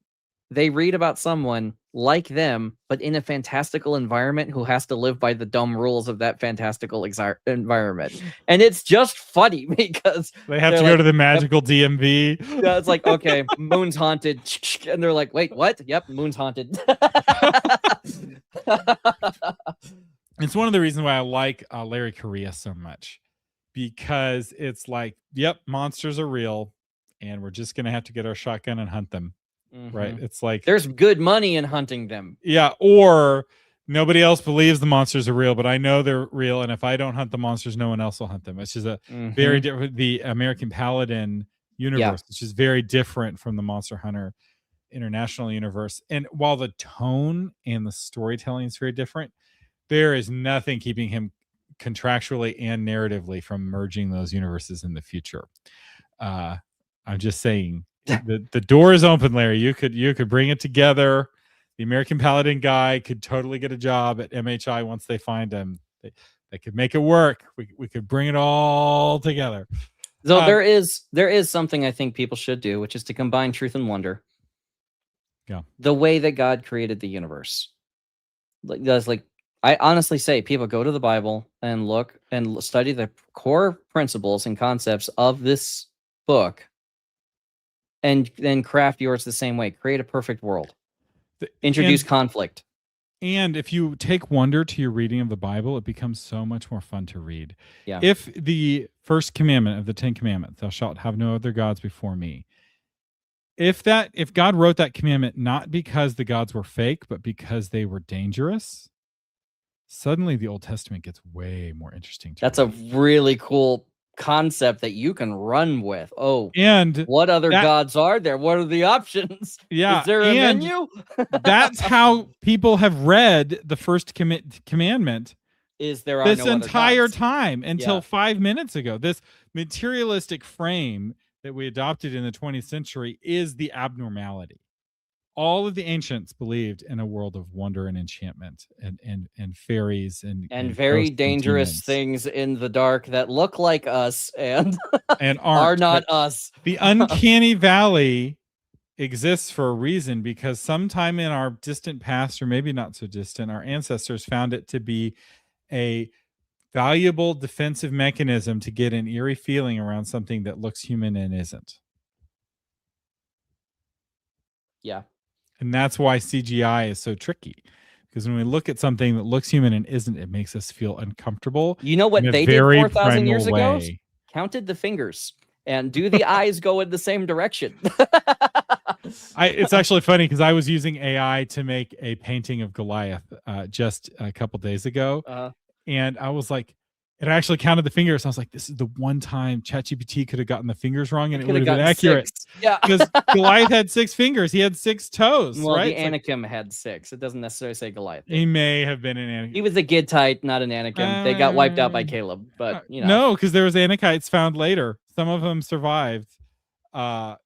they read about someone like them, but in a fantastical environment, who has to live by the dumb rules of that fantastical environment. And it's just funny because they have to go to the magical DMV. Yeah, it's like, okay, moon's haunted. And they're like, wait, what? Yep, moon's haunted. It's one of the reasons why I like Larry Correia so much, because it's like, yep, monsters are real, and we're just going to have to get our shotgun and hunt them. Right? It's like there's good money in hunting them. Yeah, or nobody else believes the monsters are real, but I know they're real, and if I don't hunt the monsters, no one else will hunt them. It's just a very different, the American Paladin universe, which is very different from the Monster Hunter International universe. And while the tone and the storytelling is very different, there is nothing keeping him contractually and narratively from merging those universes in the future. I'm just saying, the door is open, Larry. You could bring it together. The American Paladin guy could totally get a job at MHI once they find him. They could make it work. We could bring it all together. So there is something I think people should do, which is to combine truth and wonder. Yeah. The way that God created the universe. Like I honestly say, people go to the Bible and look and study the core principles and concepts of this book, and then craft yours the same way. Create a perfect world. Introduce conflict. And if you take wonder to your reading of the Bible, it becomes so much more fun to read. Yeah. If the first commandment of the 10 Commandments, thou shalt have no other gods before me, if God wrote that commandment not because the gods were fake, but because they were dangerous, suddenly the Old Testament gets way more interesting. That's a really cool concept that you can run with. And what other gods are there? What are the options? Yeah. Is there a menu? That's how people have read the first commandment. Is there this entire time until 5 minutes ago. This materialistic frame that we adopted in the 20th century is the abnormality. All of the ancients believed in a world of wonder and enchantment and fairies and very dangerous things in the dark that look like us and are not us. The uncanny valley exists for a reason, because sometime in our distant past, or maybe not so distant, our ancestors found it to be a valuable defensive mechanism to get an eerie feeling around something that looks human and isn't. Yeah. And that's why CGI is so tricky, because when we look at something that looks human and isn't, it makes us feel uncomfortable. You know what they did 4,000 years ago? Counted the fingers. And do the eyes go in the same direction? It's actually funny, because I was using AI to make a painting of Goliath just a couple days ago. And I was like, it actually counted the fingers. I was like, this is the one time ChatGPT could have gotten the fingers wrong and it would have been accurate. 6. Yeah. Because Goliath had 6 fingers. He had 6 toes. Well, right? The Anakim had 6. It doesn't necessarily say Goliath. He may have been an Anakim. He was a Gittite, not an Anakim. They got wiped out by Caleb, but No, because there was Anakites found later. Some of them survived. In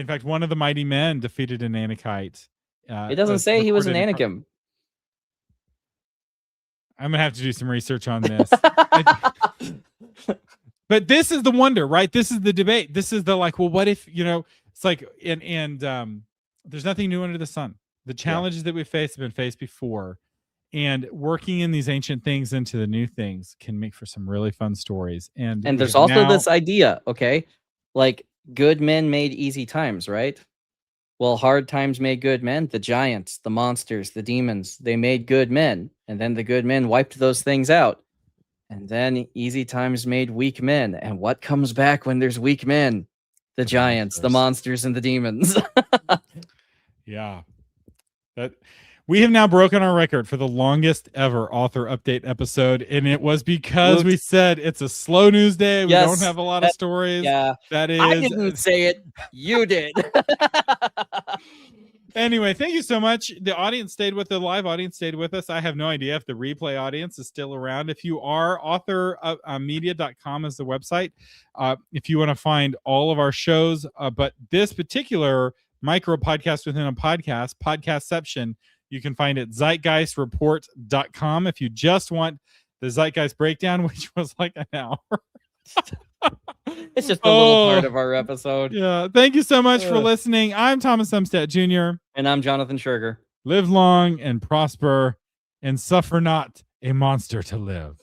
fact, one of the mighty men defeated an Anakite. It doesn't say he was an Anakim. I'm gonna have to do some research on this. But this is the wonder, right? This is the debate. This is the like, well, what if, it's like, and there's nothing new under the sun. The challenges that we face have been faced before, and working in these ancient things into the new things can make for some really fun stories. And there's also this idea, okay, like good men made easy times, right? Well, hard times made good men. The giants, the monsters, the demons, they made good men. And then the good men wiped those things out. And then easy times made weak men. And what comes back when there's weak men? The giants, the monsters, and the demons. Yeah. That we have now broken our record for the longest ever author update episode, and it was because we said it's a slow news day. We don't have a lot of stories. Yeah, that is. I didn't say it. You did. Anyway, thank you so much. The audience stayed with the live audience stayed with us. I have no idea if the replay audience is still around. If you are, authormedia.com is the website. If you want to find all of our shows, but this particular micro podcast within a podcast, Podcastception, you can find it zeitgeistreport.com. If you just want the Zeitgeist breakdown, which was like an hour. It's just a little part of our episode. Yeah. Thank you so much for listening. I'm Thomas Umstattd Jr. And I'm Jonathan Shuerger. Live long and prosper and suffer not a monster to live.